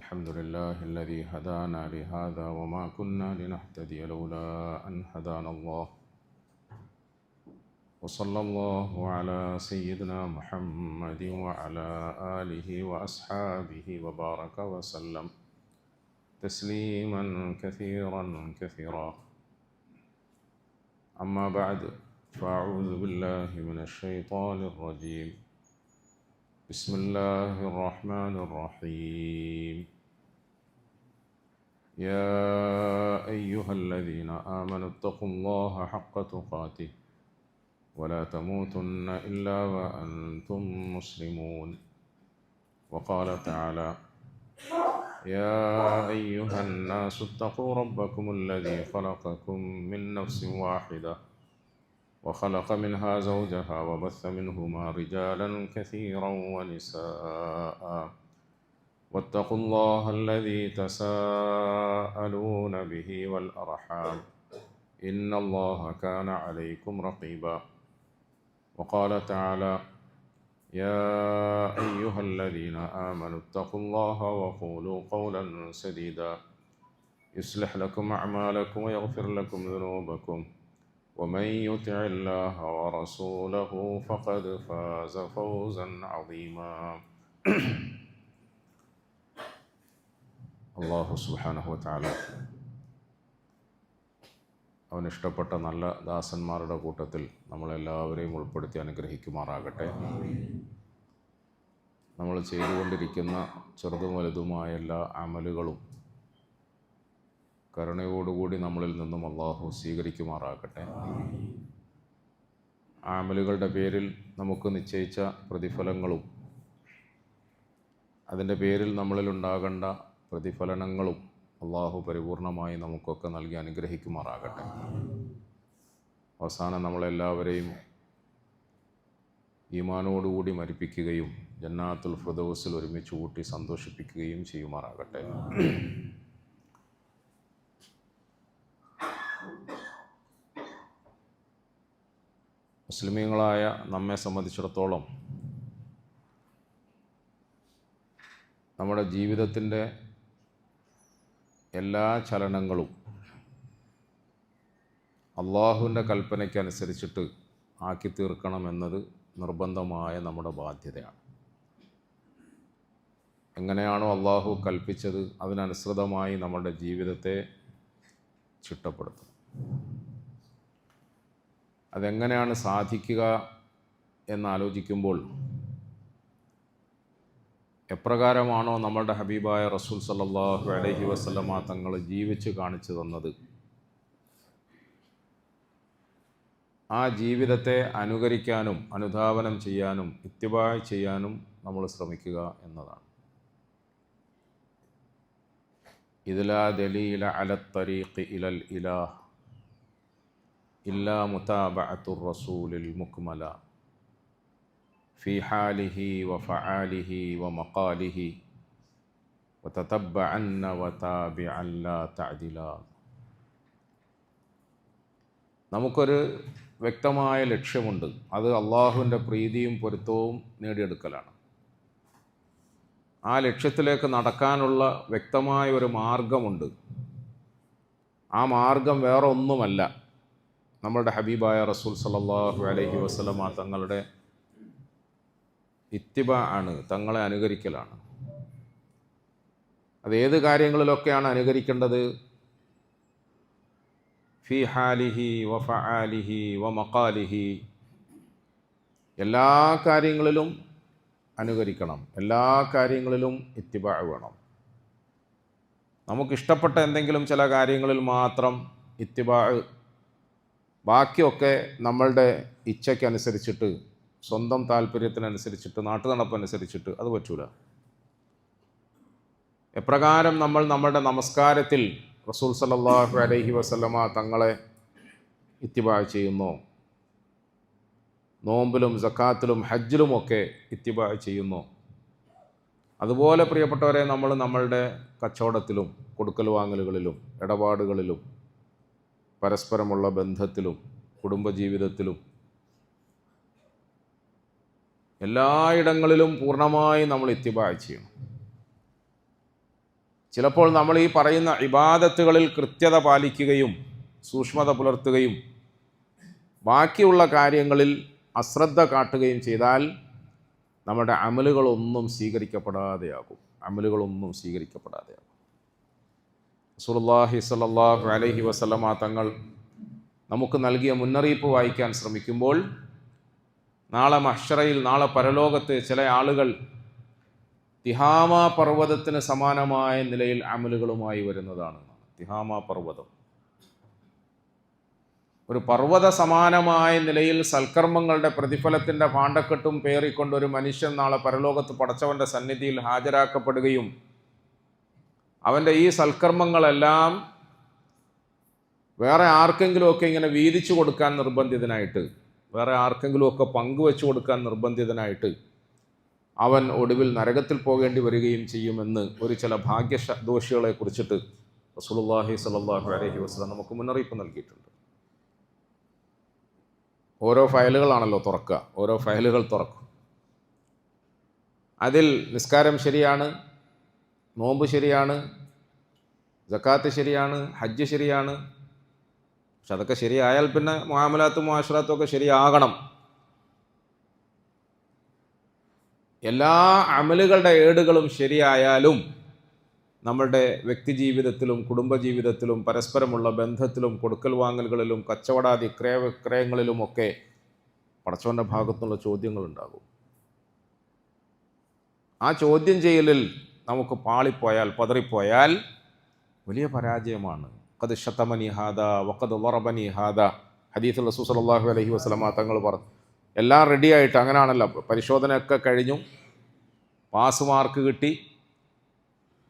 الحمد لله الذي هدانا لهذا وما كنا لنهتدي لولا أن هدانا الله وصلى الله على سيدنا محمد وعلى آله وأصحابه وبارك وسلم تسليما كثيرا كثيرا. أما بعد، فأعوذ بالله من الشيطان الرجيم. بسم الله الرحمن الرحيم. يا أيها الذين آمنوا اتقوا الله حق تقاته ولا تموتن إلا وأنتم مسلمون. وقال تعالى: يا أيها الناس اتقوا ربكم الذي خلقكم من نفس واحدة وخلق منها زوجها وبث منهما رجالا كثيرا ونساء واتقوا الله الذي تساءلون به والأرحام إن الله كان عليكم رقيبا. وقال تعالى: يا أيها الذين آمنوا اتقوا الله وقولوا قولا سديدا يصلح لكم أعمالكم ويغفر لكم ذنوبكم ومن يطع الله ورسوله فقد فاز فوزا عظيما. അല്ലാഹു സുബ്ഹാനഹു വതആല അവനിഷ്ടപ്പെട്ട നല്ല ദാസന്മാരുടെ കൂട്ടത്തിൽ നമ്മളെല്ലാവരെയും ഉൾപ്പെടുത്തി അനുഗ്രഹിക്കുമാറാകട്ടെ. നമ്മൾ ചെയ്തുകൊണ്ടിരിക്കുന്ന ചെറുതും വലുതുമായ എല്ലാ അമലുകളും കരുണയോടുകൂടി നമ്മളിൽ നിന്നും അല്ലാഹു സ്വീകരിക്കുമാറാകട്ടെ. അമലുകളുടെ പേരിൽ നമുക്ക് നിശ്ചയിച്ച പ്രതിഫലങ്ങളും അതിൻ്റെ പേരിൽ നമ്മളിലുണ്ടാകേണ്ട പ്രതിഫലനങ്ങളും അല്ലാഹു പരിപൂർണമായി നമുക്കൊക്കെ നൽകി അനുഗ്രഹിക്കുമാറാകട്ടെ. അവസാനം നമ്മളെല്ലാവരെയും ഈമാനോടുകൂടി മരിപ്പിക്കുകയും ജന്നാത്തുൽ ഫിർദൗസിൽ ഒരുമിച്ച് കൂട്ടി സന്തോഷിപ്പിക്കുകയും ചെയ്യുമാറാകട്ടെ. മുസ്ലിമീങ്ങളായ നമ്മെ സംബന്ധിച്ചിടത്തോളം നമ്മുടെ ജീവിതത്തിൻ്റെ എല്ലാ ചലനങ്ങളും അള്ളാഹുവിൻ്റെ കൽപ്പനയ്ക്കനുസരിച്ചിട്ട് ആക്കി തീർക്കണമെന്നത് നിർബന്ധമായ നമ്മുടെ ബാധ്യതയാണ്. എങ്ങനെയാണോ അള്ളാഹു കൽപ്പിച്ചത് അതിനനുസൃതമായി നമ്മുടെ ജീവിതത്തെ ചിട്ടപ്പെടുത്തണം. അതെങ്ങനെയാണ് സാധിക്കുക എന്നാലോചിക്കുമ്പോൾ എപ്രകാരമാണോ നമ്മളുടെ ഹബീബായ റസൂൽ സല്ലല്ലാഹു അലൈഹി വസല്ലമ തങ്ങൾ ജീവിച്ച് കാണിച്ചു തന്നത്, ആ ജീവിതത്തെ അനുകരിക്കാനും അനുധാവനം ചെയ്യാനും ഇത്തിബാ ചെയ്യാനും നമ്മൾ ശ്രമിക്കുക എന്നതാണ്. ഇദ്ലാ ദലീല അല ത്വരീഖി ഇലൽ ഇലാഹ് ഇല്ലാ മുതാബഅത്തുർ റസൂലിൽ മുക്മല ഫി ഹാലിഹി വഫആലിഹി വമഖാലിഹി വതതബ്ബഅന്ന വതാബിഅൻ ലാ തഅദില. നമുക്കൊരു വ്യക്തമായ ലക്ഷ്യമുണ്ട്. അത് അള്ളാഹുവിൻ്റെ പ്രീതിയും പൊരുത്തവും നേടിയെടുക്കലാണ്. ആ ലക്ഷ്യത്തിലേക്ക് നടക്കാനുള്ള വ്യക്തമായ ഒരു മാർഗമുണ്ട്. ആ മാർഗം വേറെ ഒന്നുമല്ല, നമ്മളുടെ ഹബീബായ റസൂൽ സല്ലല്ലാഹു അലൈഹി വസല്ലമ തങ്ങളുടെ ഇത്തിബാ ആണ്, തങ്ങളെ അനുകരിക്കലാണ്. അതേത് കാര്യങ്ങളിലൊക്കെയാണ് അനുകരിക്കേണ്ടത്? ഫി ഹാലിഹി വഫആലിഹി വമഖാലിഹി, എല്ലാ കാര്യങ്ങളിലും അനുകരിക്കണം, എല്ലാ കാര്യങ്ങളിലും ഇത്തിബാ വേണം. നമുക്കിഷ്ടപ്പെട്ട എന്തെങ്കിലും ചില കാര്യങ്ങളിൽ മാത്രം ഇത്തിബാ, ബാക്കിയൊക്കെ നമ്മളുടെ ഇച്ഛയ്ക്കനുസരിച്ചിട്ട് സ്വന്തം താല്പര്യത്തിനനുസരിച്ചിട്ട് നാട്ടുനടപ്പനുസരിച്ചിട്ട് അത് പറ്റൂല. എപ്രകാരം നമ്മൾ നമ്മളുടെ നമസ്കാരത്തിൽ റസൂൽ സല്ലല്ലാഹു അലൈഹി വസല്ലമ തങ്ങളെ ഇത്തിബാ ചെയ്യുന്നു, നോമ്പിലും സക്കാത്തിലും ഹജ്ജിലുമൊക്കെ ഇത്തിബാ ചെയ്യുന്നു, അതുപോലെ പ്രിയപ്പെട്ടവരെ നമ്മൾ നമ്മളുടെ കച്ചവടത്തിലും കൊടുക്കൽ വാങ്ങലുകളിലും ഇടപാടുകളിലും പരസ്പരമുള്ള ബന്ധത്തിലും കുടുംബജീവിതത്തിലും എല്ലായിടങ്ങളിലും പൂർണ്ണമായി നമ്മൾ ഇത്തിബാ ചെയ്യണം. ചിലപ്പോൾ നമ്മൾ ഈ പറയുന്ന ഇബാദത്തുകളിൽ കൃത്യത പാലിക്കുകയും സൂക്ഷ്മത പുലർത്തുകയും ബാക്കിയുള്ള കാര്യങ്ങളിൽ അശ്രദ്ധ കാട്ടുകയും ചെയ്താൽ നമ്മുടെ അമലുകളൊന്നും സ്വീകരിക്കപ്പെടാതെയാകും. റസൂലുള്ളാഹി സ്വല്ലല്ലാഹു അലൈഹി വസല്ലമ തങ്ങൾ നമുക്ക് നൽകിയ മുന്നറിയിപ്പ് വായിക്കാൻ ശ്രമിക്കുമ്പോൾ നാളെ മഹ്ശറയിൽ, നാളെ പരലോകത്ത് ചില ആളുകൾ തിഹാമ പർവ്വതത്തിന് സമാനമായ നിലയിൽ അമലുകളുമായി വരുന്നതാണ്. തിഹാമ പർവ്വതം ഒരു പർവ്വത സമാനമായ നിലയിൽ സൽക്കർമ്മങ്ങളുടെ പ്രതിഫലത്തിൻ്റെ പാണ്ടക്കെട്ടും പേറിക്കൊണ്ട് ഒരു മനുഷ്യൻ നാളെ പരലോകത്ത് പടച്ചവൻ്റെ സന്നിധിയിൽ ഹാജരാക്കപ്പെടുകയും അവൻ്റെ ഈ സൽക്കർമ്മങ്ങളെല്ലാം വേറെ ആർക്കെങ്കിലുമൊക്കെ ഇങ്ങനെ വീതിച്ചു കൊടുക്കാൻ നിർബന്ധിതനായിട്ട്, വേറെ ആർക്കെങ്കിലുമൊക്കെ പങ്കുവെച്ചു കൊടുക്കാൻ നിർബന്ധിതനായിട്ട് അവൻ ഒടുവിൽ നരകത്തിൽ പോകേണ്ടി വരികയും ചെയ്യുമെന്ന് ഒരു ചില ഭാഗ്യദോഷികളെ കുറിച്ചിട്ട് റസൂലുള്ളാഹി സ്വല്ലല്ലാഹു അലൈഹി വസല്ലം നമുക്ക് മുന്നറിയിപ്പ് നൽകിയിട്ടുണ്ട്. ഓരോ ഫയലുകളാണല്ലോ തുറക്കുക, ഓരോ ഫയലുകൾ തുറക്കും. അതിൽ നിസ്കാരം ശരിയാണ്, നോമ്പ് ശരിയാണ്, സക്കാത്ത് ശരിയാണ്, ഹജ്ജ് ശരിയാണ്. പക്ഷെ അതൊക്കെ ശരിയായാൽ പിന്നെ മുആമലാത്തും മുആശറാത്തും ഒക്കെ ശരിയാകണം. എല്ലാ അമലുകളുടെ ഏടുകളും ശരിയായാലും നമ്മളുടെ വ്യക്തിജീവിതത്തിലും കുടുംബജീവിതത്തിലും പരസ്പരമുള്ള ബന്ധത്തിലും കൊടുക്കൽ വാങ്ങലുകളിലും കച്ചവടാദി ക്രയവിക്രയങ്ങളിലുമൊക്കെ പടച്ചവൻ്റെ ഭാഗത്തുനിന്നുള്ള ചോദ്യങ്ങളുണ്ടാകും. ആ ചോദ്യം ചെയ്യലിൽ നമുക്ക് പാളിപ്പോയാൽ, പതറിപ്പോയാൽ വലിയ പരാജയമാണ്. ഖദ് ശതമനി ഹാദാ വഖദ് ളറബനി ഹാദാ ഹദീസുൽ റസൂൽ സ്വല്ലല്ലാഹു അലൈഹി വസല്ലമ തങ്ങൾ പറഞ്ഞു. എല്ലാം റെഡിയായിട്ട്, അങ്ങനെയാണല്ലോ, പരിശോധനയൊക്കെ കഴിഞ്ഞു, പാസ് മാർക്ക് കിട്ടി,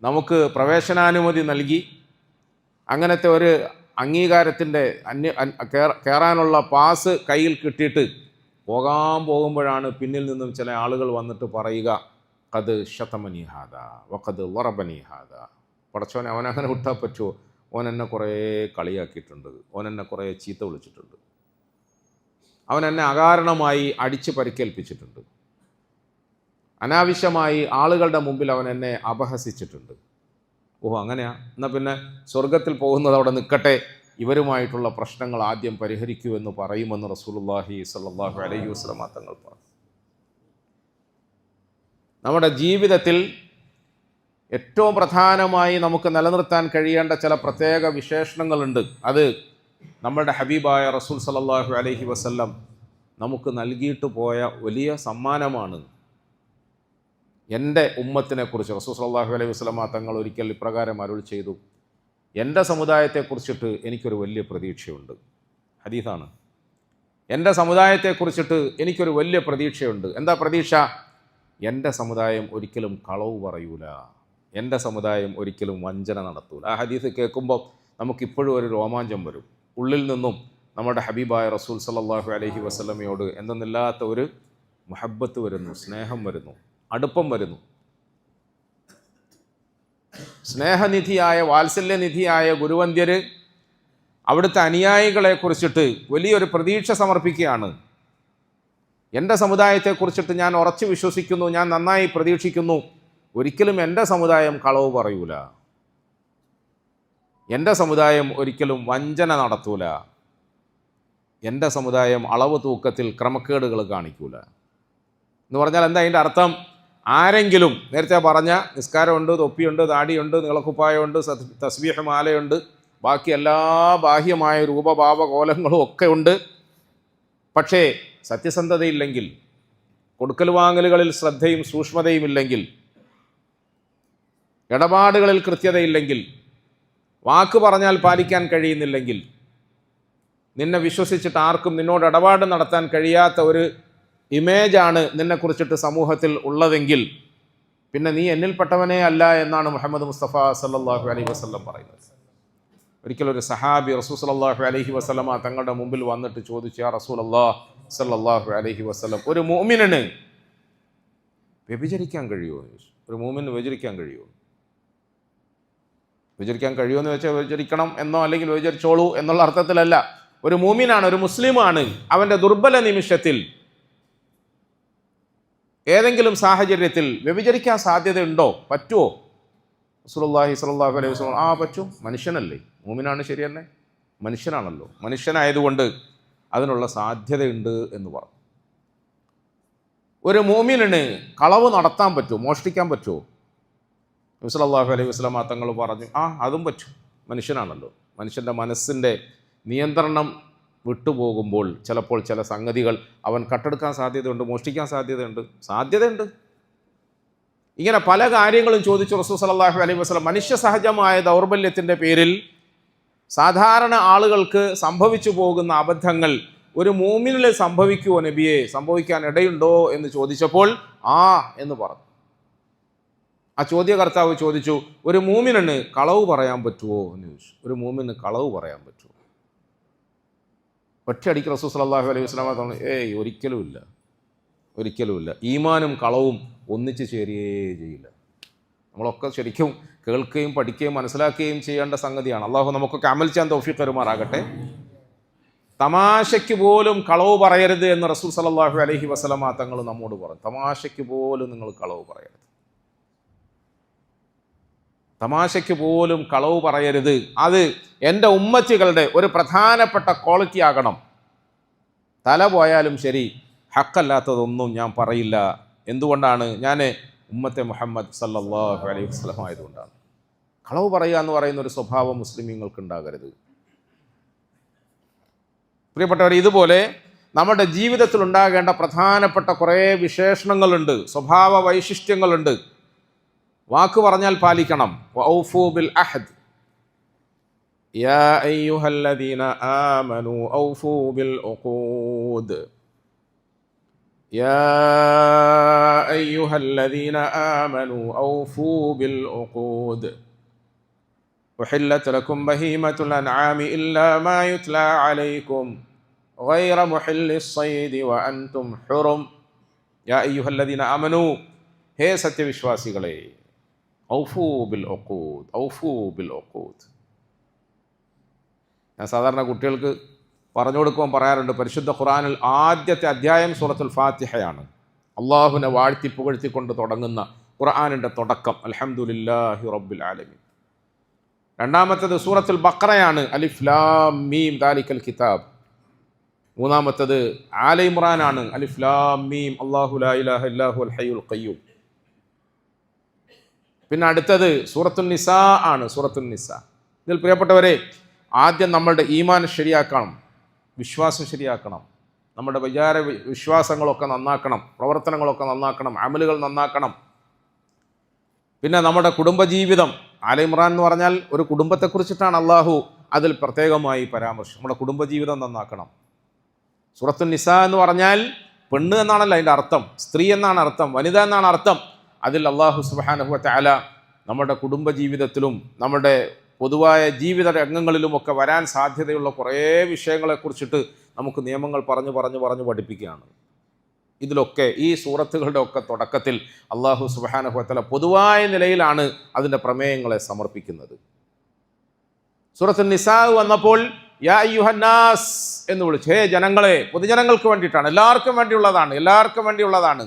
നമുക്ക് പ്രവേശനാനുമതി നൽകി, അങ്ങനത്തെ ഒരു അംഗീകാരത്തിൻ്റെ കയറാനുള്ള പാസ് കയ്യിൽ കിട്ടിയിട്ട് പോകുമ്പോഴാണ് പിന്നിൽ നിന്നും ചില ആളുകൾ വന്നിട്ട് പറയുക, ഖദ് ശതമനി ഹാദാ വഖദ് ളറബനി ഹാദാ. പടച്ചോനെ, അവനങ്ങനെ വിട്ടാൽ പറ്റുമോ? ഓൻ എന്നെ കുറേ കളിയാക്കിയിട്ടുണ്ട്, ഓൻ എന്നെ കുറേ ചീത്ത വിളിച്ചിട്ടുണ്ട്, അവൻ എന്നെ അകാരണമായി അടിച്ച് പരിക്കേൽപ്പിച്ചിട്ടുണ്ട്, അനാവശ്യമായി ആളുകളുടെ മുമ്പിൽ അവൻ എന്നെ അപഹസിച്ചിട്ടുണ്ട്. ഓഹോ, അങ്ങനെയാ, എന്നാൽ പിന്നെ സ്വർഗത്തിൽ പോകുന്നത് അവിടെ നിൽക്കട്ടെ, ഇവരുമായിട്ടുള്ള പ്രശ്നങ്ങൾ ആദ്യം പരിഹരിക്കൂ എന്ന് പറയുമെന്ന് റസൂലുള്ളാഹി സ്വല്ലല്ലാഹു അലൈഹി വസല്ലം തങ്ങൾ പറഞ്ഞു. നമ്മുടെ ജീവിതത്തിൽ ഏറ്റവും പ്രധാനമായി നമുക്ക് നിലനിർത്താൻ കഴിയേണ്ട ചില പ്രത്യേക വിശേഷണങ്ങളുണ്ട്. അത് നമ്മളുടെ ഹബീബായ റസൂൽ സ്വല്ലല്ലാഹു അലൈഹി വസല്ലം നമുക്ക് നൽകിയിട്ട് പോയ വലിയ സമ്മാനമാണ്. എൻ്റെ ഉമ്മത്തിനെക്കുറിച്ച് റസൂൽ സ്വല്ലല്ലാഹു അലൈഹി വസല്ലമ തങ്ങൾ ഒരിക്കൽ ഇപ്രകാരം അരുൾ ചെയ്തു, എൻ്റെ സമുദായത്തെക്കുറിച്ചിട്ട് എനിക്കൊരു വലിയ പ്രതീക്ഷയുണ്ട്. ഹദീസാണ്. എൻ്റെ സമുദായത്തെക്കുറിച്ചിട്ട് എനിക്കൊരു വലിയ പ്രതീക്ഷയുണ്ട്. എന്താ പ്രതീക്ഷ? എൻ്റെ സമുദായം ഒരിക്കലും കളവ് പറയൂല, എൻ്റെ സമുദായം ഒരിക്കലും വഞ്ചന നടത്തൂല. ആ ഹദീസ് കേൾക്കുമ്പോൾ നമുക്കിപ്പോഴും ഒരു രോമാഞ്ചം വരും. ഉള്ളിൽ നിന്നും നമ്മുടെ ഹബീബായ റസൂൽ സ്വല്ലല്ലാഹു അലൈഹി വസല്ലമയോട് എന്തെന്നില്ലാത്ത ഒരു മുഹബ്ബത്ത് വരുന്നു, സ്നേഹം വരുന്നു, അടുപ്പം വരുന്നു. സ്നേഹനിധിയായ, വാത്സല്യനിധിയായ ഗുരുവന്ദ്യർ അവിടുത്തെ അനുയായികളെ കുറിച്ചിട്ട് വലിയൊരു പ്രതീക്ഷ സമർപ്പിക്കുകയാണ്. എൻ്റെ സമുദായത്തെക്കുറിച്ചിട്ട് ഞാൻ ഉറച്ചു വിശ്വസിക്കുന്നു, ഞാൻ നന്നായി പ്രതീക്ഷിക്കുന്നു, ഒരിക്കലും എൻ്റെ സമുദായം കളവ് പറയൂല, എൻ്റെ സമുദായം ഒരിക്കലും വഞ്ചന നടത്തൂല, എൻ്റെ സമുദായം അളവ് തൂക്കത്തിൽ ക്രമക്കേടുകൾ കാണിക്കൂല എന്ന് പറഞ്ഞാൽ എന്താ അതിൻ്റെ അർത്ഥം? ആരെങ്കിലും നേരത്തെ പറഞ്ഞ നിസ്കാരമുണ്ട്, തൊപ്പിയുണ്ട്, താടിയുണ്ട്, നീളക്കുപ്പായമുണ്ട്, തസ്ബീഹ് മാലയുണ്ട്, ബാക്കി എല്ലാ ബാഹ്യമായ രൂപഭാവ കോലങ്ങളും ഒക്കെ ഉണ്ട്, പക്ഷേ സത്യസന്ധതയില്ലെങ്കിൽ, കൊടുക്കൽ വാങ്ങലുകളിൽ ശ്രദ്ധയും സൂക്ഷ്മതയും ഇല്ലെങ്കിൽ, ഇടപാടുകളിൽ കൃത്യതയില്ലെങ്കിൽ, വാക്ക് പറഞ്ഞാൽ പാലിക്കാൻ കഴിയുന്നില്ലെങ്കിൽ, നിന്നെ വിശ്വസിച്ചിട്ട് ആർക്കും നിന്നോട് ഇടപാട് നടത്താൻ കഴിയാത്ത ഒരു ഇമേജാണ് നിന്നെക്കുറിച്ചിട്ട് സമൂഹത്തിൽ ഉള്ളതെങ്കിൽ പിന്നെ നീ എന്നിൽപ്പെട്ടവനേ അല്ല എന്നാണ് മുഹമ്മദ് മുസ്തഫ സല്ലല്ലാഹു അലൈഹി വസല്ലം പറയുന്നത്. ഒരിക്കലൊരു സഹാബി റസൂൽ സല്ലല്ലാഹു അലൈഹി വസല്ലമ തങ്ങളുടെ മുമ്പിൽ വന്നിട്ട് ചോദിച്ചു, യാ റസൂലല്ലാഹ് സല്ലല്ലാഹു അലൈഹി വസല്ലം, ഒരു മുഅ്മിനിന് വ്യഭിചരിക്കാൻ കഴിയുമോ? ഒരു മുഅ്മിന് വ്യഭിചരിക്കാൻ കഴിയുമോ? വ്യഭിചരിക്കാൻ കഴിയുമോ എന്ന് വെച്ചാൽ വ്യഭിചരിക്കണം എന്നോ അല്ലെങ്കിൽ വ്യഭിചരിച്ചോളൂ എന്നുള്ള അർത്ഥത്തിലല്ല. ഒരു മുഅ്മിനാണ്, ഒരു മുസ്ലിമാണ്, അവൻ്റെ ദുർബല നിമിഷത്തിൽ ഏതെങ്കിലും സാഹചര്യത്തിൽ വ്യഭിചരിക്കാൻ സാധ്യതയുണ്ടോ? പറ്റുമോ? റസൂലുള്ളാഹി സ്വല്ലല്ലാഹു അലൈഹി വസല്ലം പറ്റും, മനുഷ്യനല്ലേ, മൂമിനാണ്, ശരി തന്നെ, മനുഷ്യനാണല്ലോ, മനുഷ്യനായതുകൊണ്ട് അതിനുള്ള സാധ്യതയുണ്ട് എന്ന് പറഞ്ഞു. ഒരു മൂമിനിന് കളവ് നടത്താൻ പറ്റുമോ, മോഷ്ടിക്കാൻ പറ്റുമോ? നബി സല്ലല്ലാഹു അലൈഹി വസല്ലം തങ്ങൾ പറഞ്ഞു, അതും പറ്റും, മനുഷ്യനാണല്ലോ. മനുഷ്യൻ്റെ മനസ്സിൻ്റെ നിയന്ത്രണം വിട്ടുപോകുമ്പോൾ ചിലപ്പോൾ ചില സംഗതികൾ അവൻ കട്ടെടുക്കാൻ സാധ്യതയുണ്ട്, മോഷ്ടിക്കാൻ സാധ്യതയുണ്ട്. ഇങ്ങനെ പല കാര്യങ്ങളും ചോദിച്ചു റസൂൽ സല്ലല്ലാഹു അലൈഹി വസല്ലം. മനുഷ്യ സഹജമായ ദൗർബല്യത്തിൻ്റെ പേരിൽ സാധാരണ ആളുകൾക്ക് സംഭവിച്ചു പോകുന്ന അബദ്ധങ്ങൾ ഒരു മൂമിനിൽ സംഭവിക്കുമോ നബിയെ, സംഭവിക്കാൻ ഇടയുണ്ടോ എന്ന് ചോദിച്ചപ്പോൾ എന്ന് പറഞ്ഞു. ആ ചോദ്യകർത്താവ് ചോദിച്ചു, ഒരു മൂമിനിന് കളവ് പറയാൻ പറ്റുമോ എന്ന് ചോദിച്ചു. ഒരു മൂമിന് കളവ് പറയാൻ പറ്റുമോ? ഒറ്റയടിക്ക് റസൂൽ സല്ലല്ലാഹു അലൈഹി വസല്ലം പറഞ്ഞു, ഒരിക്കലുമില്ല. ഈമാനും കളവും ഒന്നിച്ച് ചേരുകയേ ചെയ്യില്ല. നമ്മളൊക്കെ ശരിക്കും കേൾക്കുകയും പഠിക്കുകയും മനസ്സിലാക്കുകയും ചെയ്യേണ്ട സംഗതിയാണ്. അള്ളാഹു നമുക്കൊക്കെ അമൽ ചെയ്യാൻ തൗഫീഖ് തരുമാറാകട്ടെ. തമാശയ്ക്ക് പോലും കളവ് പറയരുത് എന്ന് റസൂൽ സല്ലല്ലാഹു അലൈഹി വസല്ലം തങ്ങൾ നമ്മോട് പറഞ്ഞു. തമാശയ്ക്ക് പോലും നിങ്ങൾ കളവ് പറയരുത്, തമാശയ്ക്ക് പോലും കളവ് പറയരുത്. അത് എൻ്റെ ഉമ്മത്തികളുടെ ഒരു പ്രധാനപ്പെട്ട ക്വാളിറ്റി ആകണം. തല പോയാലും ശരി, ഹക്കല്ലാത്തതൊന്നും ഞാൻ പറയില്ല. എന്തുകൊണ്ടാണ്? ഞാൻ ഉമ്മത്തെ മുഹമ്മദ് സല്ലല്ലാഹു അലൈഹി വസല്ലം ആയതുകൊണ്ടാണ്. കളവ് പറയുക എന്ന് പറയുന്ന ഒരു സ്വഭാവം മുസ്ലിമീങ്ങൾക്ക് ഉണ്ടാകരുത്. പ്രിയപ്പെട്ടവർ, ഇതുപോലെ നമ്മുടെ ജീവിതത്തിൽ ഉണ്ടാകേണ്ട പ്രധാനപ്പെട്ട കുറേ വിശേഷണങ്ങളുണ്ട്, സ്വഭാവ വൈശിഷ്ട്യങ്ങളുണ്ട്. വാക്ക് പറഞ്ഞാൽ പാലിക്കണം. വഔഫൂ ബിൽ അഹദ്, യാ അയ്യുഹല്ലദീന ആമനൂ ഔഫൂ ബിൽ ഉഖൂദ്, യാ അയ്യുഹല്ലദീന ആമനൂ ഔഫൂ ബിൽ ഉഖൂദ്, ഉഹില്ലത് ലക്കും ബഹീമത്തുൽ അൻആമി ഇല്ലാ മാ യുത്ലാ അലൈക്കും ഗൈറ മുഹില്ലിസ് സ്വൈദി വഅൻതും ഹുറും. യാ അയ്യുഹല്ലദീന ആമനൂ, ഹേ സത്യവിശ്വാസികളെ, ഔഫൂ ബിൽ ഉഖൂദ്, ഔഫൂ ബിൽ ഉഖൂദ്. ഞാൻ സാധാരണ കുട്ടികൾക്ക് പറഞ്ഞു കൊടുക്കുമ്പോൾ പറയാറുണ്ട്, പരിശുദ്ധ ഖുർആനിൽ ആദ്യത്തെ അധ്യായം സൂറത്തുൽ ഫാത്തിഹയാണ്. അള്ളാഹുവിനെ വാഴ്ത്തി പുകഴ്ത്തിക്കൊണ്ട് തുടങ്ങുന്ന ഖുർആനിൻ്റെ തുടക്കം അൽഹംദുലില്ലാഹി റബ്ബിൽ ആലമീൻ. രണ്ടാമത്തേത് സൂറത്തുൽ ബഖറയാണ്, അലിഫ് ലാം മീം ദാലിക്കൽ കിതാബ്. മൂന്നാമത്തേത് ആല ഇമ്രാനാണ്, അലിഫ് ലാം മീം അല്ലാഹു ലാ ഇലാഹ ഇല്ലാ ഹുവൽ ഹയ്യുൽ ഖയ്യൂം. പിന്നെ അടുത്തത് സൂറത്തുൻ നിസാ ആണ്, സൂറത്തുൻ നിസാ. ഇതിൽ പ്രിയപ്പെട്ടവരെ, ആദ്യം നമ്മളുടെ ഈമാൻ ശരിയാക്കണം, വിശ്വാസം ശരിയാക്കണം, നമ്മുടെ വിചാര വിശ്വാസങ്ങളൊക്കെ നന്നാക്കണം, പ്രവർത്തനങ്ങളൊക്കെ നന്നാക്കണം, അമലുകൾ നന്നാക്കണം. പിന്നെ നമ്മുടെ കുടുംബജീവിതം, ആല ഇമ്രാൻ എന്ന് പറഞ്ഞാൽ ഒരു കുടുംബത്തെക്കുറിച്ചിട്ടാണ് അള്ളാഹു അതിൽ പ്രത്യേകമായി പരാമർശം. നമ്മുടെ കുടുംബജീവിതം നന്നാക്കണം. സൂറത്തുൻ നിസാ എന്ന് പറഞ്ഞാൽ പെണ്ണ് എന്നാണല്ലോ അതിൻ്റെ അർത്ഥം, സ്ത്രീ എന്നാണ് അർത്ഥം, വനിത എന്നാണ് അർത്ഥം. അതിൽ അള്ളാഹു സുബ്ഹാനഹു വ തആല നമ്മുടെ കുടുംബജീവിതത്തിലും നമ്മുടെ പൊതുവായ ജീവിത രംഗങ്ങളിലുമൊക്കെ വരാൻ സാധ്യതയുള്ള കുറേ വിഷയങ്ങളെക്കുറിച്ചിട്ട് നമുക്ക് നിയമങ്ങൾ പറഞ്ഞു പഠിപ്പിക്കുകയാണ്. ഇതിലൊക്കെ ഈ സൂറത്തുകളുടെ ഒക്കെ തുടക്കത്തിൽ അള്ളാഹു സുബ്ഹാനഹു വ തആല പൊതുവായ നിലയിലാണ് അതിൻ്റെ പ്രമേയങ്ങളെ സമർപ്പിക്കുന്നത്. സൂറത്തുൻ നിസാ വന്നപ്പോൾ യാ അയ്യുഹന്നാസ് എന്ന് വിളിച്ചു, ഹേ ജനങ്ങളെ, പൊതുജനങ്ങൾക്ക് വേണ്ടിയിട്ടാണ്, എല്ലാവർക്കും വേണ്ടിയുള്ളതാണ്.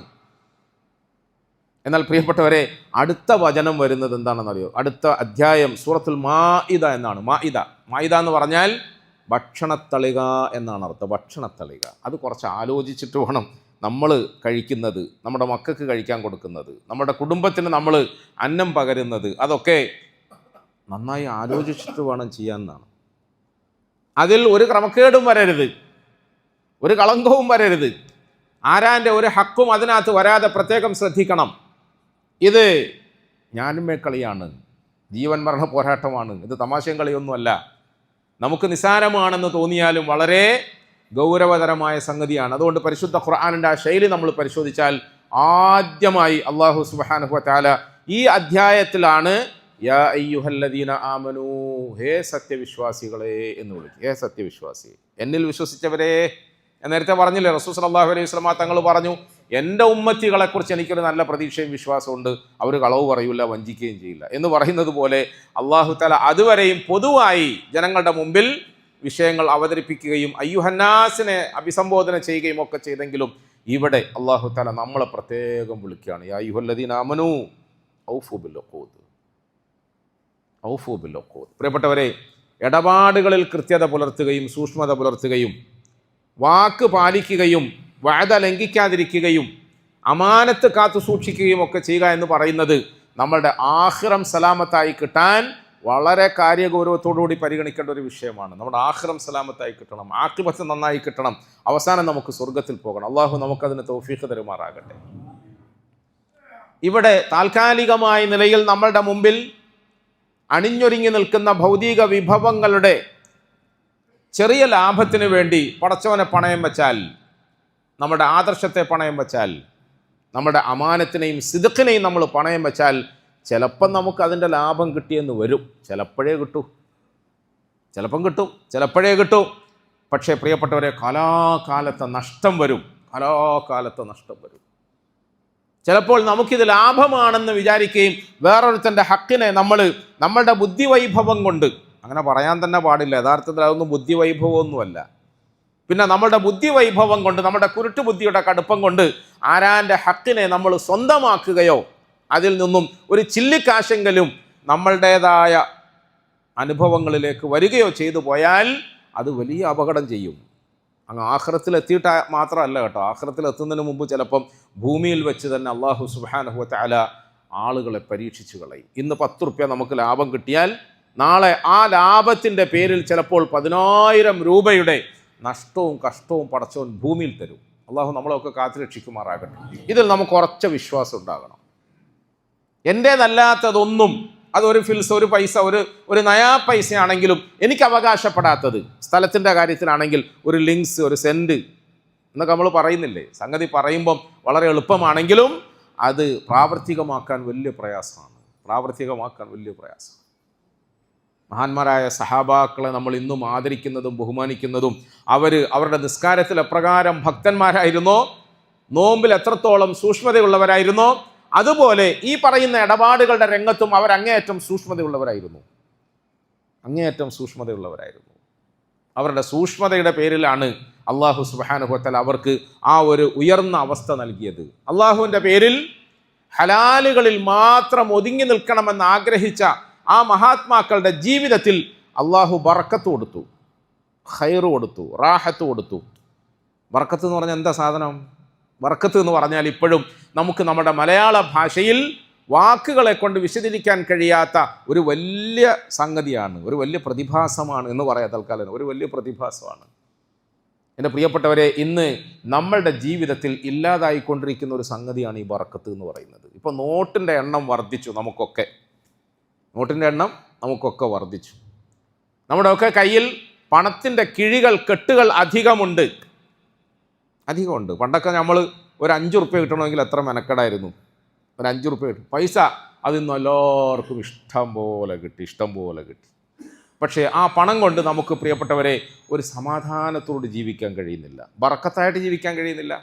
എന്നാൽ പ്രിയപ്പെട്ടവരെ, അടുത്ത വചനം വരുന്നത് എന്താണെന്നറിയോ? അടുത്ത അധ്യായം സൂറത്തുൽ മാഇദ എന്നാണ്. മാഇദ എന്ന് പറഞ്ഞാൽ ഭക്ഷണത്തളിക എന്നാണ് അർത്ഥം. ഭക്ഷണത്തളിക അത് കുറച്ച് ആലോചിച്ചിട്ട് വേണം നമ്മൾ കഴിക്കുന്നത്, നമ്മുടെ മക്കൾക്ക് കഴിക്കാൻ കൊടുക്കുന്നത്, നമ്മുടെ കുടുംബത്തിന് നമ്മൾ അന്നം പകരുന്നത്, അതൊക്കെ നന്നായി ആലോചിച്ചിട്ട് വേണം ചെയ്യാമെന്നാണ്. അതിൽ ഒരു ക്രമക്കേടും വരരുത്, ഒരു കളങ്കവും വരരുത്, ആരാൻ്റെ ഒരു ഹക്കും അതിനകത്ത് വരാതെ പ്രത്യേകം ശ്രദ്ധിക്കണം. ഇത് ഞാനുമേ കളിയാണ്, ജീവൻ മരണ പോരാട്ടമാണ്, ഇത് തമാശയും കളിയൊന്നുമല്ല. നമുക്ക് നിസ്സാരമാണെന്ന് തോന്നിയാലും വളരെ ഗൗരവതരമായ സംഗതിയാണ്. അതുകൊണ്ട് പരിശുദ്ധ ഖുർആനിൻ്റെ ആ ശൈലി നമ്മൾ പരിശോധിച്ചാൽ ആദ്യമായി അല്ലാഹു സുബ്ഹാനഹു വ തആല ഈ അധ്യായത്തിലാണ് യാ അയ്യുഹല്ലദീന ആമനൂ, ഹേ സത്യവിശ്വാസികളെ എന്ന് വിളിക്കും. ഹേ സത്യവിശ്വാസി, എന്നിൽ വിശ്വസിച്ചവരെ. നേരത്തെ പറഞ്ഞില്ലേ, റസൂൽ സല്ലല്ലാഹു അലൈഹി വസല്ലം തങ്ങൾ പറഞ്ഞു, എൻ്റെ ഉമ്മത്തികളെക്കുറിച്ച് എനിക്കൊരു നല്ല പ്രതീക്ഷയും വിശ്വാസമുണ്ട്, അവർ കളവ് പറയില്ല, വഞ്ചിക്കുകയും ചെയ്യില്ല എന്ന് പറയുന്നത് പോലെ അല്ലാഹു തആല അതുവരെയും പൊതുവായി ജനങ്ങളുടെ മുമ്പിൽ വിഷയങ്ങൾ അവതരിപ്പിക്കുകയും അയ്യുഹന്നാസിനെ അഭിസംബോധന ചെയ്യുകയും ഒക്കെ ചെയ്തെങ്കിലും ഇവിടെ അല്ലാഹു തആല നമ്മളെ പ്രത്യേകം വിളിക്കുകയാണ്, യാ അയ്യുഹല്ലദീന ആമനൂ ഔഫൂ ബിൽ ഉഖൂദ്. ഔഫൂ ബിൽ ഉഖൂദ്. പ്രിയപ്പെട്ടവരെ, ഇടപാടുകളിൽ കൃത്യത പുലർത്തുകയും സൂക്ഷ്മത പുലർത്തുകയും വാക്ക് പാലിക്കുകയും വഅദ ലംഘിക്കാതിരിക്കുകയും അമാനത്ത് കാത്തു സൂക്ഷിക്കുകയും ഒക്കെ ചെയ്യുക എന്ന് പറയുന്നത് നമ്മളുടെ ആഖിറം സലാമത്തായി കിട്ടാൻ വളരെ കാര്യഗൗരവത്തോടുകൂടി പരിഗണിക്കേണ്ട ഒരു വിഷയമാണ്. നമ്മുടെ ആഖിറം സലാമത്തായി കിട്ടണം, ആഖിബത്ത് നന്നായി കിട്ടണം, അവസാനം നമുക്ക് സ്വർഗത്തിൽ പോകണം. അള്ളാഹു നമുക്കതിന് തൗഫീഖ് തരുമാറാകട്ടെ. ഇവിടെ താൽക്കാലികമായ നിലയിൽ നമ്മളുടെ മുമ്പിൽ അണിഞ്ഞൊരുങ്ങി നിൽക്കുന്ന ഭൗതിക വിഭവങ്ങളുടെ ചെറിയ ലാഭത്തിന് വേണ്ടി പടച്ചവനെ പണയം വെച്ചാൽ, നമ്മുടെ ആദർശത്തെ പണയം വെച്ചാൽ, നമ്മുടെ അമാനത്തിനെയും സിദ്ഖിനെയും നമ്മൾ പണയം വെച്ചാൽ ചിലപ്പം നമുക്ക് അതിൻ്റെ ലാഭം കിട്ടിയെന്ന് വരും. ചിലപ്പോഴേ കിട്ടൂ, ചിലപ്പം കിട്ടും, ചിലപ്പോഴേ കിട്ടും. പക്ഷേ പ്രിയപ്പെട്ടവരെ, കാലാകാലത്തെ നഷ്ടം വരും, കാലാകാലത്തെ നഷ്ടം വരും. ചിലപ്പോൾ നമുക്കിത് ലാഭമാണെന്ന് വിചാരിക്കുകയും വേറൊരുത്തൻ്റെ ഹക്കിനെ നമ്മളുടെ ബുദ്ധിവൈഭവം കൊണ്ട്, അങ്ങനെ പറയാൻ തന്നെ പാടില്ല, യഥാർത്ഥത്തിൽ അതൊന്നും ബുദ്ധിവൈഭവമൊന്നുമല്ല, പിന്നെ നമ്മളുടെ ബുദ്ധിവൈഭവം കൊണ്ട്, നമ്മുടെ കുരുട്ടു ബുദ്ധിയുടെ കടുപ്പം കൊണ്ട് ആരാൻ്റെ ഹക്കിനെ നമ്മൾ സ്വന്തമാക്കുകയോ അതിൽ നിന്നും ഒരു ചില്ലിക്കാശെങ്കിലും നമ്മളുടേതായ അനുഭവങ്ങളിലേക്ക് വരികയോ ചെയ്തു പോയാൽ അത് വലിയ അപകടം ചെയ്യും. അങ്ങ് ആഖിറത്തിലെത്തിയിട്ട് മാത്രമല്ല കേട്ടോ, ആഖിറത്തിലെത്തുന്നതിന് മുമ്പ് ചിലപ്പം ഭൂമിയിൽ വെച്ച് തന്നെ അള്ളാഹു സുബ്ഹാനഹു വ തആല ആളുകളെ പരീക്ഷിച്ചു കളയും. ഇന്ന് 10 റുപ്യ നമുക്ക് ലാഭം കിട്ടിയാൽ നാളെ ആ ലാഭത്തിൻ്റെ പേരിൽ ചിലപ്പോൾ 10,000 രൂപയുടെ നഷ്ടവും കഷ്ടവും പടച്ചവൻ ഭൂമിയിൽ തരും. അള്ളാഹു നമ്മളെയൊക്കെ കാത്തുരക്ഷിക്കുമാറാകട്ടെ. ഇതിൽ നമുക്ക് ഉറച്ച വിശ്വാസം ഉണ്ടാകണം. എൻ്റേതല്ലാത്തതൊന്നും, അതൊരു ഫിൽസ്, ഒരു പൈസ, ഒരു നയാ പൈസയാണെങ്കിലും എനിക്ക് അവകാശപ്പെടാത്തത്, സ്ഥലത്തിൻ്റെ കാര്യത്തിലാണെങ്കിൽ ഒരു ലിങ്ക്സ്, ഒരു സെൻറ്റ് എന്നൊക്കെ നമ്മൾ പറയുന്നില്ലേ, സംഗതി പറയുമ്പം വളരെ എളുപ്പമാണെങ്കിലും അത് പ്രാവർത്തികമാക്കാൻ വലിയ പ്രയാസമാണ്, പ്രാവർത്തികമാക്കാൻ വലിയ പ്രയാസം. മഹാന്മാരായ സഹാബാക്കളെ നമ്മൾ ഇന്നും ആദരിക്കുന്നതും ബഹുമാനിക്കുന്നതും അവരുടെ നിസ്കാരത്തിൽ എപ്രകാരം ഭക്തന്മാരായിരുന്നോ, നോമ്പിൽ എത്രത്തോളം സൂക്ഷ്മതയുള്ളവരായിരുന്നോ, അതുപോലെ ഈ പറയുന്ന ഇടപാടുകളുടെ രംഗത്തും അവർ അങ്ങേയറ്റം സൂക്ഷ്മതയുള്ളവരായിരുന്നു, അങ്ങേയറ്റം സൂക്ഷ്മതയുള്ളവരായിരുന്നു. അവരുടെ സൂക്ഷ്മതയുടെ പേരിലാണ് അള്ളാഹു സുബ്ഹാനഹു വ തആല അവർക്ക് ആ ഒരു ഉയർന്ന അവസ്ഥ നൽകിയത്. അള്ളാഹുവിൻ്റെ പേരിൽ ഹലാലുകളിൽ മാത്രം ഒതുങ്ങി നിൽക്കണമെന്ന് ആഗ്രഹിച്ച ആ മഹാത്മാക്കളുടെ ജീവിതത്തിൽ അള്ളാഹു ബർക്കത്ത് കൊടുത്തു, ഖൈറ് കൊടുത്തു, റാഹത്ത് കൊടുത്തു. ബർക്കത്ത് എന്ന് പറഞ്ഞാൽ എന്താ സാധനം? ബർക്കത്ത് എന്ന് പറഞ്ഞാൽ ഇപ്പോഴും നമുക്ക് നമ്മുടെ മലയാള ഭാഷയിൽ വാക്കുകളെ കൊണ്ട് വിശദീകരിക്കാൻ കഴിയാത്ത ഒരു വലിയ സംഗതിയാണ്, ഒരു വലിയ പ്രതിഭാസമാണ് എന്ന് പറയാം. തൽക്കാലം ഒരു വലിയ പ്രതിഭാസമാണ്. എൻ്റെ പ്രിയപ്പെട്ടവരെ, ഇന്ന് നമ്മളുടെ ജീവിതത്തിൽ ഇല്ലാതായിക്കൊണ്ടിരിക്കുന്ന ഒരു സംഗതിയാണ് ഈ ബർക്കത്ത് എന്ന് പറയുന്നത്. ഇപ്പോൾ നോട്ടിൻ്റെ എണ്ണം വർദ്ധിച്ചു, നോട്ടിൻ്റെ എണ്ണം നമുക്കൊക്കെ വർദ്ധിച്ചു. നമ്മുടെയൊക്കെ കയ്യിൽ പണത്തിൻ്റെ കിഴികൾ, കെട്ടുകൾ അധികമുണ്ട്. പണ്ടൊക്കെ നമ്മൾ ഒരു 5 റുപ്യ കിട്ടണമെങ്കിൽ എത്ര മെനക്കെടായിരുന്നു. ഒരു 5 റുപ്യ കിട്ടും, പൈസ അതിന്ന് എല്ലാവർക്കും ഇഷ്ടം പോലെ കിട്ടി. പക്ഷേ ആ പണം കൊണ്ട് നമുക്ക് പ്രിയപ്പെട്ടവരെ ഒരു സമാധാനത്തോട് ജീവിക്കാൻ കഴിയുന്നില്ല, ബർക്കത്തായിട്ട് ജീവിക്കാൻ കഴിയുന്നില്ല.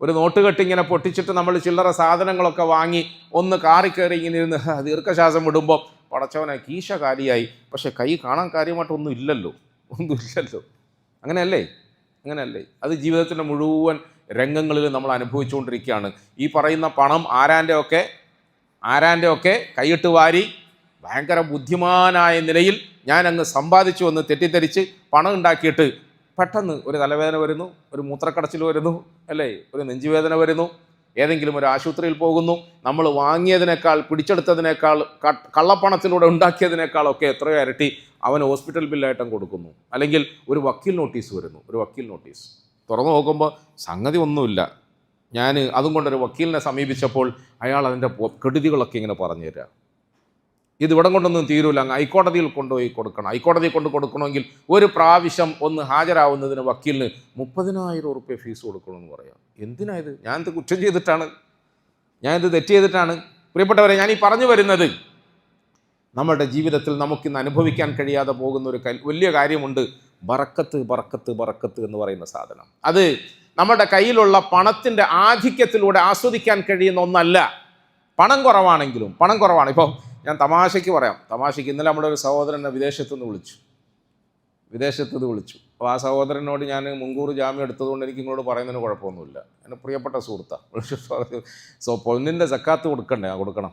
ഒരു നോട്ട് കെട്ട് ഇങ്ങനെ പൊട്ടിച്ചിട്ട് നമ്മൾ ചില്ലറ സാധനങ്ങളൊക്കെ വാങ്ങി ഒന്ന് കാറി കയറി ഇങ്ങനെ ഇരുന്ന് ദീർഘശ്വാസം വിടുമ്പോൾ പടച്ചവനെ കീശ കാലിയായി, പക്ഷെ കൈ കാണാൻ കാര്യമായിട്ടൊന്നും ഇല്ലല്ലോ. അങ്ങനെയല്ലേ? അത് ജീവിതത്തിൻ്റെ മുഴുവൻ രംഗങ്ങളിൽ നമ്മൾ അനുഭവിച്ചുകൊണ്ടിരിക്കുകയാണ്. ഈ പറയുന്ന പണം ആരാൻ്റെ ഒക്കെ കൈയിട്ട് വാരി ഭയങ്കര ബുദ്ധിമാനായ നിലയിൽ ഞാൻ അങ്ങ് സമ്പാദിച്ചു എന്ന് തെറ്റിദ്ധരിച്ച് പണം ഉണ്ടാക്കിയിട്ട് പെട്ടെന്ന് ഒരു തലവേദന വരുന്നു, ഒരു മൂത്രക്കടച്ചിൽ വരുന്നു, അല്ലേ, ഒരു നെഞ്ചുവേദന വരുന്നു, ഏതെങ്കിലും ഒരു ആശുപത്രിയിൽ പോകുന്നു. നമ്മൾ വാങ്ങിയതിനേക്കാൾ, പിടിച്ചെടുത്തതിനേക്കാൾ, കള്ളപ്പണത്തിലൂടെ ഉണ്ടാക്കിയതിനേക്കാളൊക്കെ എത്രയോ ഇരട്ടി അവന് ഹോസ്പിറ്റൽ ബില്ലായിട്ടും കൊടുക്കുന്നു. അല്ലെങ്കിൽ ഒരു വക്കീൽ നോട്ടീസ് വരുന്നു, തുറന്നു നോക്കുമ്പോൾ സംഗതി ഒന്നുമില്ല. ഞാൻ അതും കൊണ്ടൊരു വക്കീലിനെ സമീപിച്ചപ്പോൾ അയാൾ അതിൻ്റെ കെടുതികളൊക്കെ ഇങ്ങനെ പറഞ്ഞു തരാം. ഇതിവിടം കൊണ്ടൊന്നും തീരൂല, അങ്ങ് ഹൈക്കോടതിയിൽ കൊണ്ടുപോയി കൊടുക്കണം. ഹൈക്കോടതിയിൽ കൊടുക്കണമെങ്കിൽ ഒരു പ്രാവശ്യം ഒന്ന് ഹാജരാവുന്നതിന് വക്കീലിന് 30,000 റുപ്യ ഫീസ് കൊടുക്കണമെന്ന് പറയാം. എന്തിനാ ഇത്? ഞാനിത് കുറ്റം ചെയ്തിട്ടാണ്, ഞാനിത് തെറ്റ് ചെയ്തിട്ടാണ്. പ്രിയപ്പെട്ടവരെ, ഞാൻ ഈ പറഞ്ഞു വരുന്നത് നമ്മുടെ ജീവിതത്തിൽ നമുക്കിന്ന് അനുഭവിക്കാൻ കഴിയാതെ പോകുന്ന ഒരു വലിയ കാര്യമുണ്ട്. ബറക്കത്ത് എന്ന് പറയുന്ന സാധനം. അത് നമ്മുടെ കയ്യിലുള്ള പണത്തിൻ്റെ ആധിക്യത്തിലൂടെ ആസ്വദിക്കാൻ കഴിയുന്ന ഒന്നല്ല. പണം കുറവാണ്. ഇപ്പോൾ ഞാൻ തമാശയ്ക്ക് പറയാം. ഇന്നലെ നമ്മുടെ ഒരു സഹോദരനെ വിദേശത്ത് നിന്ന് വിളിച്ചു. അപ്പോൾ ആ സഹോദരനോട് ഞാൻ മുൻകൂർ ജാമ്യം എടുത്തതുകൊണ്ട് എനിക്ക് ഇങ്ങോട്ട് പറയുന്നതിന് കുഴപ്പമൊന്നുമില്ല. എൻ്റെ പ്രിയപ്പെട്ട സുഹൃത്താണ്. പൊന്നിൻ്റെ സക്കാത്ത് കൊടുക്കണം.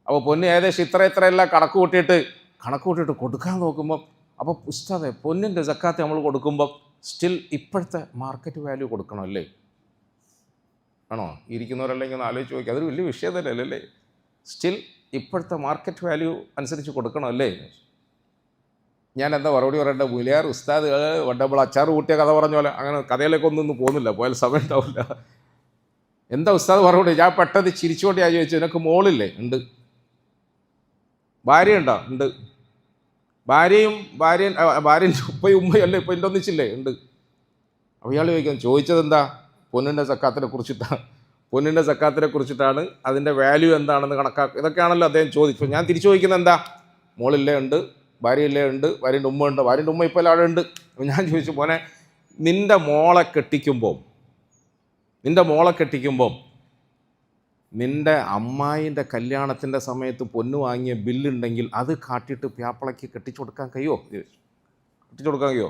അപ്പോൾ പൊന്ന് ഏകദേശം ഇത്രയെല്ലാം കണക്ക് കൂട്ടിയിട്ട് കണക്ക് കൂട്ടിയിട്ട് കൊടുക്കാൻ നോക്കുമ്പം, അപ്പോൾ ഉസ്താദെ പൊന്നിൻ്റെ സക്കാത്ത് നമ്മൾ കൊടുക്കുമ്പം സ്റ്റിൽ ഇപ്പോഴത്തെ മാർക്കറ്റ് വാല്യൂ കൊടുക്കണം അല്ലേ? ആണോ? ഇരിക്കുന്നവരല്ലെങ്കിൽ ഒന്ന് ആലോചിച്ച് നോക്കി, അതൊരു വലിയ വിഷയം തന്നെ അല്ലേ? സ്റ്റിൽ ഇപ്പോഴത്തെ മാർക്കറ്റ് വാല്യൂ അനുസരിച്ച് കൊടുക്കണം അല്ലേ? ഞാൻ എന്താ മറുപടി പറയേണ്ട? മുലിയാർ ഉസ്താദ് വണ്ടപ്പോൾ അച്ചാറ് കൂട്ടിയ കഥ പറഞ്ഞ പോലെ അങ്ങനെ കഥയിലേക്ക് ഒന്നും പോകുന്നില്ല, പോയാൽ സമയം ഉണ്ടാവില്ല. എന്താ ഉസ്താദ് മറുപടി? ഞാൻ പെട്ടെന്ന് ചിരിച്ചുകൊണ്ട് ഞാൻ ചോദിച്ചു, നിനക്ക് മോളില്ലേ? ഉണ്ട്. ഭാര്യ ഉണ്ടോ? ഉണ്ട്. ഭാര്യൻ്റെ ഉപ്പയും ഉമ്മയും അല്ലേ ഇപ്പോൾ എൻ്റെ ഒന്നിച്ചില്ലേ? ഉണ്ട്. അപ്പോൾ ഇയാൾ ചോദിച്ചത് എന്താ? പൊന്നിൻ്റെ സക്കാത്തിനെ കുറിച്ചിട്ടാണ്, അതിൻ്റെ വാല്യൂ എന്താണെന്ന് കണക്കാക്കുക, ഇതൊക്കെയാണല്ലോ അദ്ദേഹം ചോദിച്ചു. ഞാൻ തിരിച്ചു ചോദിക്കുന്നത് എന്താ? മോളില്ലേ? ഉണ്ട്. ഭാര്യയില്ലേ? ഉണ്ട്. ഭാര്യൻ്റെ ഉമ്മ ഉണ്ട്. ഭാര്യൻ്റെ ഉമ്മ ഇപ്പോൾ അവിടെ ഉണ്ട്. അപ്പോൾ ഞാൻ ചോദിച്ചു, മോനെ നിൻ്റെ മോളെ കെട്ടിക്കുമ്പോൾ നിൻ്റെ അമ്മായിൻ്റെ കല്യാണത്തിൻ്റെ സമയത്ത് പൊന്ന് വാങ്ങിയ ബില്ലുണ്ടെങ്കിൽ അത് കാട്ടിയിട്ട് പ്യാപ്പിളയ്ക്ക് കെട്ടിച്ചു കൊടുക്കാൻ കഴിയുമോ?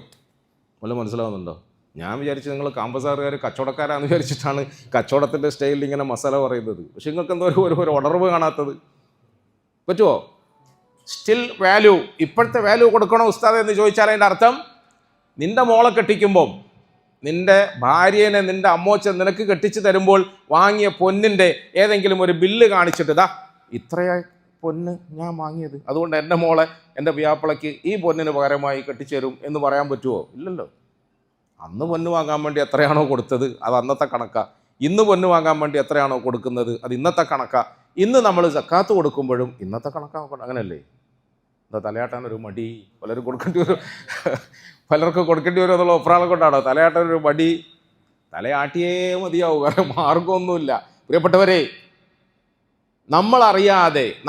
വല്ല മനസ്സിലാവുന്നുണ്ടോ? ഞാൻ വിചാരിച്ചു നിങ്ങൾ കാമ്പസാറുകാർ കച്ചവടക്കാരാണെന്ന് വിചാരിച്ചിട്ടാണ് കച്ചവടത്തിൻ്റെ സ്റ്റൈലിൽ ഇങ്ങനെ മസാല പറയുന്നത്. പക്ഷെ നിങ്ങൾക്ക് എന്തോ ഒരു ഉണർവ് കാണാത്തത്. പറ്റുമോ? സ്റ്റിൽ വാല്യൂ, ഇപ്പോഴത്തെ വാല്യൂ കൊടുക്കണോ ഉസ്താദ് എന്ന് ചോദിച്ചാൽ അതിൻ്റെ അർത്ഥം, നിൻ്റെ മോളെ കെട്ടിക്കുമ്പം നിൻ്റെ ഭാര്യേനെ നിൻ്റെ അമ്മോച്ചൻ നിനക്ക് കെട്ടിച്ച് തരുമ്പോൾ വാങ്ങിയ പൊന്നിൻ്റെ ഏതെങ്കിലും ഒരു ബില്ല് കാണിച്ചിട്ട്, ഇതാ ഇത്രയാ പൊന്ന് ഞാൻ വാങ്ങിയത്, അതുകൊണ്ട് എൻ്റെ മോളെ എൻ്റെ പ്യാപ്പിളയ്ക്ക് ഈ പൊന്നിന് പകരമായി കെട്ടിച്ചു തരും എന്ന് പറയാൻ പറ്റുമോ? ഇല്ലല്ലോ. അന്ന് പൊന്ന് വാങ്ങാൻ വേണ്ടി എത്രയാണോ കൊടുത്തത് അത് അന്നത്തെ കണക്കാണ്. ഇന്ന് പൊന്ന് വാങ്ങാൻ വേണ്ടി എത്രയാണോ കൊടുക്കുന്നത് അത് ഇന്നത്തെ കണക്കാണ്. ഇന്ന് നമ്മൾ സക്കാത്ത് കൊടുക്കുമ്പോഴും ഇന്നത്തെ കണക്കാണ്. അങ്ങനെയല്ലേ? എന്താ തലയാട്ടാനൊരു മടി? പലർക്കും കൊടുക്കേണ്ടി വരും എന്നുള്ള ഒപ്രാളെ കൊണ്ടാണോ തലയാട്ടാനൊരു മടി? തലയാട്ടിയേ മതിയാവും, വേറെ മാർഗമൊന്നുമില്ല. പ്രിയപ്പെട്ടവരെ,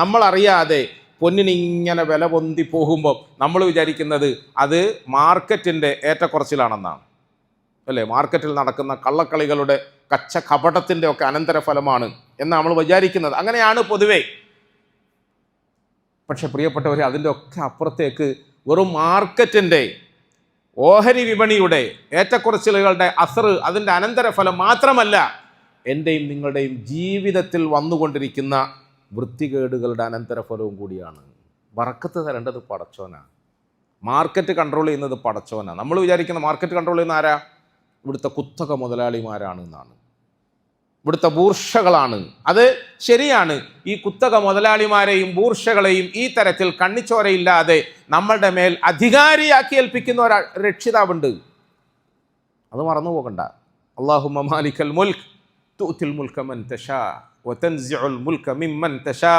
നമ്മളറിയാതെ പൊന്നിനിങ്ങനെ വില പൊന്തി പോകുമ്പോൾ നമ്മൾ വിചാരിക്കുന്നത് അത് മാർക്കറ്റിൻ്റെ ഏറ്റക്കുറച്ചിലാണെന്നാണ് അല്ലേ? മാർക്കറ്റിൽ നടക്കുന്ന കള്ളക്കളികളുടെ കപടത്തിൻ്റെ ഒക്കെ അനന്തരഫലമാണ് എന്ന് നമ്മൾ വിചാരിക്കുന്നത്. അങ്ങനെയാണ് പൊതുവേ. പക്ഷെ പ്രിയപ്പെട്ടവരെ, അതിൻ്റെ ഒക്കെ അപ്പുറത്തേക്ക് വെറും മാർക്കറ്റിൻ്റെ, ഓഹരി വിപണിയുടെ ഏറ്റക്കുറച്ചിലുകളുടെ അതിൻ്റെ അനന്തരഫലം മാത്രമല്ല, എൻ്റെയും നിങ്ങളുടെയും ജീവിതത്തിൽ വന്നുകൊണ്ടിരിക്കുന്ന വൃത്തികേടുകളുടെ അനന്തരഫലവും കൂടിയാണ്. ബറക്കത്ത് തരേണ്ടത് പടച്ചോനാണ്. മാർക്കറ്റ് കൺട്രോൾ ചെയ്യുന്നത് പടച്ചോനാണ്. നമ്മൾ വിചാരിക്കുന്ന മാർക്കറ്റ് കൺട്രോൾ ചെയ്യുന്ന ആരാ? ഇവിടുത്തെ കുത്തക മുതലാളിമാരാണ് എന്നാണ്, ഇവിടുത്തെ ബൂർഷകളാണ്. അത് ശരിയാണ്. ഈ കുത്തക മുതലാളിമാരെയും ബൂർഷകളെയും ഈ തരത്തിൽ കണ്ണിച്ചോരയില്ലാതെ നമ്മളുടെ മേൽ അധികാരിയാക്കി ഏൽപ്പിക്കുന്ന ഒരു രക്ഷിതാവുണ്ട്. അത് മറന്നു പോകണ്ട. അല്ലാഹുമ്മ മാലിക്കൽ മുൽക്ക് തുഅ്തിൽ മുൽക മൻ തശാ വതൻസിഉൽ മുൽക മിമ്മൻ തശാ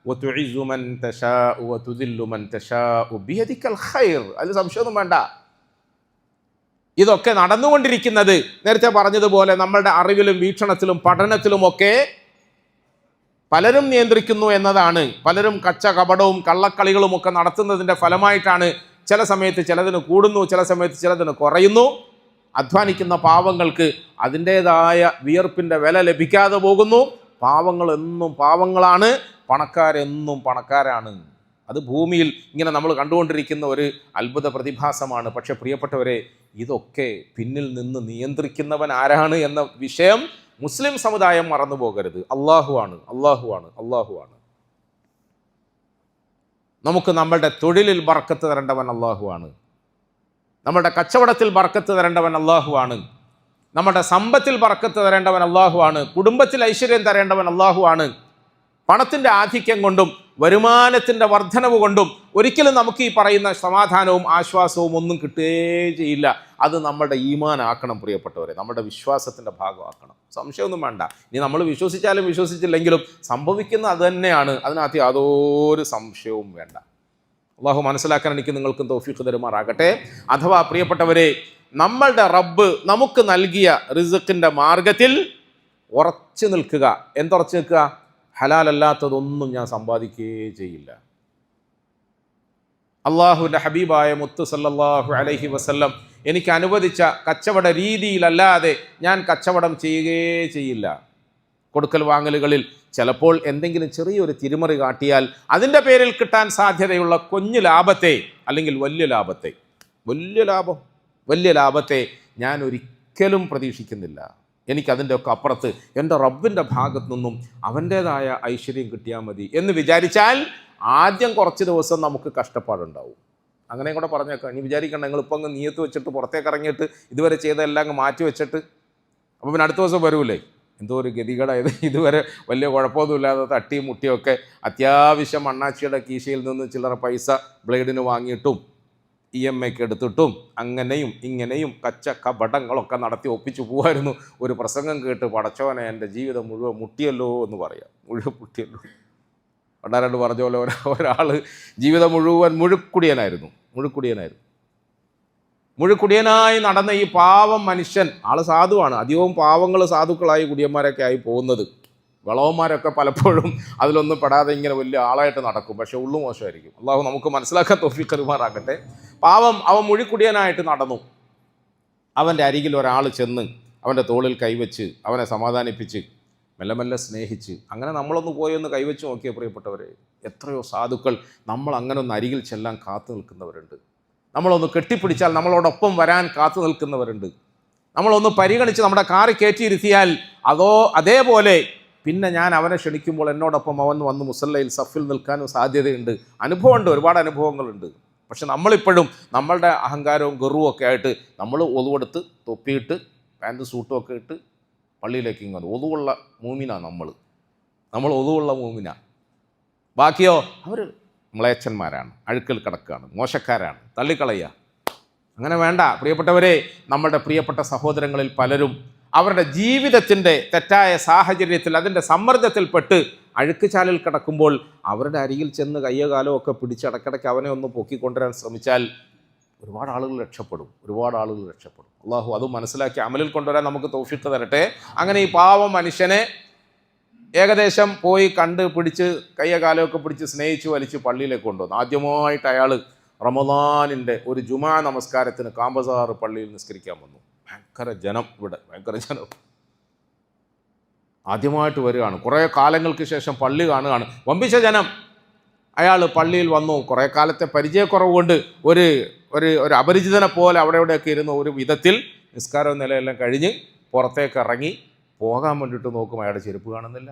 വതുഇസ്സു മൻ തശാ വതുദില്ലു മൻ തശാ ബിയദിക്കൽ ഖൈർ. അതിൽ സംശയമൊന്നും വേണ്ട. ഇതൊക്കെ നടന്നുകൊണ്ടിരിക്കുന്നത് നേരത്തെ പറഞ്ഞതുപോലെ നമ്മളുടെ അറിവിലും വീക്ഷണത്തിലും പഠനത്തിലുമൊക്കെ പലരും നിയന്ത്രിക്കുന്നു എന്നതാണ്. പലരും കപടവും കള്ളക്കളികളും ഒക്കെ നടത്തുന്നതിൻ്റെ ഫലമായിട്ടാണ് ചില സമയത്ത് ചിലതിന് കൂടുന്നു, ചില സമയത്ത് ചിലതിന് കുറയുന്നു. അധ്വാനിക്കുന്ന പാവങ്ങൾക്ക് അതിൻ്റേതായ വിയർപ്പിൻ്റെ വില ലഭിക്കാതെ പോകുന്നു. പാവങ്ങൾ എന്നും പാവങ്ങളാണ്, പണക്കാരെന്നും പണക്കാരാണ്. അത് ഭൂമിയിൽ ഇങ്ങനെ നമ്മൾ കണ്ടുകൊണ്ടിരിക്കുന്ന ഒരു അത്ഭുത പ്രതിഭാസമാണ്. പക്ഷെ പ്രിയപ്പെട്ടവരെ, ഇതൊക്കെ പിന്നിൽ നിന്ന് നിയന്ത്രിക്കുന്നവൻ ആരാണ് എന്ന വിഷയം മുസ്ലിം സമുദായം മറന്നു പോകരുത്. അള്ളാഹുവാണ്. നമുക്ക് നമ്മളുടെ തൊഴിലിൽ ബർക്കത്ത് തരേണ്ടവൻ അള്ളാഹുവാണ്. നമ്മുടെ കച്ചവടത്തിൽ ബർക്കത്ത് തരേണ്ടവൻ അള്ളാഹുവാണ്. നമ്മുടെ സമ്പത്തിൽ ബർക്കത്ത് തരേണ്ടവൻ അള്ളാഹുവാണ്. കുടുംബത്തിൽ ഐശ്വര്യം തരേണ്ടവൻ അള്ളാഹുവാണ്. പണത്തിൻ്റെ ആധിക്യം കൊണ്ടും വരുമാനത്തിൻ്റെ വർധനവ് കൊണ്ടും ഒരിക്കലും നമുക്ക് ഈ പറയുന്ന സമാധാനവും ആശ്വാസവും ഒന്നും കിട്ടുകയേ ചെയ്യില്ല. അത് നമ്മുടെ ഈമാനാക്കണം പ്രിയപ്പെട്ടവരെ, നമ്മുടെ വിശ്വാസത്തിൻ്റെ ഭാഗമാക്കണം. സംശയമൊന്നും വേണ്ട. ഇനി നമ്മൾ വിശ്വസിച്ചാലും വിശ്വസിച്ചില്ലെങ്കിലും സംഭവിക്കുന്ന അത് തന്നെയാണ്. അതിനകത്ത് യാതൊരു സംശയവും വേണ്ട. അള്ളാഹു മനസ്സിലാക്കാൻ എനിക്ക് നിങ്ങൾക്കും തൗഫീഖ് തരുമാറാകട്ടെ. അഥവാ പ്രിയപ്പെട്ടവരെ, നമ്മളുടെ റബ്ബ് നമുക്ക് നൽകിയ റിസ്ക്കിൻ്റെ മാർഗത്തിൽ ഉറച്ചു നിൽക്കുക. എന്തുറച്ചു നിൽക്കുക? ഹലാലല്ലാത്തതൊന്നും ഞാൻ സമ്പാദിക്കുകയേ ചെയ്യില്ല. അള്ളാഹുവിൻ്റെ ഹബീബായ മുത്ത് സല്ലല്ലാഹു അലൈഹി വസല്ലം എനിക്ക് അനുവദിച്ച കച്ചവട രീതിയിലല്ലാതെ ഞാൻ കച്ചവടം ചെയ്യുകയേ ചെയ്യില്ല. കൊടുക്കൽ വാങ്ങലുകളിൽ ചിലപ്പോൾ എന്തെങ്കിലും ചെറിയൊരു തിരിമറി കാട്ടിയാൽ അതിൻ്റെ പേരിൽ കിട്ടാൻ സാധ്യതയുള്ള കുഞ്ഞു ലാഭത്തെ അല്ലെങ്കിൽ വലിയ ലാഭത്തെ ഞാൻ ഒരിക്കലും പ്രതീക്ഷിക്കുന്നില്ല. എനിക്കതിൻ്റെ ഒക്കെ അപ്പുറത്ത് എൻ്റെ റബ്ബിൻ്റെ ഭാഗത്തു നിന്നും അവൻ്റേതായ ഐശ്വര്യം കിട്ടിയാൽ മതി എന്ന് വിചാരിച്ചാൽ ആദ്യം കുറച്ച് ദിവസം നമുക്ക് കഷ്ടപ്പാടുണ്ടാവും. അങ്ങനെയും കൂടെ പറഞ്ഞേക്കാം. ഇനി വിചാരിക്കണ്ട നിങ്ങളിപ്പോൾ അങ്ങ് നീയത്ത് വെച്ചിട്ട് പുറത്തേക്ക് ഇറങ്ങിയിട്ട് ഇതുവരെ ചെയ്തെല്ലാം അങ്ങ് മാറ്റി വെച്ചിട്ട് അപ്പോൾ പിന്നെ അടുത്ത ദിവസം വരൂലേ, എന്തോ ഒരു ഗതികേടായത്. ഇതുവരെ വലിയ കുഴപ്പമൊന്നുമില്ലാതെ തട്ടിയും മുട്ടിയൊക്കെ അത്യാവശ്യം അണ്ണാച്ചിയുടെ കീശയിൽ നിന്ന് ചില്ലറ പൈസ ബ്ലേഡിന് വാങ്ങിയിട്ടും EMI എടുത്തിട്ടും അങ്ങനെയും ഇങ്ങനെയും കച്ചക്കപടങ്ങളൊക്കെ നടത്തി ഒപ്പിച്ചു പോകുമായിരുന്നു. ഒരു പ്രസംഗം കേട്ട് പടച്ചോനെ എൻ്റെ ജീവിതം മുഴുവൻ മുട്ടിയല്ലോ എന്ന് പറയാം. മുഴുവൻ മുട്ടിയല്ലോ. പണ്ടാരണ്ട് പറഞ്ഞ പോലെ ഒരാൾ ജീവിതം മുഴുവൻ മുഴുക്കുടിയനായിരുന്നു. മുഴുക്കുടിയനായി നടന്ന ഈ പാവം മനുഷ്യൻ, ആൾ സാധുവാണ്, അധികവും പാവങ്ങൾ സാധുക്കളായി കുടിയന്മാരൊക്കെ ആയി പോകുന്നത്. വളവന്മാരൊക്കെ പലപ്പോഴും അതിലൊന്നും പെടാതെ ഇങ്ങനെ വലിയ ആളായിട്ട് നടക്കും, പക്ഷെ ഉള്ളു മോശമായിരിക്കും. അള്ളാഹു നമുക്ക് മനസ്സിലാക്കാൻ തൗഫീഖ് തരുമാറാകട്ടെ. പാവം അവൻ മുഴുക്കുടിയനായിട്ട് നടന്നു. അവൻ്റെ അരികിൽ ഒരാൾ ചെന്ന് അവൻ്റെ തോളിൽ കൈവച്ച് അവനെ സമാധാനിപ്പിച്ച് മെല്ലെ മെല്ലെ സ്നേഹിച്ച്, അങ്ങനെ നമ്മളൊന്ന് പോയി ഒന്ന് കൈവച്ച് നോക്കിയ പ്രിയപ്പെട്ടവരെ, എത്രയോ സാധുക്കൾ നമ്മൾ അങ്ങനെ ഒന്ന് അരികിൽ ചെല്ലാൻ കാത്തു നിൽക്കുന്നവരുണ്ട്. നമ്മളൊന്ന് കെട്ടിപ്പിടിച്ചാൽ നമ്മളോടൊപ്പം വരാൻ കാത്തു നിൽക്കുന്നവരുണ്ട്. നമ്മളൊന്ന് പരിഗണിച്ച് നമ്മുടെ കാറിൽ കയറ്റിയിരുത്തിയാൽ അതേപോലെ പിന്നെ ഞാൻ അവനെ ക്ഷണിക്കുമ്പോൾ എന്നോടൊപ്പം അവൻ വന്ന് മുസല്ലയിൽ സഫിൽ നിൽക്കാനും സാധ്യതയുണ്ട്. അനുഭവമുണ്ട്, ഒരുപാട് അനുഭവങ്ങളുണ്ട്. പക്ഷെ നമ്മളിപ്പോഴും നമ്മളുടെ അഹങ്കാരവും ഗർവവും ഒക്കെ ആയിട്ട് നമ്മൾ ഒതുവെടുത്ത് തൊപ്പിയിട്ട് പാൻറ്റ് സൂട്ടും ഒക്കെ ഇട്ട് പള്ളിയിലേക്ക് ഇങ്ങനെ ഒതുവുള്ള മൂമിനാണ് നമ്മൾ ഒതുവുള്ള മൂമിനാണ്. ബാക്കിയോ അവർ മ്ലേച്ഛന്മാരാണ്, അഴുക്കൽ കിടക്കുകയാണ്, മോശക്കാരാണ്, തള്ളിക്കളയുക. അങ്ങനെ വേണ്ട പ്രിയപ്പെട്ടവരെ. നമ്മളുടെ പ്രിയപ്പെട്ട സഹോദരങ്ങളിൽ പലരും അവരുടെ ജീവിതത്തിൻ്റെ തെറ്റായ സാഹചര്യത്തിൽ അതിൻ്റെ സമ്മർദ്ദത്തിൽപ്പെട്ട് അഴുക്കുചാലിൽ കിടക്കുമ്പോൾ അവരുടെ അരികിൽ ചെന്ന് കയ്യോ കാലോ ഒക്കെ പിടിച്ച് ഇടയ്ക്കിടയ്ക്ക് അവനെ ഒന്ന് പൊക്കിക്കൊണ്ടുവരാൻ ശ്രമിച്ചാൽ ഒരുപാട് ആളുകൾ രക്ഷപ്പെടും. അള്ളാഹു അത് മനസ്സിലാക്കി അമലിൽ കൊണ്ടുവരാൻ നമുക്ക് തൗഫീഖ് തരട്ടെ. അങ്ങനെ ഈ പാവം മനുഷ്യനെ ഏകദേശം പോയി കണ്ട് പിടിച്ച് കയ്യോ കാലോ ഒക്കെ പിടിച്ച് സ്നേഹിച്ച് വലിച്ച് പള്ളിയിലേക്ക് കൊണ്ടുവന്നു. ആദ്യമായിട്ട് അയാൾ റമദാനിൻ്റെ ഒരു ജുമാ നമസ്കാരത്തിന് കാമ്പസാർ പള്ളിയിൽ നിസ്കരിക്കാൻ വന്നു. ഭയങ്കര ജനം, ആദ്യമായിട്ട് വരികയാണ്. കുറേ കാലങ്ങൾക്ക് ശേഷം പള്ളി കാണുകയാണ്, വമ്പിച്ച ജനം. അയാൾ പള്ളിയിൽ വന്നു. കുറേ കാലത്തെ പരിചയക്കുറവ് കൊണ്ട് ഒരു അപരിചിതനെ പോലെ അവിടെ ഇവിടെയൊക്കെ ഇരുന്നു. ഒരു വിധത്തിൽ നിസ്കാരവും നിലയെല്ലാം കഴിഞ്ഞ് പുറത്തേക്ക് ഇറങ്ങി പോകാൻ വേണ്ടിയിട്ട് നോക്കും. അയാളുടെ ചെരുപ്പ് കാണുന്നില്ല.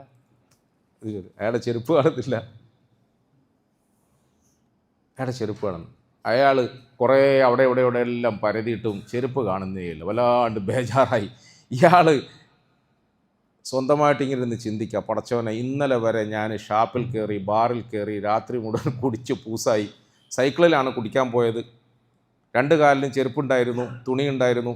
അയാൾ കുറേ അവിടെ ഇവിടെ എല്ലാം പരതിയിട്ടും ചെരുപ്പ് കാണുന്നേയില്ല. വല്ലാണ്ട് ബേജാറായി. ഇയാൾ സ്വന്തമായിട്ട് ഇങ്ങനെ ഇരുന്ന് ചിന്തിക്കുക, പടച്ചവനെ ഇന്നലെ വരെ ഞാൻ ഷാപ്പിൽ കയറി, ബാറിൽ കയറി, രാത്രി മുഴുവൻ കുടിച്ച് പൂസായി. സൈക്കിളിലാണ് കുടിക്കാൻ പോയത്. 2 കാലിലും ചെരുപ്പുണ്ടായിരുന്നു, തുണിയുണ്ടായിരുന്നു.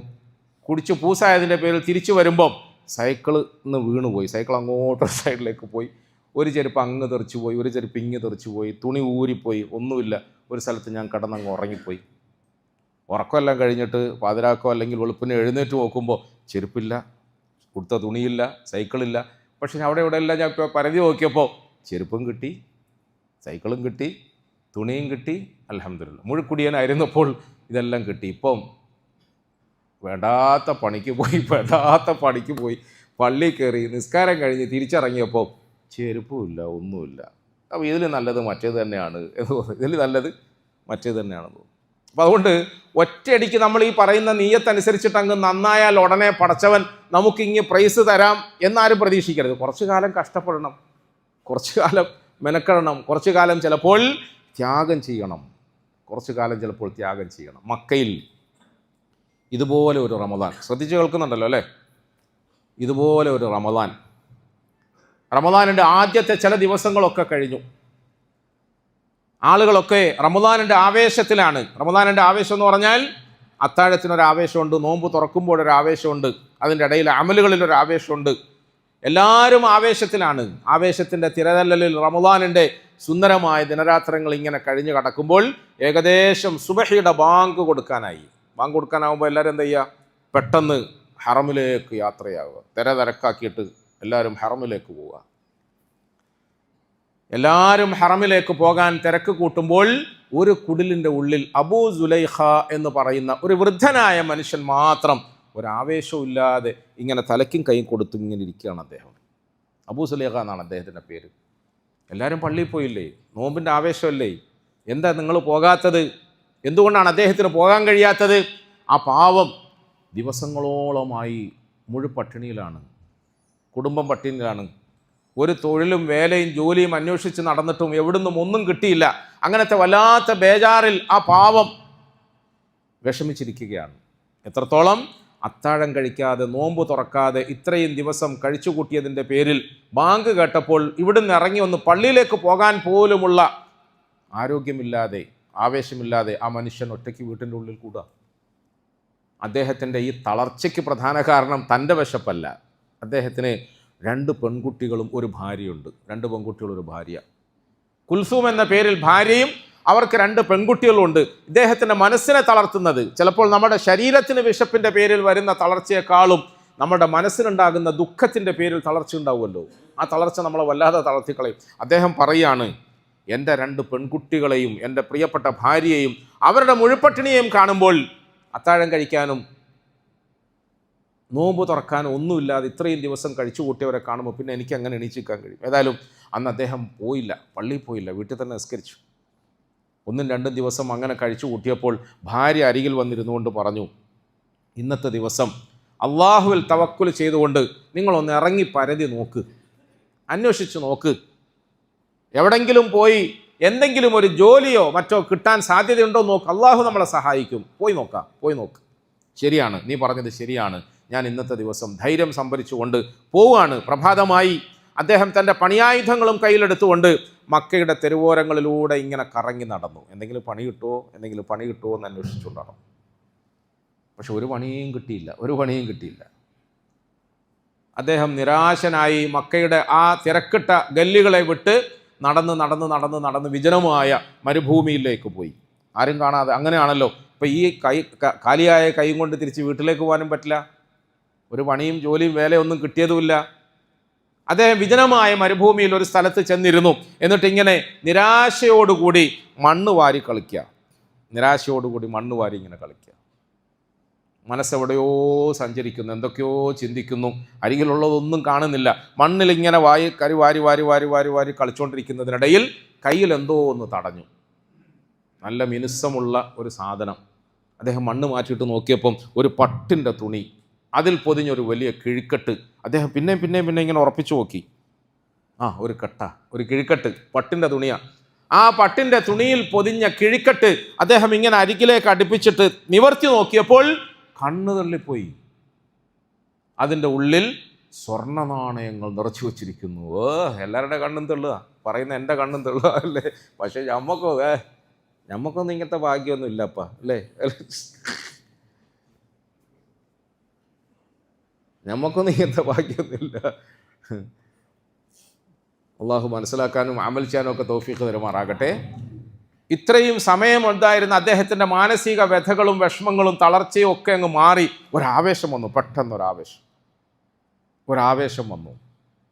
കുടിച്ച് പൂസായതിൻ്റെ പേരിൽ തിരിച്ചു വരുമ്പം സൈക്കിളിൽ നിന്ന് വീണുപോയി. സൈക്കിൾ അങ്ങോട്ട് സൈഡിലേക്ക് പോയി. ഒരു ചെരുപ്പ് അങ്ങ് തെറിച്ചു പോയി, ഒരു ചെരുപ്പ് ഇങ്ങ് തെറിച്ചു പോയി, തുണി ഊരിപ്പോയി, ഒന്നുമില്ല. ഒരു സ്ഥലത്ത് ഞാൻ കിടന്നങ്ങ് ഉറങ്ങിപ്പോയി. ഉറക്കമെല്ലാം കഴിഞ്ഞിട്ട് പാതിരാക്കോ അല്ലെങ്കിൽ വെളുപ്പിന് എഴുന്നേറ്റ് നോക്കുമ്പോൾ ചെരുപ്പില്ല, കൊടുത്ത തുണിയില്ല, സൈക്കിളില്ല. പക്ഷേ അവിടെ ഇവിടെ എല്ലാം ഞാൻ ഇപ്പോൾ പരതി നോക്കിയപ്പോൾ ചെരുപ്പും കിട്ടി, സൈക്കിളും കിട്ടി, തുണിയും കിട്ടി. അൽഹംദുലില്ലാ. മുഴുക്കുടിയനായിരുന്നപ്പോൾ ഇതെല്ലാം കിട്ടി. ഇപ്പം വേണ്ടാത്ത പണിക്ക് പോയി പള്ളി കയറി നിസ്കാരം കഴിഞ്ഞ് തിരിച്ചിറങ്ങിയപ്പോൾ ചെരുപ്പുമില്ല, ഒന്നുമില്ല. അപ്പോൾ ഇതിൽ നല്ലത് മറ്റേത് തന്നെയാണ് എന്ന് തോന്നുന്നു. അപ്പോൾ അതുകൊണ്ട് ഒറ്റയടിക്ക് നമ്മൾ ഈ പറയുന്ന നീയത്തനുസരിച്ചിട്ട് അങ്ങ് നന്നായാൽ ഉടനെ പടച്ചവൻ നമുക്കിങ്ങ് പ്രൈസ് തരാം എന്നാരും പ്രതീക്ഷിക്കരുത്. കുറച്ചു കാലം കഷ്ടപ്പെടണം, കുറച്ചു കാലം മെനക്കെടണം, കുറച്ചു കാലം ചിലപ്പോൾ ത്യാഗം ചെയ്യണം. മക്കയിൽ ഇതുപോലെ ഒരു റമദാൻ, ശ്രദ്ധിച്ച് കേൾക്കുന്നുണ്ടല്ലോ അല്ലേ? ഇതുപോലെ ഒരു റമദാനിൻ്റെ ആദ്യത്തെ ചില ദിവസങ്ങളൊക്കെ കഴിഞ്ഞു. ആളുകളൊക്കെ റമദാനിൻ്റെ ആവേശത്തിലാണ്. റമദാനിൻ്റെ ആവേശം എന്ന് പറഞ്ഞാൽ അത്താഴത്തിനൊരാവേശമുണ്ട്, നോമ്പ് തുറക്കുമ്പോഴൊരു ആവേശമുണ്ട്, അതിൻ്റെ ഇടയിൽ അമലുകളിലൊരു ആവേശമുണ്ട്. എല്ലാവരും ആവേശത്തിലാണ്. ആവേശത്തിൻ്റെ തിരതല്ലലിൽ റമദാനിൻ്റെ സുന്ദരമായ ദിനരാത്രങ്ങൾ ഇങ്ങനെ കഴിഞ്ഞ് കടക്കുമ്പോൾ ഏകദേശം സുബഹിയുടെ ബാങ്ക് കൊടുക്കാനാവുമ്പോൾ എല്ലാവരും എന്താ ചെയ്യുക? പെട്ടെന്ന് ഹറമിലേക്ക് യാത്രയാവുക. തിരക്കാക്കിയിട്ട് എല്ലാവരും ഹറമിലേക്ക് പോവുക. എല്ലാവരും ഹറമിലേക്ക് പോകാൻ തിരക്ക് കൂട്ടുമ്പോൾ ഒരു കുടിലിൻ്റെ ഉള്ളിൽ അബൂ സുലൈഖ എന്ന് പറയുന്ന ഒരു വൃദ്ധനായ മനുഷ്യൻ മാത്രം ഒരാവേശമില്ലാതെ ഇങ്ങനെ തലയ്ക്കും കൈയും കൊടുത്തും ഇങ്ങനെ ഇരിക്കുകയാണ്. അദ്ദേഹം അബൂ സുലൈഖ എന്നാണ് അദ്ദേഹത്തിൻ്റെ പേര്. എല്ലാവരും പള്ളിയിൽ പോയില്ലേ? നോമ്പിൻ്റെ ആവേശമല്ലേ? എന്താ നിങ്ങൾ പോകാത്തത്? എന്തുകൊണ്ടാണ് അദ്ദേഹത്തിന് പോകാൻ കഴിയാത്തത്? ആ പാവം ദിവസങ്ങളോളമായി പട്ടിണിയിലാണ്, കുടുംബം പട്ടിണിയിലാണ്. ഒരു തൊഴിലും വേലയും ജോലിയും അന്വേഷിച്ച് നടന്നിട്ടും എവിടുന്നും ഒന്നും കിട്ടിയില്ല. അങ്ങനത്തെ വല്ലാത്ത ബേജാറിൽ ആ പാവം വിഷമിച്ചിരിക്കുകയാണ്. എത്രത്തോളം? അത്താഴം കഴിക്കാതെ, നോമ്പ് തുറക്കാതെ ഇത്രയും ദിവസം കഴിച്ചു കൂട്ടിയതിൻ്റെ പേരിൽ ബാങ്ക് കേട്ടപ്പോൾ ഇവിടുന്ന് ഇറങ്ങി ഒന്ന് പള്ളിയിലേക്ക് പോകാൻ പോലുമുള്ള ആരോഗ്യമില്ലാതെ, ആവേശമില്ലാതെ ആ മനുഷ്യൻ ഒറ്റയ്ക്ക് വീട്ടിൻ്റെ ഉള്ളിൽ കൂടുക. അദ്ദേഹത്തിൻ്റെ ഈ തളർച്ചയ്ക്ക് പ്രധാന കാരണം തൻ്റെ വിശപ്പല്ല. അദ്ദേഹത്തിന് 2 പെൺകുട്ടികളും ഒരു ഭാര്യയുണ്ട്. 2 പെൺകുട്ടികളും ഒരു ഭാര്യ. കുൽസൂം എന്ന പേരിൽ ഭാര്യയും അവർക്ക് 2 പെൺകുട്ടികളുണ്ട്. ഇദ്ദേഹത്തിൻ്റെ മനസ്സിനെ തളർത്തുന്നത് ചിലപ്പോൾ നമ്മുടെ ശരീരത്തിന് വിശപ്പിൻ്റെ പേരിൽ വരുന്ന തളർച്ചയെക്കാളും നമ്മുടെ മനസ്സിനുണ്ടാകുന്ന ദുഃഖത്തിൻ്റെ പേരിൽ തളർച്ച ഉണ്ടാവുമല്ലോ. ആ തളർച്ച നമ്മളെ വല്ലാതെ തളർത്തിക്കളയും. അദ്ദേഹം പറയാണ്, എൻ്റെ 2 പെൺകുട്ടികളെയും എൻ്റെ പ്രിയപ്പെട്ട ഭാര്യയെയും അവരുടെ മുഴുപ്പട്ടിണിയെയും കാണുമ്പോൾ അത്താഴം കഴിക്കാനും നോമ്പ് തുറക്കാനും ഒന്നുമില്ലാതെ ഇത്രയും ദിവസം കഴിച്ചു കൂട്ടിയവരെ കാണുമ്പോൾ പിന്നെ എനിക്ക് അങ്ങനെ എണീച്ചിരിക്കാൻ കഴിയും? ഏതായാലും അന്ന് അദ്ദേഹം പോയില്ല, പള്ളിയിൽ പോയില്ല, വീട്ടിൽ തന്നെ നിസ്കരിച്ചു. 1-2 ദിവസം അങ്ങനെ കഴിച്ചു കൂട്ടിയപ്പോൾ ഭാര്യ അരികിൽ വന്നിരുന്നുകൊണ്ട് പറഞ്ഞു, ഇന്നത്തെ ദിവസം അള്ളാഹുവിൽ തവക്കുൽ ചെയ്തുകൊണ്ട് നിങ്ങളൊന്ന് ഇറങ്ങി പരതി നോക്ക്, അന്വേഷിച്ച് നോക്ക്, എവിടെങ്കിലും പോയി എന്തെങ്കിലും ഒരു ജോലിയോ മറ്റോ കിട്ടാൻ സാധ്യതയുണ്ടോ നോക്ക്, അള്ളാഹു നമ്മളെ സഹായിക്കും, പോയി നോക്ക്. ശരിയാണ്, നീ പറഞ്ഞത് ശരിയാണ്. ഞാൻ ഇന്നത്തെ ദിവസം ധൈര്യം സംഭരിച്ചുകൊണ്ട് പോവുകയാണ്. പ്രഭാതമായി അദ്ദേഹം തൻ്റെ പണിയായുധങ്ങളും കയ്യിലെടുത്തുകൊണ്ട് മക്കയുടെ തെരുവോരങ്ങളിലൂടെ ഇങ്ങനെ കറങ്ങി നടന്നു. എന്തെങ്കിലും പണി കിട്ടുമോ എന്ന് അന്വേഷിച്ചുകൊണ്ടാണ്. പക്ഷെ ഒരു പണിയും കിട്ടിയില്ല. അദ്ദേഹം നിരാശനായി മക്കയുടെ ആ തിരക്കിട്ട ഗല്ലികളെ വിട്ട് നടന്ന് വിജനമായ മരുഭൂമിയിലേക്ക് പോയി, ആരും കാണാതെ. അങ്ങനെയാണല്ലോ ഇപ്പം ഈ കാലിയായ കൈ കൊണ്ട് തിരിച്ച് വീട്ടിലേക്ക് പോകാനും പറ്റില്ല, ഒരു പണിയും ജോലിയും വേലയൊന്നും കിട്ടിയതുമില്ല. അദ്ദേഹം വിജനമായ മരുഭൂമിയിൽ ഒരു സ്ഥലത്ത് ചെന്നിരുന്നു. എന്നിട്ട് ഇങ്ങനെ നിരാശയോടുകൂടി മണ്ണ് വാരി കളിക്കുക. മനസ്സെവിടെയോ സഞ്ചരിക്കുന്നു, എന്തൊക്കെയോ ചിന്തിക്കുന്നു, അരികിലുള്ളതൊന്നും കാണുന്നില്ല. മണ്ണിലിങ്ങനെ വാരി കളിച്ചുകൊണ്ടിരിക്കുന്നതിനിടയിൽ കയ്യിൽ എന്തോ ഒന്ന് തടഞ്ഞു. നല്ല മിനുസമുള്ള ഒരു സാധനം. അദ്ദേഹം മണ്ണ് മാറ്റിയിട്ട് നോക്കിയപ്പം ഒരു പട്ടിൻ്റെ തുണി, അതിൽ പൊതിഞ്ഞൊരു വലിയ കിഴിക്കെട്ട്. അദ്ദേഹം പിന്നെ ഇങ്ങനെ ഉറപ്പിച്ചു നോക്കി. ഒരു കിഴിക്കെട്ട്, പട്ടിൻ്റെ തുണിയാണ്. ആ പട്ടിൻ്റെ തുണിയിൽ പൊതിഞ്ഞ കിഴിക്കെട്ട് അദ്ദേഹം ഇങ്ങനെ അരികിലേക്ക് അടുപ്പിച്ചിട്ട് നിവർത്തി നോക്കിയപ്പോൾ കണ്ണു തള്ളിപ്പോയി. അതിൻ്റെ ഉള്ളിൽ സ്വർണ്ണ നാണയങ്ങൾ നിറച്ചു വച്ചിരിക്കുന്നു. എല്ലാവരുടെ കണ്ണും തെള്ളുക, പറയുന്ന എൻ്റെ കണ്ണും തെള്ളുക അല്ലേ? പക്ഷേ ഞമ്മക്കൊന്നും ഇങ്ങനത്തെ ഭാഗ്യമൊന്നും ഇല്ലപ്പാ അല്ലേ? ഞമ്മക്കൊന്നും ഇങ്ങനത്തെ ഭാഗ്യമൊന്നുമില്ല. അള്ളാഹു മനസ്സിലാക്കാനും അമൽ ചെയ്യാനും ഒക്കെ തൗഫീഖ് തരുമാറാകട്ടെ. ഇത്രയും സമയം ഉണ്ടായിരുന്ന അദ്ദേഹത്തിൻ്റെ മാനസിക വ്യഥകളും വിഷമങ്ങളും തളർച്ചയും ഒക്കെ അങ്ങ് മാറി ഒരാവേശം വന്നു. ഒരാവേശം വന്നു.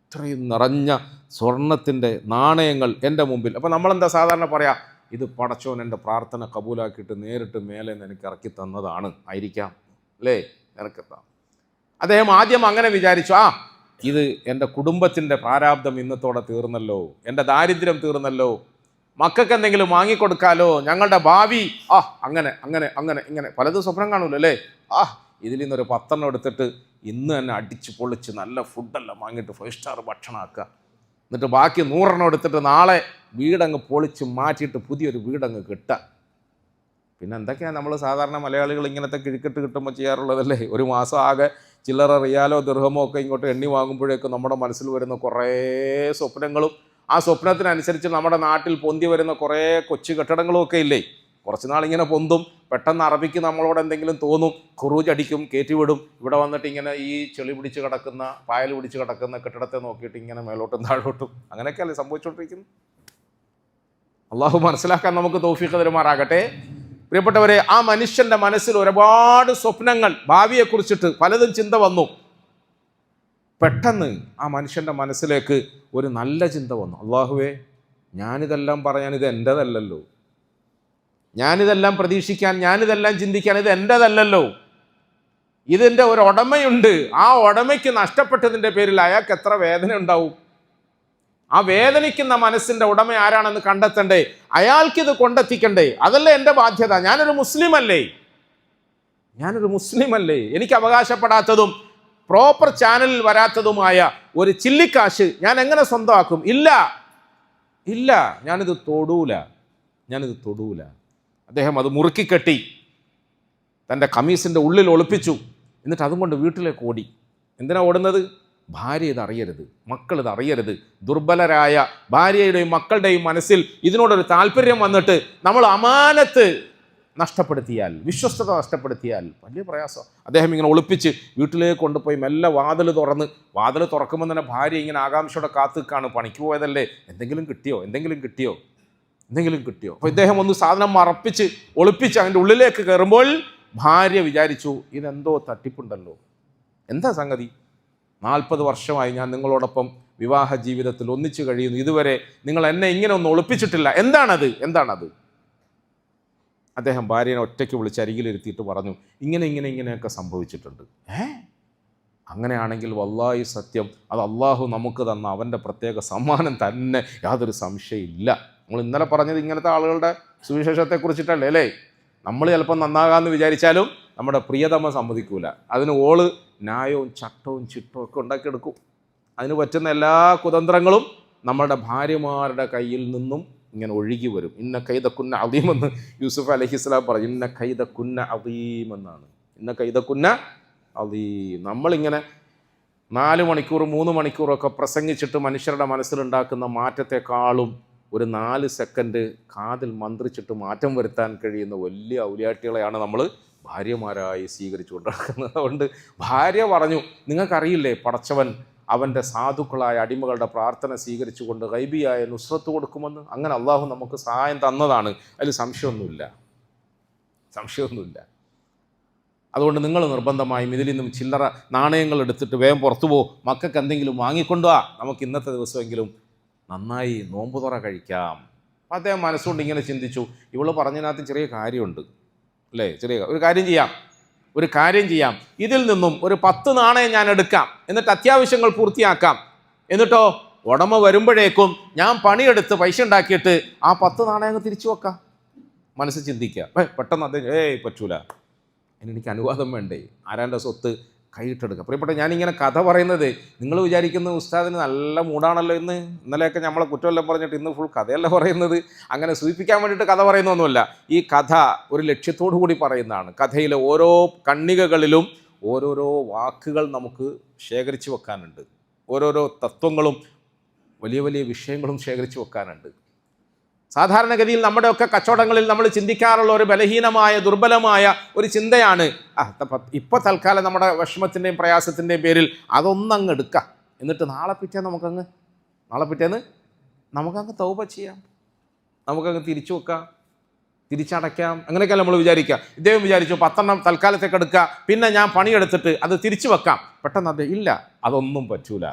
ഇത്രയും നിറഞ്ഞ സ്വർണത്തിൻ്റെ നാണയങ്ങൾ എൻ്റെ മുമ്പിൽ. അപ്പോൾ നമ്മളെന്താ സാധാരണ പറയാ, ഇത് പടച്ചോൻ എൻ്റെ പ്രാർത്ഥന കബൂലാക്കിയിട്ട് നേരിട്ട് മേലെ നിന്ന് എനിക്ക് ഇറക്കി തന്നതാണ് ആയിരിക്കാം അല്ലേ, നിനക്കെത്താം. അദ്ദേഹം ആദ്യം അങ്ങനെ വിചാരിച്ചു, ഇത് എൻ്റെ കുടുംബത്തിൻ്റെ പ്രാരാബ്ദം ഇന്നത്തോടെ തീർന്നല്ലോ, എൻ്റെ ദാരിദ്ര്യം തീർന്നല്ലോ, മക്കൾക്ക് എന്തെങ്കിലും വാങ്ങിക്കൊടുക്കാലോ, ഞങ്ങളുടെ ഭാവി അങ്ങനെ പലതും സ്വപ്നം കാണൂല്ലോ അല്ലേ. ഇതിൽ നിന്നൊരു 10 എടുത്തിട്ട് ഇന്ന് തന്നെ അടിച്ച് പൊളിച്ച് നല്ല ഫുഡെല്ലാം വാങ്ങിയിട്ട് 5 സ്റ്റാർ ഭക്ഷണമാക്കുക, എന്നിട്ട് ബാക്കി 100 എടുത്തിട്ട് നാളെ വീടങ്ങ് പൊളിച്ച് മാറ്റിയിട്ട് പുതിയൊരു വീടങ്ങ് കിട്ടുക. പിന്നെ എന്തൊക്കെയാണ് നമ്മൾ സാധാരണ മലയാളികൾ ഇങ്ങനത്തെ കിഴിക്കെട്ട് കിട്ടുമ്പോൾ ചെയ്യാറുള്ളതല്ലേ? ഒരു മാസം ആകെ ചില്ലറ റിയാലോ ദിർഹമോ ഒക്കെ ഇങ്ങോട്ട് എണ്ണി വാങ്ങുമ്പോഴേക്കും നമ്മുടെ മനസ്സിൽ വരുന്ന കുറേ സ്വപ്നങ്ങളും ആ സ്വപ്നത്തിനനുസരിച്ച് നമ്മുടെ നാട്ടിൽ പൊന്തി വരുന്ന കുറേ കൊച്ചു കെട്ടിടങ്ങളും ഒക്കെ ഇല്ലേ? കുറച്ച് നാളിങ്ങനെ പൊന്തും, പെട്ടെന്ന് അറബിക്ക് നമ്മളോട് എന്തെങ്കിലും തോന്നും, ഖുറൂജ് അടിക്കും, കയറ്റിവിടും. ഇവിടെ വന്നിട്ട് ഇങ്ങനെ ഈ ചെളി പിടിച്ച് കിടക്കുന്ന, പായൽ പിടിച്ച് കിടക്കുന്ന കെട്ടിടത്തെ നോക്കിയിട്ട് ഇങ്ങനെ മേലോട്ടും താഴോട്ടും അങ്ങനെയൊക്കെയല്ലേ സംഭവിച്ചുകൊണ്ടിരിക്കുന്നു. അള്ളാഹു മനസ്സിലാക്കാൻ നമുക്ക് തൗഫീഖ് തരുമാറാകട്ടെ. പ്രിയപ്പെട്ടവരെ, ആ മനുഷ്യൻ്റെ മനസ്സിൽ ഒരുപാട് സ്വപ്നങ്ങൾ, ഭാവിയെക്കുറിച്ചിട്ട് പലതും ചിന്ത വന്നു. പെട്ടെന്ന് ആ മനുഷ്യൻ്റെ മനസ്സിലേക്ക് ഒരു നല്ല ചിന്ത വന്നു. അള്ളാഹുവേ, ഞാനിതെല്ലാം പറയാൻ ഇത് എൻ്റെതല്ലല്ലോ, ഞാനിതെല്ലാം പ്രതീക്ഷിക്കാൻ, ഞാനിതെല്ലാം ചിന്തിക്കാൻ ഇത് എൻ്റെതല്ലല്ലോ, ഇതിൻ്റെ ഒരു ഉടമയുണ്ട്. ആ ഉടമയ്ക്ക് നഷ്ടപ്പെട്ടതിൻ്റെ പേരിൽ അയാൾക്ക് എത്ര വേദന ഉണ്ടാവും. ആ വേദനിക്കുന്ന മനസ്സിൻ്റെ ഉടമ ആരാണെന്ന് കണ്ടെത്തണ്ടേ, അയാൾക്കിത് കൊണ്ടെത്തിക്കണ്ടേ, അതല്ലേ എൻ്റെ ബാധ്യത. ഞാനൊരു മുസ്ലിമല്ലേ, എനിക്ക് അവകാശപ്പെടാത്തതും പ്രോപ്പർ ചാനലിൽ വരാത്തതുമായ ഒരു ചില്ലിക്കാശ് ഞാൻ എങ്ങനെ സ്വന്തമാക്കും? ഇല്ല ഇല്ല, ഞാനിത് തൊടൂല. അദ്ദേഹം അത് മുറുക്കിക്കെട്ടി തൻ്റെ കമീസിൻ്റെ ഉള്ളിൽ ഒളിപ്പിച്ചു. എന്നിട്ട് അതും കൊണ്ട് വീട്ടിലേക്ക് ഓടി. എന്തിനാ ഓടുന്നത്? ഭാര്യ ഇതറിയരുത്, മക്കൾ ഇതറിയരുത്. ദുർബലരായ ഭാര്യയുടെയും മക്കളുടെയും മനസ്സിൽ ഇതിനോടൊരു താല്പര്യം വന്നിട്ട് നമ്മൾ അമാനത്ത് നഷ്ടപ്പെടുത്തിയാൽ, വിശ്വസ്തത നഷ്ടപ്പെടുത്തിയാൽ വലിയ പ്രയാസം. അദ്ദേഹം ഇങ്ങനെ ഒളിപ്പിച്ച് വീട്ടിലേക്ക് കൊണ്ടുപോയി മെല്ലെ വാതിൽ തുറക്കുമ്പോൾ തന്നെ ഭാര്യ ഇങ്ങനെ ആകാംക്ഷയോടെ കാത്തു നിൽക്കാണ്. പണിക്ക് പോയതല്ലേ, എന്തെങ്കിലും കിട്ടിയോ. അപ്പോൾ ഇദ്ദേഹം ഒന്ന് സാധനം മറപ്പിച്ച് ഒളിപ്പിച്ച് അതിൻ്റെ ഉള്ളിലേക്ക് കയറുമ്പോൾ ഭാര്യ വിചാരിച്ചു, ഇതെന്തോ തട്ടിപ്പുണ്ടല്ലോ. എന്താ സംഗതി? 40 വർഷമായി ഞാൻ നിങ്ങളോടൊപ്പം വിവാഹ ജീവിതത്തിൽ ഒന്നിച്ചു കഴിയുന്നു, ഇതുവരെ നിങ്ങൾ എന്നെ ഇങ്ങനെ ഒന്നും ഒളിപ്പിച്ചിട്ടില്ല. എന്താണത്? അദ്ദേഹം ഭാര്യനെ ഒറ്റയ്ക്ക് വിളിച്ച് അരികിലിരുത്തിയിട്ട് പറഞ്ഞു, ഇങ്ങനെയൊക്കെ സംഭവിച്ചിട്ടുണ്ട്. അങ്ങനെയാണെങ്കിൽ വല്ലാഹി സത്യം, അത് അള്ളാഹു നമുക്ക് തന്ന അവൻ്റെ പ്രത്യേക സമ്മാനം തന്നെ, യാതൊരു സംശയമില്ല. നമ്മൾ ഇന്നലെ പറഞ്ഞത് ഇങ്ങനത്തെ ആളുകളുടെ സുവിശേഷത്തെക്കുറിച്ചിട്ടല്ലേ അല്ലേ? നമ്മൾ ചിലപ്പോൾ നന്നാകാമെന്ന് വിചാരിച്ചാലും നമ്മുടെ പ്രിയതമ സമ്മതിക്കൂല. അതിന് ഓള് ന്യായവും ചട്ടവും ചിട്ടവും ഒക്കെ ഉണ്ടാക്കിയെടുക്കും. അതിന് പറ്റുന്ന എല്ലാ കുതന്ത്രങ്ങളും നമ്മളുടെ ഭാര്യമാരുടെ കയ്യിൽ നിന്നും ഇങ്ങനെ ഒഴുകി വരും. ഇന്ന കൈദക്കുന്ന അദീമെന്ന് യൂസുഫ് അലൈഹിസ്സലാം പറഞ്ഞു. ഇന്ന കൈദക്കുന്ന അദീമെന്നാണ്. ഇന്ന കൈദക്കുന്ന അദീം. നമ്മളിങ്ങനെ 4 മണിക്കൂർ 3 മണിക്കൂറൊക്കെ പ്രസംഗിച്ചിട്ട് മനുഷ്യരുടെ മനസ്സിലുണ്ടാക്കുന്ന മാറ്റത്തെക്കാളും ഒരു 4 സെക്കൻഡ് കാതിൽ മന്ത്രിച്ചിട്ട് മാറ്റം വരുത്താൻ കഴിയുന്ന വലിയ ഔലിയാട്ടികളെയാണ് നമ്മൾ ഭാര്യമാരായി സ്വീകരിച്ചു നടക്കുന്നത്. അതുകൊണ്ട് ഭാര്യ പറഞ്ഞു, നിങ്ങൾക്കറിയില്ലേ പടച്ചവൻ അവൻ്റെ സാധുക്കളായ അടിമകളുടെ പ്രാർത്ഥന സ്വീകരിച്ചുകൊണ്ട് ഗൈബിയായ നുസ്രത്ത് കൊടുക്കുമെന്ന്. അങ്ങനെ അള്ളാഹു നമുക്ക് സഹായം തന്നതാണ്, അതിൽ സംശയമൊന്നുമില്ല. അതുകൊണ്ട് നിങ്ങൾ നിർബന്ധമായും ഇതിൽ നിന്നും ചില്ലറ നാണയങ്ങൾ എടുത്തിട്ട് വേഗം പുറത്തു പോകും, മക്കൾക്ക് എന്തെങ്കിലും വാങ്ങിക്കൊണ്ടുവാ, നമുക്ക് ഇന്നത്തെ ദിവസമെങ്കിലും നന്നായി നോമ്പ് തുറ കഴിക്കാം. അപ്പം അദ്ദേഹം മനസ്സുകൊണ്ട് ഇങ്ങനെ ചിന്തിച്ചു, ഇവള് പറഞ്ഞതിനകത്ത് ചെറിയ കാര്യമുണ്ട് അല്ലേ, ഒരു കാര്യം ചെയ്യാം, ഇതിൽ നിന്നും ഒരു 10 നാണയം ഞാൻ എടുക്കാം, എന്നിട്ട് അത്യാവശ്യങ്ങൾ പൂർത്തിയാക്കാം, എന്നിട്ടോ ഉടമ വരുമ്പോഴേക്കും ഞാൻ പണിയെടുത്ത് പൈസ ഉണ്ടാക്കിയിട്ട് ആ 10 നാണയങ്ങൾ തിരിച്ചു വെക്കാം. മനസ്സ് ചിന്തിക്കുക. പെട്ടെന്ന് അദ്ദേഹം പറ്റൂല, എനിക്ക് അനുവാദം വേണ്ടേ, ആരാൻ്റെ സ്വത്ത് കൈയിട്ടെടുക്കുക. പ്രിയപ്പെട്ട, ഞാനിങ്ങനെ കഥ പറയുന്നത് നിങ്ങൾ വിചാരിക്കുന്ന ഉസ്താദിന് നല്ല മൂടാണല്ലോ ഇന്ന്, ഇന്നലെയൊക്കെ നമ്മളെ കുറ്റമെല്ലാം പറഞ്ഞിട്ട് ഇന്ന് ഫുൾ കഥയല്ല പറയുന്നത്, അങ്ങനെ സൂചിപ്പിക്കാൻ വേണ്ടിയിട്ട് കഥ പറയുന്നൊന്നുമല്ല. ഈ കഥ ഒരു ലക്ഷ്യത്തോടു കൂടി പറയുന്നതാണ്. കഥയിലെ ഓരോ കണ്ണികകളിലും ഓരോരോ വാക്കുകൾ നമുക്ക് ശേഖരിച്ചു വെക്കാനുണ്ട്, ഓരോരോ തത്വങ്ങളും വലിയ വലിയ വിഷയങ്ങളും ശേഖരിച്ചു വെക്കാനുണ്ട്. സാധാരണഗതിയിൽ നമ്മുടെയൊക്കെ കച്ചവടങ്ങളിൽ നമ്മൾ ചിന്തിക്കാറുള്ള ഒരു ബലഹീനമായ ദുർബലമായ ഒരു ചിന്തയാണ്, ഇപ്പോൾ തൽക്കാലം നമ്മുടെ വിഷമത്തിൻ്റെയും പ്രയാസത്തിൻ്റെയും പേരിൽ അതൊന്നങ്ങ് എടുക്കാം, എന്നിട്ട് നാളെ പിറ്റേന്ന് നമുക്കങ്ങ് തൗബ ചെയ്യാം, നമുക്കങ്ങ് തിരിച്ചു വെക്കാം, തിരിച്ചടയ്ക്കാം, അങ്ങനെയൊക്കെ നമ്മൾ വിചാരിക്കുക. ഇദ്ദേഹം വിചാരിച്ചു 10 തൽക്കാലത്തേക്ക് എടുക്കുക, പിന്നെ ഞാൻ പണിയെടുത്തിട്ട് അത് തിരിച്ചു വെക്കാം. പെട്ടെന്ന് അത് ഇല്ല, അതൊന്നും പറ്റൂല.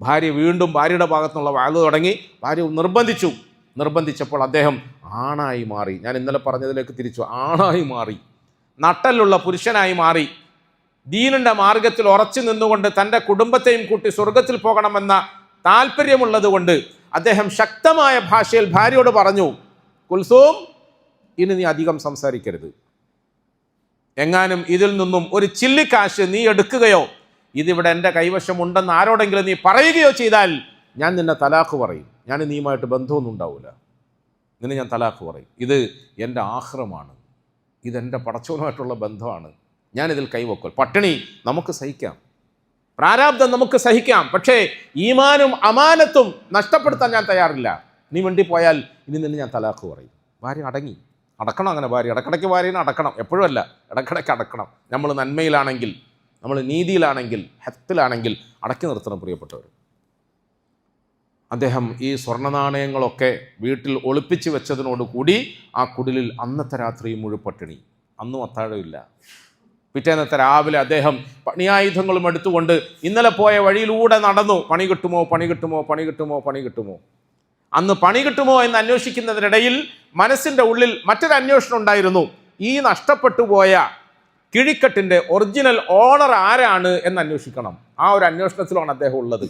ഭാര്യ വീണ്ടും ഭാര്യയുടെ ഭാഗത്തുനിന്നുള്ള വാല് തുടങ്ങി. ഭാര്യ നിർബന്ധിച്ചപ്പോൾ അദ്ദേഹം ആണായി മാറി. ഞാൻ ഇന്നലെ പറഞ്ഞതിലേക്ക് തിരിച്ചു, ആണായി മാറി, നട്ടലുള്ള പുരുഷനായി മാറി. ദീനിൻ്റെ മാർഗത്തിൽ ഉറച്ചു നിന്നുകൊണ്ട് തൻ്റെ കുടുംബത്തെയും കൂട്ടി സ്വർഗത്തിൽ പോകണമെന്ന താല്പര്യമുള്ളത് കൊണ്ട് അദ്ദേഹം ശക്തമായ ഭാഷയിൽ ഭാര്യയോട് പറഞ്ഞു, കുൽസൂം, ഇനി നീ അധികം സംസാരിക്കരുത്. എങ്ങാനും ഇതിൽ നിന്നും ഒരു ചില്ലിക്കാശ് നീ എടുക്കുകയോ ഇതിവിടെ എൻ്റെ കൈവശമുണ്ടെന്ന് ആരോടെങ്കിലും നീ പറയുകയോ ചെയ്താൽ ഞാൻ നിന്നെ തലാഖ് പറയും. ഞാൻ നീയുമായിട്ട് ബന്ധമൊന്നും ഉണ്ടാവില്ല, നിന്നെ ഞാൻ തലാഖ് പറയും. ഇത് എൻ്റെ ആഹ്റമാണ്, ഇതെൻ്റെ പടച്ചവനുമായിട്ടുള്ള ബന്ധമാണ്, ഞാനിതിൽ കൈവെക്കൽ. പട്ടിണി നമുക്ക് സഹിക്കാം, പ്രാരാബ്ദം നമുക്ക് സഹിക്കാം, പക്ഷേ ഈമാനും അമാനത്തും നഷ്ടപ്പെടുത്താൻ ഞാൻ തയ്യാറില്ല. നീ വേണ്ടിപ്പോയാൽ ഇനി നിന്നെ ഞാൻ തലാഖ് പറയും. ഭാര്യ അടക്കണം. അങ്ങനെ ഭാര്യ ഇടക്കിടയ്ക്ക് ഭാര്യനെ അടക്കണം, എപ്പോഴും അല്ല, ഇടക്കിടയ്ക്ക് അടക്കണം. നമ്മൾ നന്മയിലാണെങ്കിൽ, നമ്മൾ നീതിയിലാണെങ്കിൽ, ഹത്തിലാണെങ്കിൽ അടക്കി നിർത്തണം പ്രിയപ്പെട്ടവർ. അദ്ദേഹം ഈ സ്വർണ്ണ നാണയങ്ങളൊക്കെ വീട്ടിൽ ഒളിപ്പിച്ച് വെച്ചതിനോടുകൂടി ആ കുടിലിൽ അന്നത്തെ രാത്രി മുഴുപട്ടിണി, അന്നും അത്താഴമില്ല. പിറ്റേന്നത്തെ രാവിലെ അദ്ദേഹം പണിയായുധങ്ങളും എടുത്തുകൊണ്ട് ഇന്നലെ പോയ വഴിയിലൂടെ നടന്നു. പണി കിട്ടുമോ. അന്ന് പണി കിട്ടുമോ എന്ന് അന്വേഷിക്കുന്നതിനിടയിൽ മനസ്സിൻ്റെ ഉള്ളിൽ മറ്റൊരു അന്വേഷണം ഉണ്ടായിരുന്നു. ഈ നഷ്ടപ്പെട്ടു പോയ കിഴിക്കെട്ടിൻ്റെ ഒറിജിനൽ ഓണർ ആരാണ് എന്ന് അന്വേഷിക്കണം. ആ ഒരു അന്വേഷണത്തിലാണ് അദ്ദേഹം ഉള്ളത്.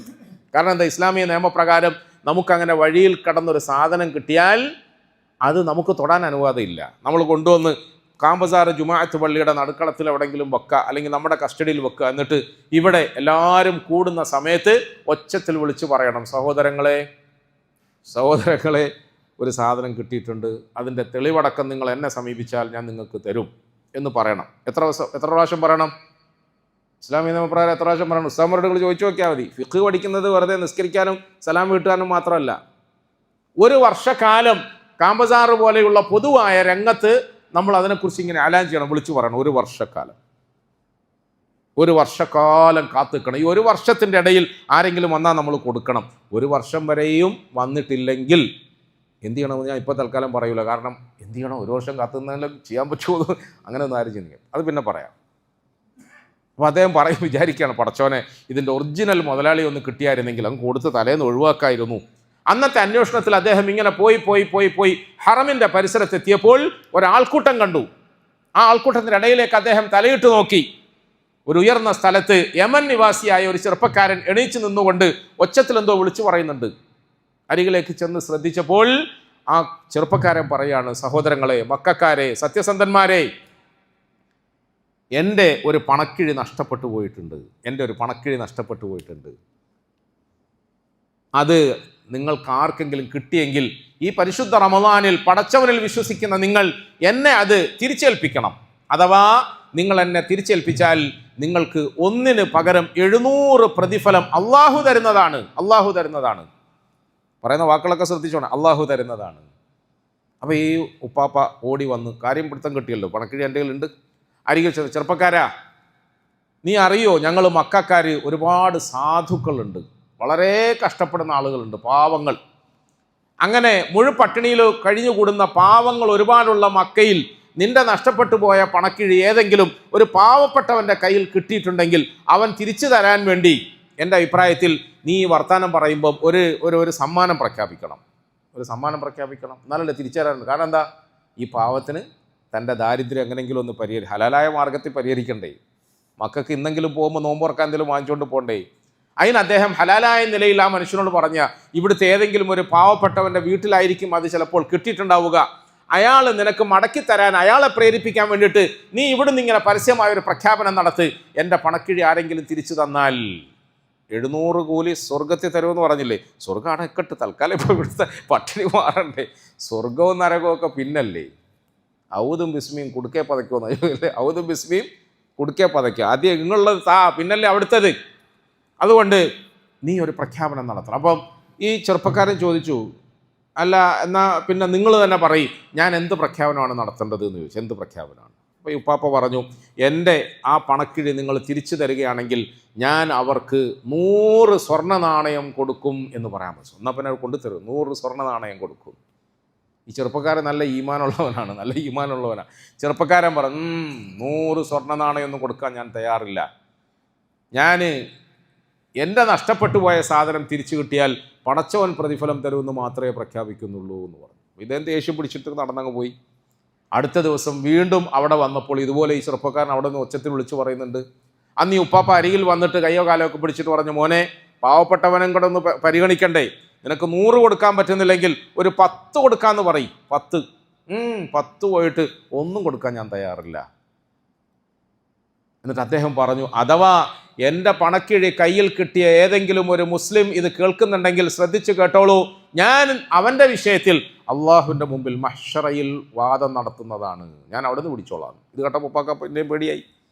കാരണം എന്താ, ഇസ്ലാമിക നിയമപ്രകാരം നമുക്കങ്ങനെ വഴിയിൽ കടന്നൊരു സാധനം കിട്ടിയാൽ അത് നമുക്ക് തൊടാൻ അനുവാദമില്ല. നമ്മൾ കൊണ്ടുവന്ന് കാമ്പസാർ ജുമാഅത്ത് പള്ളിയുടെ നടുക്കളത്തിൽ എവിടെയെങ്കിലും വെക്കുക, അല്ലെങ്കിൽ നമ്മുടെ കസ്റ്റഡിയിൽ വെക്കുക. എന്നിട്ട് ഇവിടെ എല്ലാവരും കൂടുന്ന സമയത്ത് ഒച്ചത്തിൽ വിളിച്ച് പറയണം, സഹോദരങ്ങളെ ഒരു സാധനം കിട്ടിയിട്ടുണ്ട്, അതിൻ്റെ തെളിവടക്കം നിങ്ങൾ എന്നെ സമീപിച്ചാൽ ഞാൻ നിങ്ങൾക്ക് തരും എന്ന് പറയണം. എത്ര പ്രാവശ്യം പറയണം? ഇസ്ലാമിക നിയമപ്രകാരം എത്ര പ്രാവശ്യം പറയണം? ഉസ്താദന്മാരോട് ചോദിച്ചു നോക്കിയാൽ മതി. ഫിഖ് പഠിക്കുന്നത് വെറുതെ നിസ്കരിക്കാനും സലാം വീട്ടാനും മാത്രമല്ല. ഒരു വർഷക്കാലം കാമ്പസാർ പോലെയുള്ള പൊതുവായ രംഗത്ത് നമ്മൾ അതിനെക്കുറിച്ച് ഇങ്ങനെ ആലാൻ ചെയ്യണം, വിളിച്ചു പറയണം. ഒരു വർഷക്കാലം കാത്തു നിൽക്കണം. ഈ ഒരു വർഷത്തിൻ്റെ ഇടയിൽ ആരെങ്കിലും വന്നാൽ നമ്മൾ കൊടുക്കണം. ഒരു വർഷം വരെയും വന്നിട്ടില്ലെങ്കിൽ എന്ത് ചെയ്യണമെന്ന് ഞാൻ ഇപ്പോൾ തൽക്കാലം പറയൂല. കാരണം എന്ത് ചെയ്യണം, ഒരു വർഷം കാത്തു നിന്നാലും ചെയ്യാൻ പറ്റുമോ, അങ്ങനെ ഒന്നും ആരും ചിന്തിക്കും. അത് പിന്നെ പറയാം. അപ്പോൾ അദ്ദേഹം വിചാരിക്കുകയാണ്, പടച്ചോനെ ഇതിൻ്റെ ഒറിജിനൽ മുതലാളി ഒന്ന് കിട്ടിയായിരുന്നെങ്കിൽ അങ്ങ് കൊടുത്ത് തലേന്ന് ഒഴിവാക്കായിരുന്നു. അന്നത്തെ അന്വേഷണത്തിൽ അദ്ദേഹം ഇങ്ങനെ പോയി ഹറമിൻ്റെ പരിസരത്തെത്തിയപ്പോൾ ഒരാൾക്കൂട്ടം കണ്ടു. ആ ആൾക്കൂട്ടത്തിൻ്റെ ഇടയിലേക്ക് അദ്ദേഹം തലയിട്ട് നോക്കി. ഒരു ഉയർന്ന സ്ഥലത്ത് യമൻ നിവാസിയായ ഒരു ചെറുപ്പക്കാരൻ എണീച്ചു നിന്നുകൊണ്ട് ഒച്ചത്തിൽ എന്തോ വിളിച്ചു പറയുന്നുണ്ട്. അരികിലേക്ക് ചെന്ന് ശ്രദ്ധിച്ചപ്പോൾ ആ ചെറുപ്പക്കാരൻ പറയാണ്, സഹോദരങ്ങളെ, മക്കക്കാരെ, സത്യസന്ധന്മാരെ, എൻ്റെ ഒരു പണക്കിഴി നഷ്ടപ്പെട്ടു പോയിട്ടുണ്ട്. അത് നിങ്ങൾക്ക് ആർക്കെങ്കിലും കിട്ടിയെങ്കിൽ ഈ പരിശുദ്ധ റമദാനിൽ പടച്ചവനിൽ വിശ്വസിക്കുന്ന നിങ്ങൾ എന്നെ അത് തിരിച്ചേൽപ്പിക്കണം. അഥവാ നിങ്ങൾ എന്നെ തിരിച്ചേൽപ്പിച്ചാൽ നിങ്ങൾക്ക് ഒന്നിന് പകരം 700 പ്രതിഫലം അള്ളാഹു തരുന്നതാണ്. പറയുന്ന വാക്കുകളൊക്കെ ശ്രദ്ധിച്ചോണം, അള്ളാഹു തരുന്നതാണ്. അപ്പോൾ ഈ ഉപ്പാപ്പ ഓടി വന്ന് കാര്യം പിടുത്തം കിട്ടിയല്ലോ, പണക്കിഴി എൻ്റെ കയ്യിലുണ്ട്. അരികിൽ ചെറുപ്പക്കാരാ, നീ അറിയോ, ഞങ്ങൾ മക്കാർ ഒരുപാട് സാധുക്കളുണ്ട്, വളരെ കഷ്ടപ്പെടുന്ന ആളുകളുണ്ട്, പാവങ്ങൾ. അങ്ങനെ മുഴുപട്ടിണിയിൽ കഴിഞ്ഞുകൂടുന്ന പാവങ്ങൾ ഒരുപാടുള്ള മക്കയിൽ നിന്റെ നഷ്ടപ്പെട്ടു പോയ പണക്കിഴി ഏതെങ്കിലും ഒരു പാവപ്പെട്ടവൻ്റെ കയ്യിൽ കിട്ടിയിട്ടുണ്ടെങ്കിൽ അവൻ തിരിച്ചു തരാൻ വേണ്ടി എൻ്റെ അഭിപ്രായത്തിൽ നീ വർത്തമാനം പറയുമ്പം ഒരു സമ്മാനം പ്രഖ്യാപിക്കണം. എന്നാലല്ലേ തിരിച്ചു തരാനുണ്ട്. കാരണം എന്താ, ഈ പാവത്തിന് തൻ്റെ ദാരിദ്ര്യം എങ്ങനെയെങ്കിലും ഒന്ന് ഹലാലായ മാർഗത്തിൽ പരിഹരിക്കണ്ടേ. മക്കൾക്ക് ഇന്നെങ്കിലും പോകുമ്പോൾ നോമ്പുറക്കാൻ എന്തെങ്കിലും വാങ്ങിച്ചുകൊണ്ട് പോകണ്ടേ. അതിന് അദ്ദേഹം ഹലാലായ നിലയിൽ ആ മനുഷ്യനോട് പറഞ്ഞ, ഇവിടുത്തെ ഏതെങ്കിലും ഒരു പാവപ്പെട്ടവൻ്റെ വീട്ടിലായിരിക്കും അത് ചിലപ്പോൾ കിട്ടിയിട്ടുണ്ടാവുക. അയാൾ നിനക്ക് മടക്കി തരാൻ, അയാളെ പ്രേരിപ്പിക്കാൻ വേണ്ടിയിട്ട് നീ ഇവിടുന്ന് ഇങ്ങനെ പരസ്യമായൊരു പ്രഖ്യാപനം നടത്ത്. എൻ്റെ പണക്കിഴി ആരെങ്കിലും തിരിച്ചു തന്നാൽ 700 കൂലി സ്വർഗത്തിൽ തരുമെന്ന് പറഞ്ഞില്ലേ. സ്വർഗ്ഗം അടക്കട്ട്, തൽക്കാലം ഇപ്പോൾ ഇവിടുത്തെ പട്ടിണി മാറണ്ടേ. സ്വർഗവും നരകമൊക്കെ പിന്നല്ലേ. ഔദും ബിസ്മിയും കുടുക്കേ പതയ്ക്കുമെന്നല്ലേ. ഔദും ബിസ്മിയും കുടുക്കേ പതയ്ക്കുക. ആദ്യം ഇങ്ങുള്ളത് പിന്നല്ലേ അവിടുത്തത്. അതുകൊണ്ട് നീ ഒരു പ്രഖ്യാപനം നടത്തണം. അപ്പം ഈ ചെറുപ്പക്കാരൻ ചോദിച്ചു, അല്ല എന്നാൽ പിന്നെ നിങ്ങൾ തന്നെ പറയും, ഞാൻ എന്ത് പ്രഖ്യാപനമാണ് നടത്തേണ്ടത് എന്ന് ചോദിച്ചു. എന്ത് പ്രഖ്യാപനമാണ്? അപ്പോൾ ഈ ഉപ്പാപ്പ പറഞ്ഞു, എൻ്റെ ആ പണക്കിഴി നിങ്ങൾ തിരിച്ചു തരികയാണെങ്കിൽ ഞാൻ അവർക്ക് 100 സ്വർണ്ണ നാണയം കൊടുക്കും എന്ന് പറയാൻ പറ്റും. എന്നാൽ പിന്നെ കൊണ്ടുതരും, 100 സ്വർണ്ണ നാണയം കൊടുക്കും. ഈ ചെറുപ്പക്കാരൻ നല്ല ഈമാനുള്ളവനാണ്. ചെറുപ്പക്കാരൻ പറഞ്ഞു, 100 സ്വർണ്ണ നാണയമൊന്നും കൊടുക്കാൻ ഞാൻ തയ്യാറില്ല. ഞാൻ എൻ്റെ നഷ്ടപ്പെട്ടു പോയ സാധനം തിരിച്ചു കിട്ടിയാൽ പടച്ചവൻ പ്രതിഫലം തരുമെന്ന് മാത്രമേ പ്രഖ്യാപിക്കുന്നുള്ളൂ എന്ന് പറഞ്ഞു. ഇതെന്ത് ദേഷ്യം പിടിച്ചിട്ട് നടന്നങ്ങ് പോയി. അടുത്ത ദിവസം വീണ്ടും അവിടെ വന്നപ്പോൾ ഇതുപോലെ ഈ ചെറുപ്പക്കാരൻ അവിടെ നിന്ന് ഒച്ചത്തിൽ വിളിച്ചു പറയുന്നുണ്ട്. അന്ന് ഈ ഉപ്പാപ്പ അരികിൽ വന്നിട്ട് കയ്യോ കാലോ ഒക്കെ പിടിച്ചിട്ട് പറഞ്ഞു, മോനെ, പാവപ്പെട്ടവനും കൂടെ ഒന്ന് പരിഗണിക്കണ്ടേ, നിനക്ക് 100 കൊടുക്കാൻ പറ്റുന്നില്ലെങ്കിൽ ഒരു 10 കൊടുക്കാമെന്ന് പറയും. 10 പോയിട്ട് ഒന്നും കൊടുക്കാൻ ഞാൻ തയ്യാറില്ല. എന്നിട്ട് അദ്ദേഹം പറഞ്ഞു, അഥവാ എൻ്റെ പണക്കിഴി കയ്യിൽ കിട്ടിയ ഏതെങ്കിലും ഒരു മുസ്ലിം ഇത് കേൾക്കുന്നുണ്ടെങ്കിൽ ശ്രദ്ധിച്ചു കേട്ടോളൂ, ഞാൻ അവൻ്റെ വിഷയത്തിൽ അള്ളാഹുവിൻ്റെ മുമ്പിൽ മഹ്ശറയിൽ വാദം നടത്തുന്നതാണ്. ഞാൻ അവിടെ നിന്ന് പിടിച്ചോളാം. ഇത് കേട്ടപ്പോൾ ഉപ്പാക്കപ്പിൻ്റെയും പേടിയായി.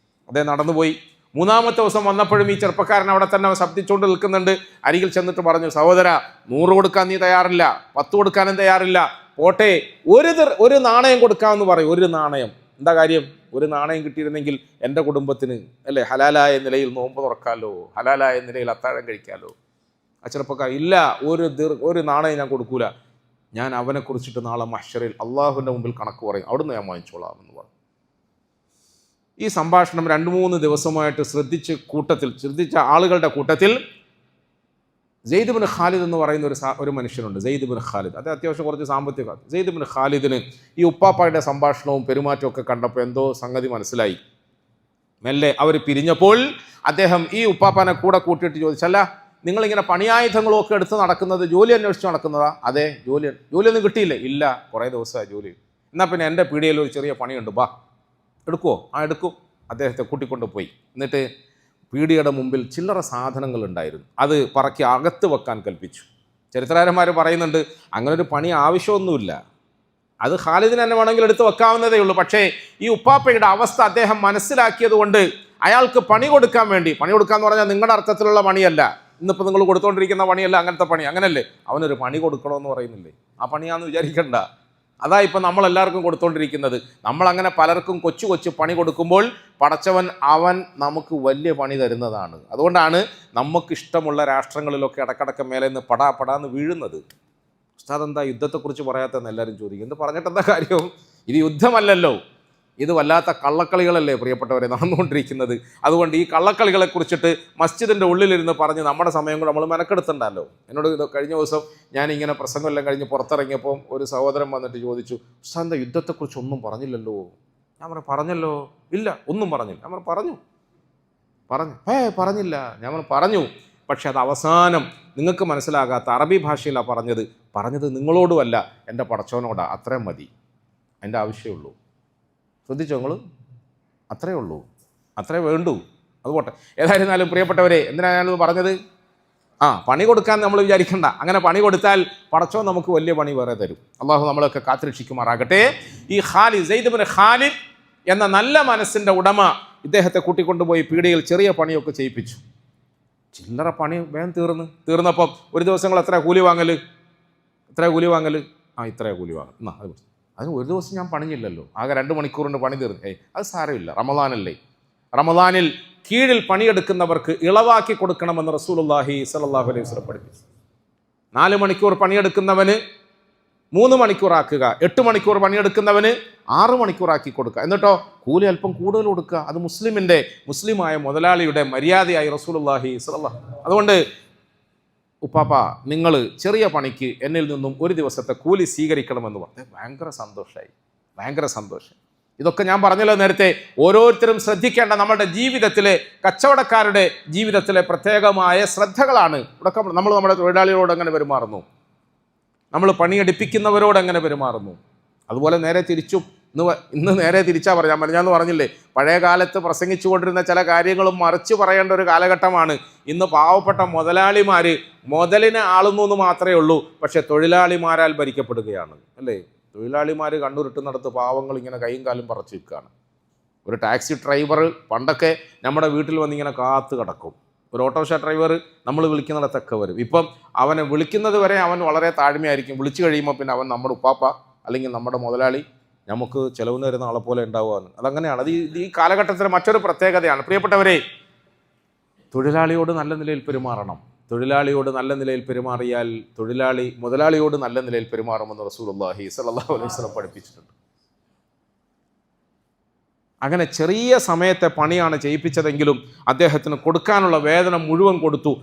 അദ്ദേഹം നടന്നുപോയി. 3-ാമത്തെ ദിവസം വന്നപ്പോഴും ഈ ചെറുപ്പക്കാരൻ അവിടെ തന്നെ ശബ്ദിച്ചുകൊണ്ട് നിൽക്കുന്നുണ്ട്. അരികിൽ ചെന്നിട്ട് പറഞ്ഞു, സഹോദര, 100 കൊടുക്കാൻ നീ തയ്യാറില്ല, 10 കൊടുക്കാനും തയ്യാറില്ല, പോട്ടെ ഒരു നാണയം കൊടുക്കാമെന്ന് പറയും. ഒരു നാണയം. എന്താ കാര്യം? ഒരു നാണയം കിട്ടിയിരുന്നെങ്കിൽ എൻ്റെ കുടുംബത്തിന് അല്ലേ ഹലാലായ നിലയിൽ നോമ്പ് തുറക്കാമല്ലോ, ഹലാലായ നിലയിൽ അത്താഴം കഴിക്കാമല്ലോ. ആ ചെറുപ്പക്കാർ, ഇല്ല, ഒരു നാണയം ഞാൻ കൊടുക്കൂല, ഞാൻ അവനെ കുറിച്ചിട്ട് നാളെ മഹ്ശറിൽ അള്ളാഹുവിൻ്റെ മുമ്പിൽ കണക്ക് പറയും, അവിടുന്ന് ഞാൻ വാങ്ങിച്ചോളാം എന്ന് പറഞ്ഞു. ഈ സംഭാഷണം 2-3 ദിവസമായിട്ട് ശ്രദ്ധിച്ച ആളുകളുടെ കൂട്ടത്തിൽ സെയ്ദ് ബിൻ ഖാലിദ് എന്ന് പറയുന്ന ഒരു മനുഷ്യനുണ്ട്. സെയ്ദ് ബിൻ ഖാലിദ്, അത് അത്യാവശ്യം കുറച്ച് സാമ്പത്തിക. സെയ്ദ് ബിൻ ഖാലിദിന് ഈ ഉപ്പാപ്പായുടെ സംഭാഷണവും പെരുമാറ്റവും ഒക്കെ കണ്ടപ്പോൾ എന്തോ സംഗതി മനസ്സിലായി. മെല്ലെ അവർ പിരിഞ്ഞപ്പോൾ അദ്ദേഹം ഈ ഉപ്പാപ്പാനെ കൂടെ കൂട്ടിയിട്ട് ചോദിച്ചല്ല, നിങ്ങളിങ്ങനെ പണിയായുധങ്ങളൊക്കെ എടുത്ത് നടക്കുന്നത്, ജോലി അന്വേഷിച്ച് നടക്കുന്നതാ? അതെ. ജോലിയൊന്നും കിട്ടിയില്ലേ? ഇല്ല, കുറേ ദിവസമായി ജോലി. എന്നാൽ പിന്നെ എൻ്റെ പീടികയിൽ ഒരു ചെറിയ പണിയുണ്ട്, ബാ എടുക്കുമോ? എടുക്കും. അദ്ദേഹത്തെ കൂട്ടിക്കൊണ്ട് പോയി. എന്നിട്ട് പീടികയുടെ മുമ്പിൽ ചില്ലറ സാധനങ്ങൾ ഉണ്ടായിരുന്നു, അത് പറക്കി അകത്ത് വെക്കാൻ കൽപ്പിച്ചു. ചരിത്രകാരന്മാർ പറയുന്നുണ്ട് അങ്ങനെ ഒരു പണി ആവശ്യമൊന്നുമില്ല, അത് ഖാലിദിന് തന്നെ വേണമെങ്കിൽ എടുത്ത് വെക്കാവുന്നതേ ഉള്ളൂ. പക്ഷേ ഈ ഉപ്പാപ്പയുടെ അവസ്ഥ അദ്ദേഹം മനസ്സിലാക്കിയത് കൊണ്ട് അയാൾക്ക് പണി കൊടുക്കാൻ വേണ്ടി, പണി കൊടുക്കാന്ന് പറഞ്ഞാൽ നിങ്ങളുടെ അർത്ഥത്തിലുള്ള പണിയല്ല, ഇന്നിപ്പോൾ നിങ്ങൾ കൊടുത്തുകൊണ്ടിരിക്കുന്ന പണിയല്ല, അങ്ങനത്തെ പണി, അങ്ങനല്ലേ, അവനൊരു പണി കൊടുക്കണമെന്ന് പറയുന്നില്ലേ, ആ പണിയാന്ന് വിചാരിക്കണ്ട. അതാ ഇപ്പം നമ്മളെല്ലാവർക്കും കൊടുത്തുകൊണ്ടിരിക്കുന്നത്. നമ്മളങ്ങനെ പലർക്കും കൊച്ചു കൊച്ചു പണി കൊടുക്കുമ്പോൾ പടച്ചവൻ അവൻ നമുക്ക് വലിയ പണി തരുന്നതാണ്. അതുകൊണ്ടാണ് നമുക്കിഷ്ടമുള്ള രാഷ്ട്രങ്ങളിലൊക്കെ ഇടക്കിടക്ക് മേലെ നിന്ന് പടാന്ന് വീഴുന്നത്. ഉസ്താദ് എന്താ യുദ്ധത്തെക്കുറിച്ച് പറയാത്തതെന്ന് എല്ലാവരും ചോദിക്കും. എന്ത് പറഞ്ഞിട്ട് എന്താ കാര്യം? ഇത് യുദ്ധമല്ലല്ലോ, ഇത് വല്ലാത്ത കള്ളക്കളികളല്ലേ പ്രിയപ്പെട്ടവരെ നടന്നുകൊണ്ടിരിക്കുന്നത്. അതുകൊണ്ട് ഈ കള്ളക്കളികളെ കുറിച്ചിട്ട് മസ്ജിദിൻ്റെ ഉള്ളിലിരുന്ന് പറഞ്ഞ് നമ്മുടെ സമയം കൂടെ നമ്മൾ മെനക്കെടുത്തണ്ടല്ലോ. എന്നോട് ഇത് കഴിഞ്ഞ ദിവസം ഞാനിങ്ങനെ പ്രസംഗമെല്ലാം കഴിഞ്ഞ് പുറത്തിറങ്ങിയപ്പോൾ ഒരു സഹോദരൻ വന്നിട്ട് ചോദിച്ചു, ഉസ്താദിൻ്റെ യുദ്ധത്തെക്കുറിച്ച് ഒന്നും പറഞ്ഞില്ലല്ലോ. ഞാൻ പറഞ്ഞല്ലോ. ഇല്ല, ഒന്നും പറഞ്ഞില്ല. ഞാൻ പറഞ്ഞു പറഞ്ഞില്ല. ഞാൻ പറഞ്ഞു, പക്ഷെ അത് അവസാനം നിങ്ങൾക്ക് മനസ്സിലാകാത്ത അറബി ഭാഷയിലാണ് പറഞ്ഞത് നിങ്ങളോടുമല്ല, എൻ്റെ പടച്ചവനോടാ, അത്രയും മതി, അതിൻ്റെ ആവശ്യമുള്ളൂ. ശ്രദ്ധിച്ചോ നിങ്ങൾ? അത്രയേ ഉള്ളൂ, അത്രേ വേണ്ടൂ. അതുപോട്ടെ. ഏതായിരുന്നാലും പ്രിയപ്പെട്ടവരെ, എന്തിനാണ് ഞാനത് പറഞ്ഞത്? പണി കൊടുക്കാൻ നമ്മൾ വിചാരിക്കണ്ട. അങ്ങനെ പണി കൊടുത്താൽ പടച്ചോൻ നമുക്ക് വലിയ പണി വേറെ തരും. അള്ളാഹു നമ്മളൊക്കെ കാത്തുരക്ഷിക്കുമാറാകട്ടെ. ഈ സെയ്ദ് ഇബ്നു ഖാലിദ് എന്ന നല്ല മനസ്സിൻ്റെ ഉടമ ഇദ്ദേഹത്തെ കൂട്ടിക്കൊണ്ടുപോയി പീടികയിൽ ചെറിയ പണിയൊക്കെ ചെയ്യിപ്പിച്ചു. ചില്ലറ പണി വേഗം തീർന്നപ്പം ഒരു ദിവസങ്ങൾ എത്ര കൂലി വാങ്ങൽ? ഇത്രേ കൂലി വാങ്ങൽ. അതിന് ഒരു ദിവസം ഞാൻ പണിഞ്ഞില്ലല്ലോ, ആകെ 2 മണിക്കൂറിൻ്റെ പണി തീർന്നു. അത് സാരമില്ല, റമദാനല്ലേ. റമദാനിൽ കീഴിൽ പണിയെടുക്കുന്നവർക്ക് ഇളവാക്കി കൊടുക്കണമെന്ന് റസൂലുള്ളാഹി സ്വല്ലല്ലാഹു അലൈഹി വസല്ലം പഠിപ്പിച്ചു. 4 മണിക്കൂർ പണിയെടുക്കുന്നവന് 3 മണിക്കൂറാക്കുക, 8 മണിക്കൂർ പണിയെടുക്കുന്നവന് 6 മണിക്കൂറാക്കി കൊടുക്കുക. എന്നിട്ടോ കൂലി അല്പം കൂടുതൽ കൊടുക്കുക. അത് മുസ്ലിമായ മുതലാളിയുടെ മര്യാദയായി റസൂലുള്ളാഹി സ്വല്ലല്ലാഹു. അതുകൊണ്ട് ഉപ്പാപ്പ, നിങ്ങൾ ചെറിയ പണിക്ക് എന്നിൽ നിന്നും ഒരു ദിവസത്തെ കൂലി സ്വീകരിക്കണമെന്ന് പറഞ്ഞു. ഭയങ്കര സന്തോഷം. ഇതൊക്കെ ഞാൻ പറഞ്ഞല്ലോ നേരത്തെ, ഓരോരുത്തരും ശ്രദ്ധിക്കേണ്ട നമ്മുടെ ജീവിതത്തിലെ, കച്ചവടക്കാരുടെ ജീവിതത്തിലെ പ്രത്യേകമായ ശ്രദ്ധകളാണ്. ഇവിടെ നമ്മൾ നമ്മുടെ തൊഴിലാളികളോട് എങ്ങനെ പെരുമാറുന്നു, നമ്മൾ പണിയെടുപ്പിക്കുന്നവരോട് എങ്ങനെ പെരുമാറുന്നു. അതുപോലെ നേരെ തിരിച്ചും ഇന്ന് നേരെ തിരിച്ചാ പറഞ്ഞാന്ന് പറഞ്ഞില്ലേ, പഴയ കാലത്ത് പ്രസംഗിച്ചു കൊണ്ടിരുന്ന ചില കാര്യങ്ങളും മറിച്ച് പറയേണ്ട ഒരു കാലഘട്ടമാണ്. ഇന്ന് പാവപ്പെട്ട മുതലാളിമാർ മുതലിനെ ആളുന്നു എന്ന് മാത്രമേ ഉള്ളൂ, പക്ഷെ തൊഴിലാളിമാരാൽ ഭരിക്കപ്പെടുകയാണ്, അല്ലേ? തൊഴിലാളിമാർ കണ്ണുരുട്ടുന്നിടത്ത് പാവങ്ങൾ ഇങ്ങനെ കൈയും കാലും പറച്ച് നിൽക്കുകയാണ്. ഒരു ടാക്സി ഡ്രൈവർ പണ്ടൊക്കെ നമ്മുടെ വീട്ടിൽ വന്നിങ്ങനെ കാത്തു കിടക്കും. ഒരു ഓട്ടോറിക്ഷ ഡ്രൈവർ നമ്മൾ വിളിക്കുന്നിടത്തൊക്കെ വരും. ഇപ്പം അവനെ വിളിക്കുന്നത് വരെ അവൻ വളരെ താഴ്മയായിരിക്കും. വിളിച്ചു കഴിയുമ്പോൾ പിന്നെ അവൻ നമ്മുടെ ഉപ്പാപ്പ അല്ലെങ്കിൽ നമ്മുടെ മുതലാളി, നമുക്ക് ചിലവിന് വരുന്ന ആളെ പോലെ ഉണ്ടാവുകയാണ്. അതങ്ങനെയാണ്. അത് ഈ കാലഘട്ടത്തിലെ മറ്റൊരു പ്രത്യേകതയാണ്. പ്രിയപ്പെട്ടവരെ, തൊഴിലാളിയോട് നല്ല നിലയിൽ പെരുമാറണം. തൊഴിലാളിയോട് നല്ല നിലയിൽ പെരുമാറിയാൽ തൊഴിലാളി മുതലാളിയോട് നല്ല നിലയിൽ പെരുമാറുമെന്ന് റസൂലുള്ളാഹി സ്വല്ലല്ലാഹു അലൈഹി വസല്ലം പഠിപ്പിച്ചിട്ടുണ്ട്. അങ്ങനെ ചെറിയ സമയത്തെ പണിയാണ് ചെയ്യിപ്പിച്ചതെങ്കിലും അദ്ദേഹത്തിന് കൊടുക്കാനുള്ള വേതനം മുഴുവൻ കൊടുത്തു.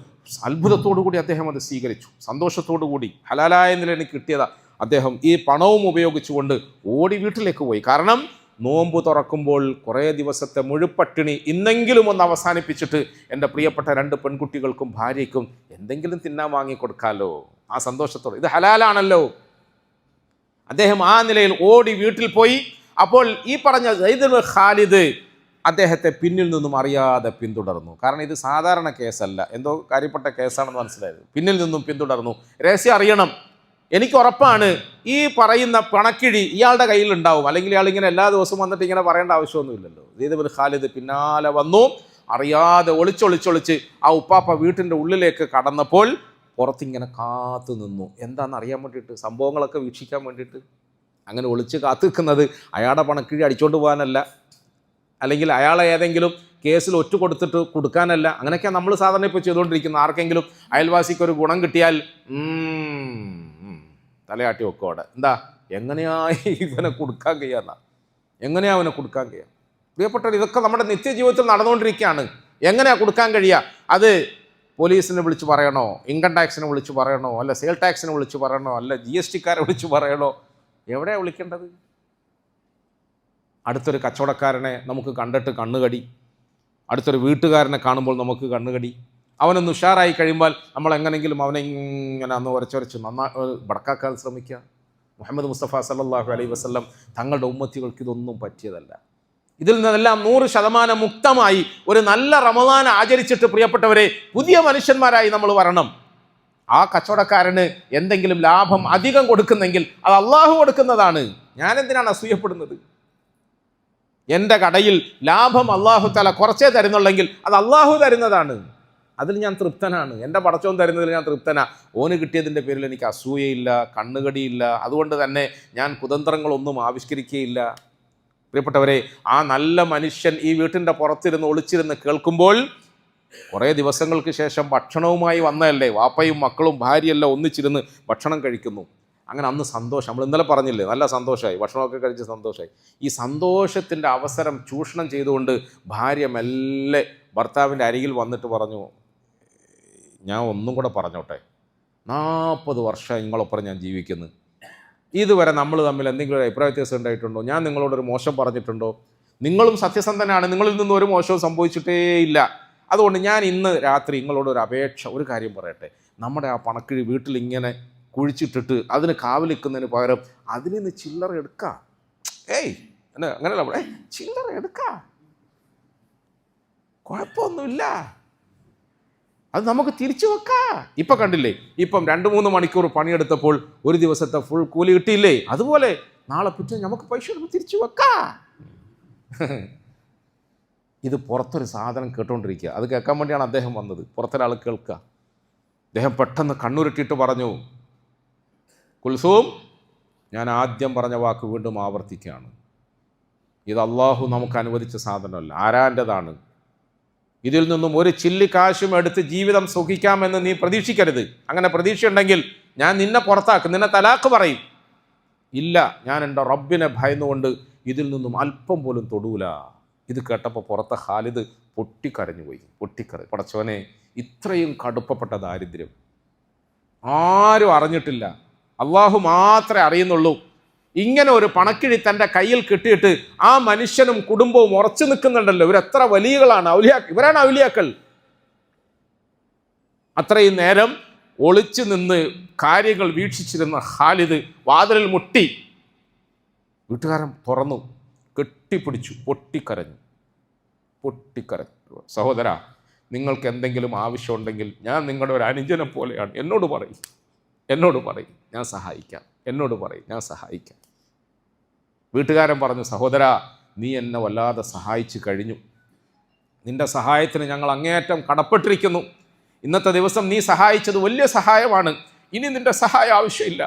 അത്ഭുതത്തോടു കൂടി അദ്ദേഹം അത് സ്വീകരിച്ചു. സന്തോഷത്തോടു കൂടി ഹലാലായ നിലയിൽ കിട്ടിയതാ. അദ്ദേഹം ഈ പണവും ഉപയോഗിച്ചുകൊണ്ട് ഓടി വീട്ടിലേക്ക് പോയി. കാരണം നോമ്പ് തുറക്കുമ്പോൾ കുറേ ദിവസത്തെ മുഴുപ്പട്ടിണി ഇന്നെങ്കിലും ഒന്ന് അവസാനിപ്പിച്ചിട്ട് എൻ്റെ പ്രിയപ്പെട്ട 2 പെൺകുട്ടികൾക്കും ഭാര്യയ്ക്കും എന്തെങ്കിലും തിന്നാൻ വാങ്ങിക്കൊടുക്കാമല്ലോ, ആ സന്തോഷത്തോടെ. ഇത് ഹലാലാണല്ലോ. അദ്ദേഹം ആ നിലയിൽ ഓടി വീട്ടിൽ പോയി. അപ്പോൾ ഈ പറഞ്ഞ സെയ്ദ് ഇബ്നു ഖാലിദ് അദ്ദേഹത്തെ പിന്നിൽ നിന്നും അറിയാതെ പിന്തുടർന്നു. കാരണം ഇത് സാധാരണ കേസല്ല, എന്തോ കാര്യപ്പെട്ട കേസാണെന്ന് മനസ്സിലായത്. പിന്നിൽ നിന്നും പിന്തുടർന്നു. രഹസ്യം അറിയണം. എനിക്ക് ഉറപ്പാണ് ഈ പറയുന്ന പണക്കിഴി ഇയാളുടെ കയ്യിലുണ്ടാവും, അല്ലെങ്കിൽ ഇയാൾ ഇങ്ങനെ എല്ലാ ദിവസവും വന്നിട്ട് ഇങ്ങനെ പറയേണ്ട ആവശ്യമൊന്നുമില്ലല്ലോ. സെയ്ദ് ഇബ്നു ഖാലിദ് പിന്നാലെ വന്നു. അറിയാതെ ഒളിച്ചൊളിച്ച് ആ ഉപ്പാപ്പ വീട്ടിൻ്റെ ഉള്ളിലേക്ക് കടന്നപ്പോൾ പുറത്തിങ്ങനെ കാത്തു നിന്നു. എന്താണെന്ന് അറിയാൻ വേണ്ടിയിട്ട്, സംഭവങ്ങളൊക്കെ വീക്ഷിക്കാൻ വേണ്ടിയിട്ട്. അങ്ങനെ ഒളിച്ച് കാത്തു നിൽക്കുന്നത് അയാളുടെ പണക്കിഴി അടിച്ചുകൊണ്ട് പോകാനല്ല, അല്ലെങ്കിൽ അയാളെ ഏതെങ്കിലും കേസിൽ ഒറ്റ കൊടുക്കാനല്ല. അങ്ങനെയൊക്കെയാണ് നമ്മൾ സാധാരണ ഇപ്പോൾ ചെയ്തുകൊണ്ടിരിക്കുന്നത്. ആർക്കെങ്കിലും അയൽവാസിക്കൊരു ഗുണം കിട്ടിയാൽ തലയാട്ടി വെക്കും അവിടെ. എന്താ, എങ്ങനെയായി ഇവനെ കൊടുക്കാൻ കഴിയാന്ന, എങ്ങനെയാ അവനെ കൊടുക്കാൻ കഴിയുക? പ്രിയപ്പെട്ടവർ, ഇതൊക്കെ നമ്മുടെ നിത്യജീവിതത്തിൽ നടന്നുകൊണ്ടിരിക്കുകയാണ്. എങ്ങനെയാ കൊടുക്കാൻ കഴിയുക? അത് പോലീസിനെ വിളിച്ച് പറയണോ, ഇൻകം ടാക്സിനെ വിളിച്ച് പറയണോ, അല്ല സെയിൽ ടാക്സിനെ വിളിച്ച് പറയണോ, അല്ല GSTക്കാരെ വിളിച്ച് പറയണോ? എവിടെയാണ് വിളിക്കേണ്ടത്? അടുത്തൊരു കച്ചവടക്കാരനെ നമുക്ക് കണ്ടിട്ട് കണ്ണുകടി, അടുത്തൊരു വീട്ടുകാരനെ കാണുമ്പോൾ നമുക്ക് കണ്ണുകടി. അവനൊന്ന് ഉഷാറായി കഴിയുമ്പോൾ നമ്മൾ എങ്ങനെയെങ്കിലും അവനെ ഇങ്ങനെ അന്ന് ഉരച്ചുരച്ച് ബടക്കാക്കാൻ ശ്രമിക്കുക. മുഹമ്മദ് മുസ്തഫ സല്ലല്ലാഹു അലൈഹി വസല്ലം തങ്ങളുടെ ഉമ്മത്തികൾക്ക് ഇതൊന്നും പറ്റിയതല്ല. ഇതിൽ നിന്നെല്ലാം 100% മുക്തമായി ഒരു നല്ല റമദാൻ ആചരിച്ചിട്ട് പ്രിയപ്പെട്ടവരെ പുതിയ മനുഷ്യന്മാരായി നമ്മൾ വരണം. ആ കച്ചവടക്കാരന് എന്തെങ്കിലും ലാഭം അധികം കൊടുക്കുന്നെങ്കിൽ അത് അള്ളാഹു കൊടുക്കുന്നതാണ്. ഞാൻ എന്തിനാണ് അസൂയപ്പെടുന്നത്? എൻ്റെ കടയിൽ ലാഭം അള്ളാഹു തആല കുറച്ചേ തരുന്നുള്ളെങ്കിൽ അത് അള്ളാഹു തരുന്നതാണ്. അതിൽ ഞാൻ തൃപ്തനാണ്. എൻ്റെ പടച്ചോൻ തരുന്നതിൽ ഞാൻ തൃപ്തനാ. ഓന് കിട്ടിയതിൻ്റെ പേരിൽ എനിക്ക് അസൂയയില്ല, കണ്ണുകടിയില്ല. അതുകൊണ്ട് തന്നെ ഞാൻ കുതന്ത്രങ്ങളൊന്നും ആവിഷ്കരിക്കുകയില്ല. പ്രിയപ്പെട്ടവരെ, ആ നല്ല മനുഷ്യൻ ഈ വീട്ടിൻ്റെ പുറത്തിരുന്ന് ഒളിച്ചിരുന്ന് കേൾക്കുമ്പോൾ കുറേ ദിവസങ്ങൾക്ക് ശേഷം ഭക്ഷണവുമായി വന്നതല്ലേ, വാപ്പയും മക്കളും ഭാര്യയെല്ലാം ഒന്നിച്ചിരുന്ന് ഭക്ഷണം കഴിക്കുന്നു. അങ്ങനെ അന്ന് സന്തോഷം, നമ്മൾ ഇന്നലെ പറഞ്ഞില്ലേ, നല്ല സന്തോഷമായി, ഭക്ഷണമൊക്കെ കഴിച്ച് സന്തോഷമായി. ഈ സന്തോഷത്തിൻ്റെ അവസരം ചൂഷണം ചെയ്തുകൊണ്ട് ഭാര്യ മെല്ലെ ഭർത്താവിൻ്റെ അരികിൽ വന്നിട്ട് പറഞ്ഞു, ഞാൻ ഒന്നും കൂടെ പറഞ്ഞോട്ടെ, 40 വർഷം നിങ്ങളൊപ്പം ഞാൻ ജീവിക്കുന്നു. ഇതുവരെ നമ്മൾ തമ്മിൽ എന്തെങ്കിലും ഒരു അഭിപ്രായ വ്യത്യാസം ഉണ്ടായിട്ടുണ്ടോ? ഞാൻ നിങ്ങളോടൊരു മോശം പറഞ്ഞിട്ടുണ്ടോ? നിങ്ങളും സത്യസന്ധനാണ്, നിങ്ങളിൽ നിന്നും ഒരു മോശവും സംഭവിച്ചിട്ടേ ഇല്ല. അതുകൊണ്ട് ഞാൻ ഇന്ന് രാത്രി നിങ്ങളോടൊരു അപേക്ഷ, ഒരു കാര്യം പറയട്ടെ. നമ്മുടെ ആ പണക്കിഴി വീട്ടിൽ ഇങ്ങനെ കുഴിച്ചിട്ടിട്ട് അതിന് കാവലിക്കുന്നതിന് പകരം അതിൽ നിന്ന് ചില്ലറ എടുക്കാം. അങ്ങനെയല്ല, അവിടെ ചില്ലറ എടുക്കാം, കുഴപ്പമൊന്നുമില്ല, അത് നമുക്ക് തിരിച്ചു വെക്കാം. ഇപ്പം കണ്ടില്ലേ, ഇപ്പം 2-3 മണിക്കൂർ പണിയെടുത്തപ്പോൾ ഒരു ദിവസത്തെ ഫുൾ കൂലി കിട്ടിയില്ലേ? അതുപോലെ നാളെ പിറ്റേ നമുക്ക് പൈസ എടുത്ത് തിരിച്ചു വെക്കാം. ഇത് പുറത്തൊരു സാധനം കേട്ടുകൊണ്ടിരിക്കുക, അത് കേൾക്കാൻ വേണ്ടിയാണ് അദ്ദേഹം വന്നത്. പുറത്തൊരാൾ കേൾക്കുക. അദ്ദേഹം പെട്ടെന്ന് കണ്ണുരുട്ടിയിട്ട് പറഞ്ഞു, കുൽസൂം, ഞാൻ ആദ്യം പറഞ്ഞ വാക്ക് വീണ്ടും ആവർത്തിക്കുകയാണ്. ഇത് അള്ളാഹു നമുക്ക് അനുവദിച്ച സാധനമല്ല, ആരാൻ്റെതാണ്. ഇതിൽ നിന്നും ഒരു ചില്ലി കാശും എടുത്ത് ജീവിതം സുഖിക്കാമെന്ന് നീ പ്രതീക്ഷിക്കരുത്. അങ്ങനെ പ്രതീക്ഷയുണ്ടെങ്കിൽ ഞാൻ നിന്നെ പുറത്താക്കും, നിന്നെ തലാക്ക് പറയും. ഇല്ല, ഞാൻ എൻ്റെ റബ്ബിനെ ഭയന്നുകൊണ്ട് ഇതിൽ നിന്നും അല്പം പോലും തൊടൂല. ഇത് കേട്ടപ്പോൾ പുറത്തെ ഖാലിദ് പൊട്ടിക്കരഞ്ഞുപോയി. പടച്ചോനെ, ഇത്രയും കടുപ്പപ്പെട്ട ദാരിദ്ര്യം ആരും അറിഞ്ഞിട്ടില്ല, അള്ളാഹു മാത്രമേ അറിയുന്നുള്ളൂ. ഇങ്ങനെ ഒരു പണക്കിഴി തൻ്റെ കയ്യിൽ കിട്ടിയിട്ട് ആ മനുഷ്യനും കുടുംബവും ഉറച്ചു നിൽക്കുന്നുണ്ടല്ലോ. ഇവരെത്ര വലിയകളാണ്, ഇവരാണ് ഔലിയാക്കൾ. അത്രയും നേരം ഒളിച്ചു നിന്ന് കാര്യങ്ങൾ വീക്ഷിച്ചിരുന്ന ഖാലിദ് വാതിലിൽ മുട്ടി. വീട്ടുകാരൻ തുറന്നു, കെട്ടിപ്പിടിച്ചു, പൊട്ടിക്കരഞ്ഞു. സഹോദര, നിങ്ങൾക്ക് എന്തെങ്കിലും ആവശ്യമുണ്ടെങ്കിൽ ഞാൻ നിങ്ങളുടെ ഒരു അനുജനെ പോലെയാണ്, എന്നോട് പറയും, ഞാൻ സഹായിക്കാം. ഞാൻ സഹായിക്കാം. വീട്ടുകാരൻ പറഞ്ഞു, സഹോദര, നീ എന്നെ വല്ലാതെ സഹായിച്ചു കഴിഞ്ഞു. നിന്റെ സഹായത്തിന് ഞങ്ങൾ അങ്ങേയറ്റം കടപ്പെട്ടിരിക്കുന്നു. ഇന്നത്തെ ദിവസം നീ സഹായിച്ചത് വലിയ സഹായമാണ്. ഇനി നിന്റെ സഹായം ആവശ്യമില്ല.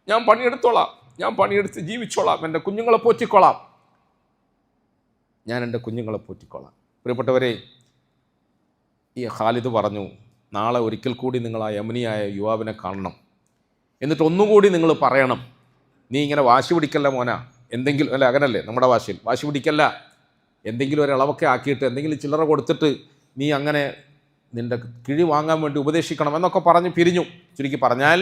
ഞാൻ പണിയെടുത്തോളാം, ഞാൻ പണിയെടുത്ത് ജീവിച്ചോളാം, എൻ്റെ കുഞ്ഞുങ്ങളെ പോറ്റിക്കോളാം. പ്രിയപ്പെട്ടവരെ, ഈ ഖാലിദ് പറഞ്ഞു, നാളെ ഒരിക്കൽ കൂടി നിങ്ങൾ ആ യമനിയായ യുവാവിനെ കാണണം. എന്നിട്ട് ഒന്നുകൂടി നിങ്ങൾ പറയണം, നീ ഇങ്ങനെ വാശി പിടിക്കല്ല മോനാ, എന്തെങ്കിലും അല്ല, അങ്ങനല്ലേ നമ്മുടെ ഭാഷയിൽ, വാശി പിടിക്കല്ല, എന്തെങ്കിലും ഒരു ഇളവൊക്കെ ആക്കിയിട്ട് എന്തെങ്കിലും ചില്ലറ കൊടുത്തിട്ട് നീ അങ്ങനെ നിൻ്റെ കിഴി വാങ്ങാൻ വേണ്ടി ഉപദേശിക്കണം എന്നൊക്കെ പറഞ്ഞ് പിരിഞ്ഞു. ചുരുക്കി പറഞ്ഞാൽ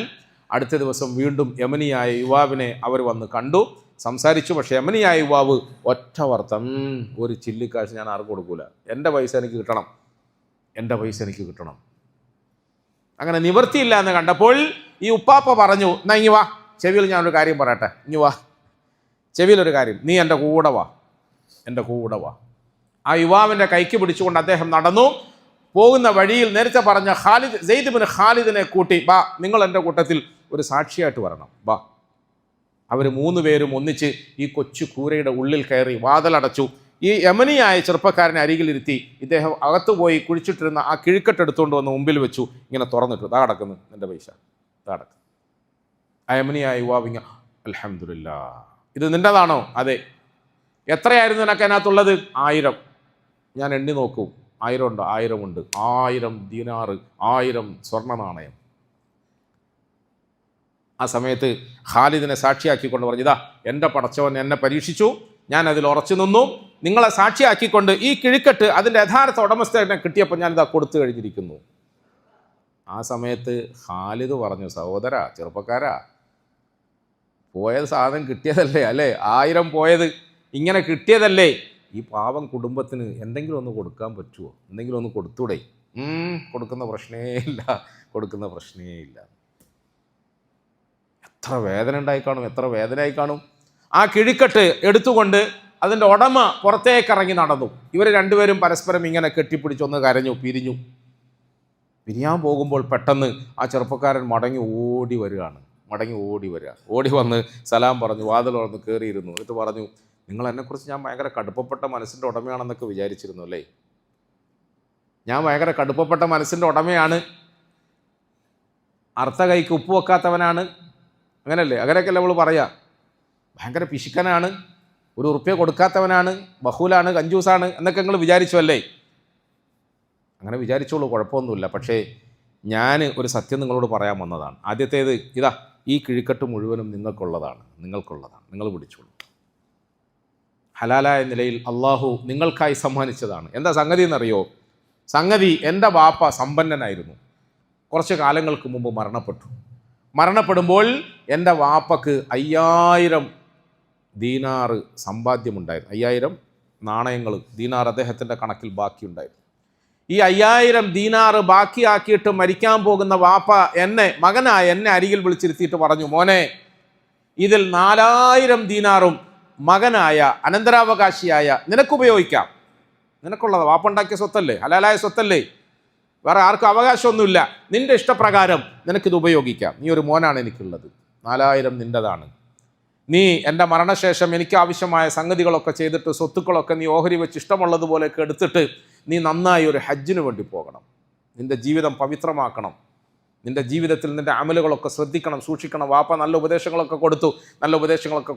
അടുത്ത ദിവസം വീണ്ടും യമനിയായ യുവാവിനെ അവർ വന്ന് കണ്ടു, സംസാരിച്ചു. പക്ഷേ യമനിയായ യുവാവ് ഒറ്റ വർത്തം, ഒരു ചില്ലിക്കാശ് ഞാൻ ആർക്കും കൊടുക്കൂല, എൻ്റെ പൈസ എനിക്ക് കിട്ടണം. അങ്ങനെ നിവൃത്തിയില്ല എന്ന് കണ്ടപ്പോൾ ഈ ഉപ്പാപ്പ പറഞ്ഞു, എന്നാ ഇങ്ങി വാ, ചെവിയിൽ ഞാനൊരു കാര്യം പറയട്ടെ, ഇങ്ങി വാ, ചെവിയിലൊരു കാര്യം, നീ എൻ്റെ കൂടെ വാ. ആ യുവാവിൻ്റെ കൈക്ക് പിടിച്ചുകൊണ്ട് അദ്ദേഹം നടന്നു. പോകുന്ന വഴിയിൽ നേരത്തെ പറഞ്ഞ സെയ്ദ് ബിൻ ഖാലിദിനെ കൂട്ടി, വാ, നിങ്ങൾ എൻ്റെ കൂട്ടത്തിൽ ഒരു സാക്ഷിയായിട്ട് വരണം, വാ. അവർ 3 പേരും ഒന്നിച്ച് ഈ കൊച്ചു കൂരയുടെ ഉള്ളിൽ കയറി വാതിലടച്ചു. ഈ യമനിയായ ചെറുപ്പക്കാരനെ അരികിലിരുത്തി ഇദ്ദേഹം അകത്തുപോയി കുഴിച്ചിട്ടിരുന്ന ആ കിഴിക്കെട്ടെടുത്തുകൊണ്ട് വന്ന് മുമ്പിൽ വെച്ചു. ഇങ്ങനെ തുറന്നിട്ടു, ദാ കിടക്കുന്നു എൻ്റെ പൈസ, ദാ കിടക്കുന്നു. ആ യമനിയായ യുവാവിങ്ങ, അൽഹംദുലില്ലാ, ഇത് നിൻ്റെതാണോ? അതെ. എത്രയായിരുന്നു നിനക്ക് അതിനകത്തുള്ളത്? 1000. ഞാൻ എണ്ണി നോക്കൂ, 1000 ഉണ്ടോ? 1000 ഉണ്ട്. 1000 ദീനാറ്, 1000 സ്വർണ്ണ നാണയം. ആ സമയത്ത് ഖാലിദിനെ സാക്ഷിയാക്കിക്കൊണ്ട് പറഞ്ഞു, ഇതാ എൻ്റെ പടച്ചവൻ എന്നെ പരീക്ഷിച്ചു, ഞാൻ അതിൽ ഉറച്ചു നിന്നു, നിങ്ങളെ സാക്ഷിയാക്കിക്കൊണ്ട് ഈ കിഴിക്കെട്ട് അതിൻ്റെ യഥാർത്ഥ ഉടമസ്ഥനെ കിട്ടിയപ്പോൾ ഞാനിതാ കൊടുത്തു കഴിഞ്ഞിരിക്കുന്നു. ആ സമയത്ത് ഖാലിദ് പറഞ്ഞു, സഹോദര, ചെറുപ്പക്കാരാ, പോയത് സാധനം കിട്ടിയതല്ലേ അല്ലേ, 1000 പോയത് ഇങ്ങനെ കിട്ടിയതല്ലേ, ഈ പാവം കുടുംബത്തിന് എന്തെങ്കിലും ഒന്ന് കൊടുക്കാൻ പറ്റുമോ? എന്തെങ്കിലും ഒന്ന് കൊടുത്തൂടെ? കൊടുക്കുന്ന പ്രശ്നേ ഇല്ല. എത്ര വേദന ഉണ്ടായി കാണും, ആ കിഴിക്കെട്ട് എടുത്തുകൊണ്ട് അതിൻ്റെ ഉടമ പുറത്തേക്കിറങ്ങി നടന്നു. ഇവർ രണ്ടുപേരും പരസ്പരം ഇങ്ങനെ കെട്ടിപ്പിടിച്ചൊന്ന് കരഞ്ഞു, പിരിഞ്ഞു. പിരിയാൻ പോകുമ്പോൾ പെട്ടെന്ന് ആ ചെറുപ്പക്കാരൻ മടങ്ങി ഓടി വരിക. ഓടി വന്ന് സലാം പറഞ്ഞു, വാതിൽ തുറന്ന് കയറിയിരുന്നു. എന്നിട്ട് പറഞ്ഞു, നിങ്ങൾ എന്നെക്കുറിച്ച് ഞാൻ ഭയങ്കര കടുപ്പപ്പെട്ട മനസ്സിൻ്റെ ഉടമയാണെന്നൊക്കെ വിചാരിച്ചിരുന്നു അല്ലേ? ഞാൻ ഭയങ്കര കടുപ്പപ്പെട്ട മനസ്സിൻ്റെ ഉടമയാണ്, അർത്ഥ കൈക്ക് ഉപ്പ് വെക്കാത്തവനാണ്, അങ്ങനെയല്ലേ? അങ്ങനെയൊക്കെയല്ലേ നമ്മൾ പറയാ. ഭയങ്കര പിശുക്കനാണ്, ഒരു ഉറുപ്പ്യ കൊടുക്കാത്തവനാണ്, ബഹൂലാണ്, കഞ്ചൂസാണ് എന്നൊക്കെ നിങ്ങൾ വിചാരിച്ചു അല്ലേ? അങ്ങനെ വിചാരിച്ചോളൂ, കുഴപ്പമൊന്നുമില്ല. പക്ഷേ ഞാൻ ഒരു സത്യം നിങ്ങളോട് പറയാൻ വന്നതാണ്. ആദ്യത്തേത് ഇതാ, ഈ കിഴിക്കെട്ട് മുഴുവനും നിങ്ങൾക്കുള്ളതാണ്. നിങ്ങൾ പിടിച്ചോളൂ. ഹലാലായ നിലയിൽ അള്ളാഹു നിങ്ങൾക്കായി സമ്മാനിച്ചതാണ്. എന്താ സംഗതി എന്നറിയോ? സംഗതി, എൻ്റെ ബാപ്പ സമ്പന്നനായിരുന്നു. കുറച്ച് കാലങ്ങൾക്ക് മുമ്പ് മരണപ്പെടുമ്പോൾ എൻ്റെ വാപ്പക്ക് 5000 ദീനാറ് സമ്പാദ്യമുണ്ടായിരുന്നു. 5000 നാണയങ്ങൾ, ദീനാർ അദ്ദേഹത്തിൻ്റെ കണക്കിൽ ബാക്കിയുണ്ടായിരുന്നു. ഈ 5000 ദീനാറ് ബാക്കിയാക്കിയിട്ട് മരിക്കാൻ പോകുന്ന വാപ്പ മകനായ എന്നെ അരികിൽ വിളിച്ചിരുത്തിയിട്ട് പറഞ്ഞു, മോനെ, ഇതിൽ 4000 ദീനാറും മകനായ അനന്തരാവകാശിയായ നിനക്ക് ഉപയോഗിക്കാം. നിനക്കുള്ളത്, വാപ്പ ഉണ്ടാക്കിയ സ്വത്തല്ലേ, ഹലാലായ സ്വത്തല്ലേ, വേറെ ആർക്കും അവകാശമൊന്നുമില്ല. നിന്റെ ഇഷ്ടപ്രകാരം നിനക്കിത് ഉപയോഗിക്കാം. നീ ഒരു മോനാണ് എനിക്കുള്ളത്, 4000 നിൻ്റെതാണ്. നീ എൻ്റെ മരണശേഷം എനിക്ക് ആവശ്യമായ സംഗതികളൊക്കെ ചെയ്തിട്ട് സ്വത്തുക്കളൊക്കെ നീ ഓഹരി വെച്ച് ഇഷ്ടമുള്ളതുപോലെയൊക്കെ എടുത്തിട്ട് നീ നന്നായി ഒരു ഹജ്ജിന് വേണ്ടി പോകണം. നിൻ്റെ ജീവിതം പവിത്രമാക്കണം. നിൻ്റെ ജീവിതത്തിൽ നിൻ്റെ അമലുകളൊക്കെ ശ്രദ്ധിക്കണം, സൂക്ഷിക്കണം. വാപ്പ നല്ല ഉപദേശങ്ങളൊക്കെ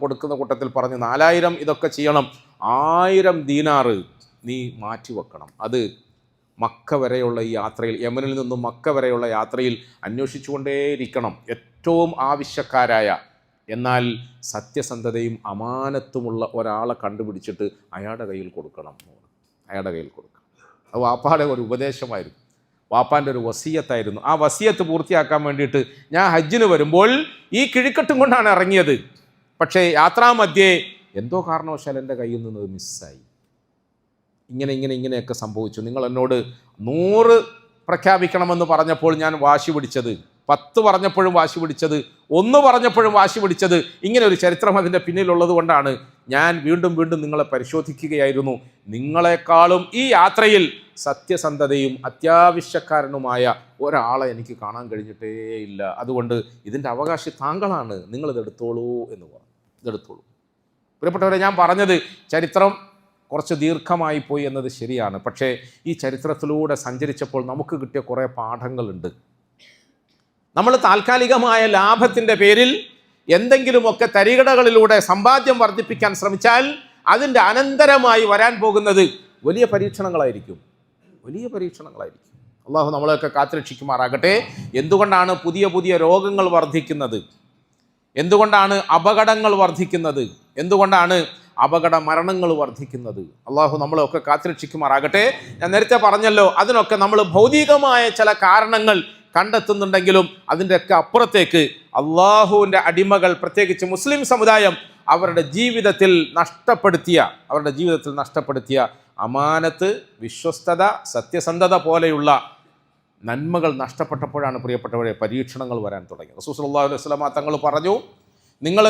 കൊടുക്കുന്ന കൂട്ടത്തിൽ പറഞ്ഞു, 4000 ഇതൊക്കെ ചെയ്യണം, 1000 ദീനാറ് നീ മാറ്റി വെക്കണം. അത് മക്ക വരെയുള്ള ഈ യാത്രയിൽ, യമനിൽ നിന്നും മക്ക വരെയുള്ള യാത്രയിൽ അന്വേഷിച്ചുകൊണ്ടേയിരിക്കണം. ഏറ്റവും ആവശ്യക്കാരായ എന്നാൽ സത്യസന്ധതയും അമാനത്തുമുള്ള ഒരാളെ കണ്ടുപിടിച്ചിട്ട് അയാളുടെ കയ്യിൽ കൊടുക്കണം. അത് വാപ്പാടെ ഒരു ഉപദേശമായിരുന്നു, വാപ്പാൻ്റെ ഒരു വസിയത്തായിരുന്നു. ആ വസിയത്ത് പൂർത്തിയാക്കാൻ വേണ്ടിയിട്ട് ഞാൻ ഹജ്ജിന് വരുമ്പോൾ ഈ കിഴിക്കെട്ടും കൊണ്ടാണ് ഇറങ്ങിയത്. പക്ഷേ യാത്രാമധ്യേ എന്തോ കാരണവശാൽ എൻ്റെ കയ്യിൽ നിന്ന് മിസ്സായി. ഇങ്ങനെയൊക്കെ സംഭവിച്ചു. നിങ്ങൾ എന്നോട് 100 പ്രഖ്യാപിക്കണമെന്ന് പറഞ്ഞപ്പോൾ ഞാൻ വാശി പിടിച്ചത്, 10 പറഞ്ഞപ്പോഴും വാശി പിടിച്ചത്, 1 പറഞ്ഞപ്പോഴും വാശി പിടിച്ചത്, ഇങ്ങനെ ഒരു ചരിത്രം അതിൻ്റെ പിന്നിലുള്ളത് കൊണ്ടാണ് ഞാൻ വീണ്ടും നിങ്ങളെ പരിശോധിക്കുകയായിരുന്നു. നിങ്ങളെക്കാളും ഈ യാത്രയിൽ സത്യസന്ധതയും അത്യാവശ്യക്കാരനുമായ ഒരാളെ എനിക്ക് കാണാൻ കഴിഞ്ഞിട്ടേ ഇല്ല. അതുകൊണ്ട് ഇതിൻ്റെ അവകാശി താങ്കളാണ്, നിങ്ങളിതെടുത്തോളൂ എന്ന് പറഞ്ഞു. ഇതെടുത്തോളൂ. പ്രിയപ്പെട്ടവരെ, ഞാൻ പറഞ്ഞത് ചരിത്രം കുറച്ച് ദീർഘമായി പോയി എന്നത് ശരിയാണ്. പക്ഷേ ഈ ചരിത്രത്തിലൂടെ സഞ്ചരിച്ചപ്പോൾ നമുക്ക് കിട്ടിയ കുറേ പാഠങ്ങളുണ്ട്. നമ്മൾ താൽക്കാലികമായ ലാഭത്തിൻ്റെ പേരിൽ എന്തെങ്കിലുമൊക്കെ തരികിടകളിലൂടെ സമ്പാദ്യം വർദ്ധിപ്പിക്കാൻ ശ്രമിച്ചാൽ അതിൻ്റെ അനന്തരമായി വരാൻ പോകുന്നത് വലിയ പരീക്ഷണങ്ങളായിരിക്കും. അള്ളാഹു നമ്മളെയൊക്കെ കാത്തുരക്ഷിക്കുമാറാകട്ടെ. എന്തുകൊണ്ടാണ് പുതിയ രോഗങ്ങൾ വർദ്ധിക്കുന്നത്? എന്തുകൊണ്ടാണ് അപകടങ്ങൾ വർദ്ധിക്കുന്നത്? എന്തുകൊണ്ടാണ് അപകട മരണങ്ങൾ വർദ്ധിക്കുന്നത്? അള്ളാഹു നമ്മളെയൊക്കെ കാത്തുരക്ഷിക്കുമാറാകട്ടെ. ഞാൻ നേരത്തെ പറഞ്ഞല്ലോ, അതിനൊക്കെ നമ്മൾ ഭൗതികമായ ചില കാരണങ്ങൾ കണ്ടെത്തുന്നുണ്ടെങ്കിലും അതിൻ്റെയൊക്കെ അപ്പുറത്തേക്ക് അള്ളാഹുവിൻ്റെ അടിമകൾ, പ്രത്യേകിച്ച് മുസ്ലിം സമുദായം അവരുടെ ജീവിതത്തിൽ നഷ്ടപ്പെടുത്തിയ അമാനത്ത്, വിശ്വസ്തത, സത്യസന്ധത പോലെയുള്ള നന്മകൾ നഷ്ടപ്പെട്ടപ്പോഴാണ് പ്രിയപ്പെട്ടവരെ പരീക്ഷണങ്ങൾ വരാൻ തുടങ്ങി. റസൂൽ സല്ലല്ലാഹു അലൈഹി വസല്ലം തങ്ങൾ പറഞ്ഞു, നിങ്ങൾ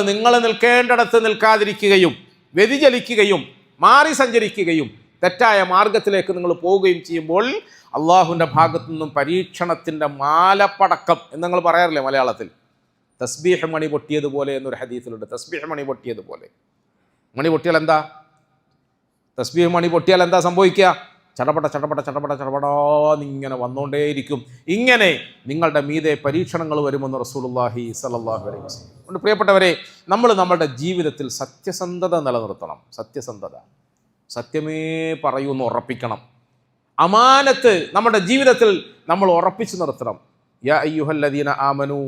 നിൽക്കേണ്ടിടത്ത് നിൽക്കാതിരിക്കുകയും വ്യതിചലിക്കുകയും മാറി സഞ്ചരിക്കുകയും തെറ്റായ മാർഗത്തിലേക്ക് നിങ്ങൾ പോവുകയും ചെയ്യുമ്പോൾ അള്ളാഹുവിൻ്റെ ഭാഗത്തു നിന്നും പരീക്ഷണത്തിൻ്റെ മാലപ്പടക്കം എന്ന് നിങ്ങൾ പറയാറില്ലേ മലയാളത്തിൽ, തസ്ബീഹ് മണി പൊട്ടിയതുപോലെ എന്നൊരു ഹദീസിലുണ്ട്. തസ്ബീഹ് മണി പൊട്ടിയതുപോലെ. മണി പൊട്ടിയാൽ എന്താ? തസ്ബീഹ് മണി പൊട്ടിയാൽ എന്താ സംഭവിക്കുക? ചടപടന്നിങ്ങനെ വന്നുകൊണ്ടേയിരിക്കും. ഇങ്ങനെ നിങ്ങളുടെ മീതെ പരീക്ഷണങ്ങൾ വരുമെന്ന് റസൂലുള്ളാഹി സ്വല്ലല്ലാഹു അലൈഹി വസല്ലം. അതുകൊണ്ട് പ്രിയപ്പെട്ടവരെ, നമ്മൾ നമ്മുടെ ജീവിതത്തിൽ സത്യസന്ധത നിലനിർത്തണം. സത്യമേ പറയൂന്ന് ഉറപ്പിക്കണം. അമാനത്ത് നമ്മുടെ ജീവിതത്തിൽ നമ്മൾ ഉറപ്പിച്ചു നിർത്തണം. യാ അയ്യുഹല്ലദീന ആമനൂ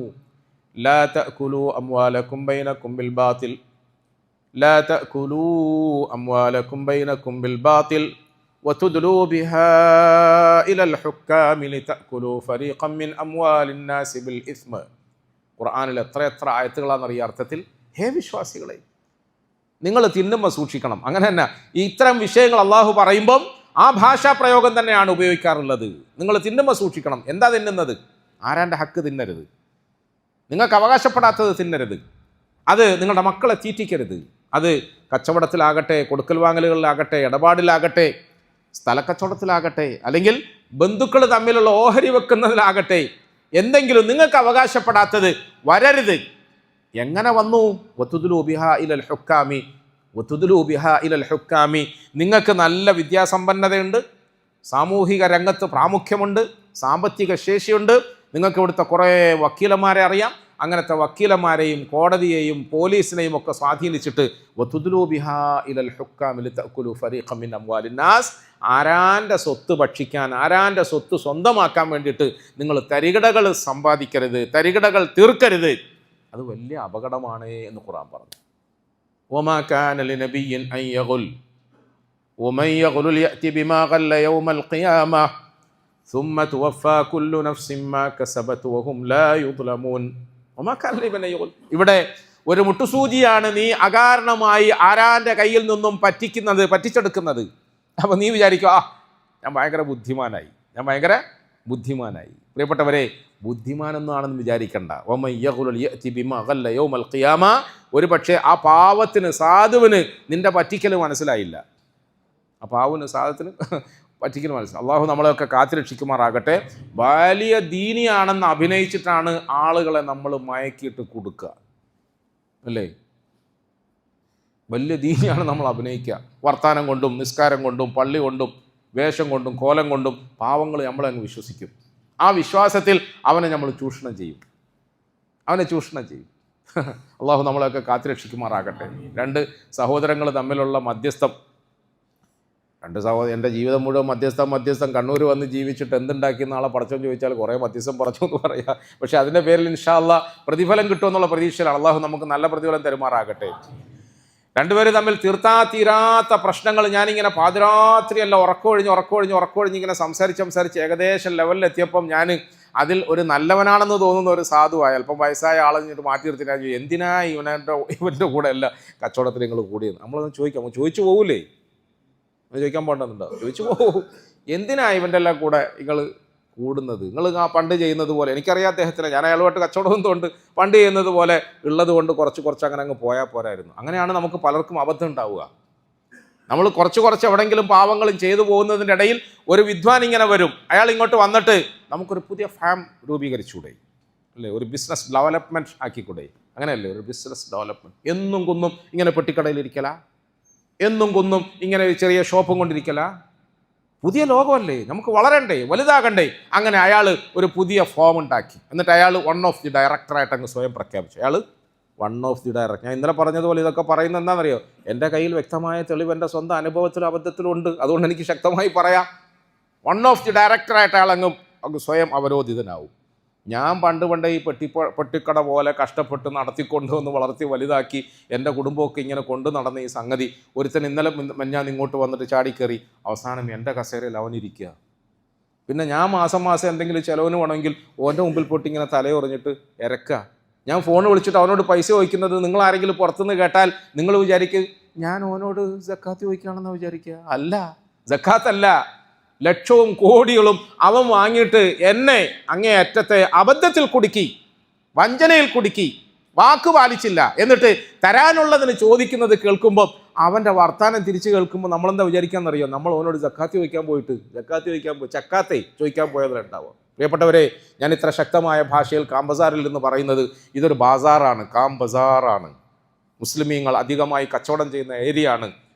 ലാ തഅകുലൂ അംവാലകും ബൈനകും ബിൽ ബാതിൽ وتدلوا بها إلى الحكام لتأكلوا فريقا من أموال الناس بالإثم. ഖുർആനിൽ എത്ര ആയത്തുകളാണെന്നറിയ അർത്ഥത്തിൽ. ഹേ വിശ്വാസികളെ, നിങ്ങൾ തിന്നുമ്പോൾ സൂക്ഷിക്കണം. അങ്ങനെ തന്നെ ഇത്തരം വിഷയങ്ങൾ അള്ളാഹു പറയുമ്പം ആ ഭാഷാ പ്രയോഗം തന്നെയാണ് ഉപയോഗിക്കാറുള്ളത്. നിങ്ങൾ തിന്നുമ്പോൾ സൂക്ഷിക്കണം. എന്താ തിന്നുന്നത്? ആരാൻ്റെ ഹക്ക് തിന്നരുത്, നിങ്ങൾക്ക് അവകാശപ്പെടാത്തത് തിന്നരുത്, അത് നിങ്ങളുടെ മക്കളെ തീറ്റിക്കരുത്, അത് കച്ചവടത്തിലാകട്ടെ, കൊടുക്കൽ വാങ്ങലുകളിലാകട്ടെ, ഇടപാടിലാകട്ടെ, സ്ഥലക്കച്ചവടത്തിലാകട്ടെ, അല്ലെങ്കിൽ ബന്ധുക്കൾ തമ്മിലുള്ള ഓഹരി വെക്കുന്നതിലാകട്ടെ, എന്തെങ്കിലും നിങ്ങൾക്ക് അവകാശപ്പെടാത്തത് വരരുത്. എങ്ങനെ വന്നു? വതുദ്ലു ബിഹാ ഇലൽ ഹുക്കാമി, വതുദ്ലു ബിഹാ ഇലൽ ഹുക്കാമി. നിങ്ങൾക്ക് നല്ല വിദ്യാസമ്പന്നതയുണ്ട്, സാമൂഹിക രംഗത്ത് പ്രാമുഖ്യമുണ്ട്, സാമ്പത്തിക ശേഷിയുണ്ട്, നിങ്ങൾക്ക് ഇവിടുത്തെ കുറേ വക്കീലന്മാരെ അറിയാം. അങ്ങനത്തെ വക്കീലന്മാരെയും കോടതിയെയും പോലീസിനെയും ഒക്കെ സ്വാധീനിച്ചിട്ട് വതുദ്ലു ബിഹാ ഇലൽ ഹുക്കാമി ലിതഅകുലു ഫരീഖൻ മിൻ അംവാലിന്നാസ്, ആരാൻ്റെ സ്വത്ത് ഭക്ഷിക്കാൻ, ആരാൻ്റെ സ്വത്ത് സ്വന്തമാക്കാൻ വേണ്ടിയിട്ട് നിങ്ങൾ തരികിടകൾ സമ്പാദിക്കരുത്, തരികിടകൾ തീർക്കരുത്. അത് വലിയ അപകടമാണ് എന്ന് ഖുർആൻ പറഞ്ഞു. വമാ കാന ലിനബിയ്യിൻ അൻ യഗുൽ വമൻ യഗുൽ യഅതി ബിമാ ഗല്ല യൗമൽ ഖിയാമ ثم توفى كل نفس ما كسبت وهم لا يظلمون. വമാ കാന ലിനബിയ്യിൻ അൻ യഗുൽ, ഇവിടെ ഒരു മുട്ടുസൂചിയാണ് നീ അകാരണമായി ആരാൻ്റെ കയ്യിൽ നിന്നും പറ്റിച്ചെടുക്കുന്നത്. അപ്പോൾ നീ വിചാരിക്കുക, ഞാൻ ഭയങ്കര ബുദ്ധിമാനായി. പ്രിയപ്പെട്ടവരെ, ബുദ്ധിമാനൊന്നാണെന്ന് വിചാരിക്കണ്ട. വമൻ യഗ്ലുൽ യഅതി ബിമാ ഗല്ല യൗമൽ ഖിയാമ, ഒരു പക്ഷേ ആ പാവത്തിന്, സാധുവിന് നിന്റെ പറ്റിക്കൽ മനസ്സിലായില്ല. ആ പാവന്, സാധുവിന് പറ്റിക്കൽ മനസ്സിലായി. അള്ളാഹു നമ്മളെയൊക്കെ കാത്തുരക്ഷിക്കുമാറാകട്ടെ. വലിയ ദീനിയാണെന്ന് അഭിനയിച്ചിട്ടാണ് ആളുകളെ നമ്മൾ മയക്കിയിട്ട് കൊടുക്കുക, അല്ലേ? വലിയ ദീനിയാണ് നമ്മൾ അഭിനയിക്കുക. വർത്താനം കൊണ്ടും നിസ്കാരം കൊണ്ടും പള്ളി കൊണ്ടും വേഷം കൊണ്ടും കോലം കൊണ്ടും പാവങ്ങൾ നമ്മളങ്ങ് വിശ്വസിക്കും. ആ വിശ്വാസത്തിൽ അവനെ നമ്മൾ ചൂഷണം ചെയ്യും. അള്ളാഹു നമ്മളെയൊക്കെ കാത്തുരക്ഷിക്കുമാറാകട്ടെ. രണ്ട് സഹോദരങ്ങൾ തമ്മിലുള്ള മധ്യസ്ഥം, എൻ്റെ ജീവിതം മുഴുവൻ മധ്യസ്ഥം കണ്ണൂർ വന്ന് ജീവിച്ചിട്ട് എന്തുണ്ടാക്കി നാളെ പടച്ചോൻ ചോദിച്ചാൽ കുറേ മധ്യസ്ഥം പടച്ചു എന്ന് പറയാം. പക്ഷേ അതിൻ്റെ പേരിൽ ഇൻഷാ അല്ലാഹ് പ്രതിഫലം കിട്ടുമെന്നുള്ള പ്രതീക്ഷയിലാണ്. അള്ളാഹു നമുക്ക് നല്ല പ്രതിഫലം തരുമാറാകട്ടെ. രണ്ടുപേരും തമ്മിൽ തീരാത്ത പ്രശ്നങ്ങൾ ഞാനിങ്ങനെ പാതിരാത്രിയല്ല ഉറക്കമൊഴിഞ്ഞ് ഇങ്ങനെ സംസാരിച്ച് ഏകദേശം ലെവലിലെത്തിയപ്പം ഞാൻ അതിൽ ഒരു നല്ലവനാണെന്ന് തോന്നുന്ന ഒരു സാധുവായ അല്പം വയസ്സായ ആളെ കഴിഞ്ഞിട്ട് മാറ്റി നിർത്തി ഞാൻ ചോദിച്ചു, എന്തിനാ ഇവൻ്റെ കൂടെ അല്ല കച്ചവടത്തിൽ നിങ്ങൾ കൂടിയെന്ന്. നമ്മളൊന്ന് ചോദിച്ചു പോകൂലേ? ചോദിക്കാൻ പോകണ്ടെന്നുണ്ടോ? ചോദിച്ചു പോകും. എന്തിനാ ഇവൻ്റെ എല്ലാം കൂടെ നിങ്ങൾ കൂടുന്നത്? നിങ്ങൾ ആ പണ്ട് ചെയ്യുന്നത് പോലെ, എനിക്കറിയാം അദ്ദേഹത്തിന്, ഞാൻ അയാളുമായിട്ട് കച്ചവടം എന്തുകൊണ്ട് പണ്ട് ചെയ്യുന്നത് പോലെ ഉള്ളത് കൊണ്ട് കുറച്ച് അങ്ങനെ അങ്ങ് പോയാൽ പോരായിരുന്നു. അങ്ങനെയാണ് നമുക്ക് പലർക്കും അബദ്ധം ഉണ്ടാവുക. നമ്മൾ കുറച്ച് എവിടെയെങ്കിലും പാവങ്ങളും ചെയ്തു പോകുന്നതിൻ്റെ ഇടയിൽ ഒരു വിദ്വാൻ ഇങ്ങനെ വരും. അയാൾ ഇങ്ങോട്ട് വന്നിട്ട് നമുക്കൊരു പുതിയ ഫാം രൂപീകരിച്ചുകൂടെ, അല്ലേ? ഒരു ബിസിനസ് ഡെവലപ്മെൻറ്റ് ആക്കിക്കൂടെ? അങ്ങനെയല്ലേ ഒരു ബിസിനസ് ഡെവലപ്മെൻറ്റ്? എന്നും കുന്നും ഇങ്ങനെ പെട്ടിക്കടയിലിരിക്കല, എന്നും കുന്നും ഇങ്ങനെ ചെറിയ ഷോപ്പും കൊണ്ടിരിക്കല? പുതിയ ലോകമല്ലേ, നമുക്ക് വളരണ്ടേ, വലുതാകണ്ടേ? അങ്ങനെ അയാൾ ഒരു പുതിയ ഫോം ഉണ്ടാക്കി. എന്നിട്ട് അയാൾ വൺ ഓഫ് ദി ഡയറക്ടറായിട്ട് അങ്ങ് സ്വയം പ്രഖ്യാപിച്ചു. അയാൾ വൺ ഓഫ് ദി ഡയറക്ടർ. ഞാൻ ഇന്നലെ പറഞ്ഞതുപോലെ ഇതൊക്കെ പറയുന്നത് എന്താണെന്നറിയോ? എൻ്റെ കയ്യിൽ വ്യക്തമായ തെളിവ് എൻ്റെ സ്വന്തം അനുഭവത്തിലും അബദ്ധത്തിലും ഉണ്ട്. അതുകൊണ്ട് എനിക്ക് ശക്തമായി പറയാം. വൺ ഓഫ് ദി ഡയറക്ടറായിട്ട് അയാൾ അങ്ങ് സ്വയം അവരോധിതനാവും. ഞാൻ പണ്ട് ഈ പെട്ടിക്കട പോലെ കഷ്ടപ്പെട്ട് നടത്തിക്കൊണ്ടുവന്ന് വളർത്തി വലുതാക്കി എൻ്റെ കുടുംബമൊക്കെ ഇങ്ങനെ കൊണ്ടു നടന്ന ഈ സംഗതി ഒരുത്തൻ ഇന്നലെ ഞാൻ ഇങ്ങോട്ട് വന്നിട്ട് ചാടിക്കയറി അവസാനം എൻ്റെ കസേരയിൽ അവനിരിക്കുക. പിന്നെ ഞാൻ മാസം എന്തെങ്കിലും ചിലവിന് വേണമെങ്കിൽ ഓൻ്റെ മുമ്പിൽ പൊട്ടി ഇങ്ങനെ തലയുറഞ്ഞിട്ട് ഇരക്കുക. ഞാൻ ഫോൺ വിളിച്ചിട്ട് അവനോട് പൈസ ചോദിക്കുന്നത് നിങ്ങൾ ആരെങ്കിലും പുറത്തുനിന്ന് കേട്ടാൽ നിങ്ങൾ വിചാരിക്കുക ഞാൻ ഓനോട് സക്കാത്ത് ചോദിക്കുകയാണെന്ന് വിചാരിക്കുക. അല്ല, സക്കാത്തല്ല. ലക്ഷവും കോടികളും അവൻ വാങ്ങിയിട്ട് എന്നെ അങ്ങേയറ്റത്തെ അബദ്ധത്തിൽ കുടുക്കി, വഞ്ചനയിൽ കുടുക്കി, വാക്ക് പാലിച്ചില്ല. എന്നിട്ട് തരാനുള്ളതിന് ചോദിക്കുന്നത് കേൾക്കുമ്പോൾ, അവൻ്റെ വർത്താനം തിരിച്ച് കേൾക്കുമ്പോൾ നമ്മളെന്താ വിചാരിക്കാമെന്നറിയോ? നമ്മൾ അവനോട് ചക്കാത്ത് ചോദിക്കാൻ പോയതിലുണ്ടാവുക. പ്രിയപ്പെട്ടവരെ, ഞാൻ ഇത്ര ശക്തമായ ഭാഷയിൽ കാംബസാറിൽ നിന്ന് പറയുന്നത് ഇതൊരു ബാസാറാണ്, കാംബസാറാണ്. മുസ്ലിമീങ്ങൾ അധികമായി കച്ചവടം ചെയ്യുന്ന ഏരിയയാണ്.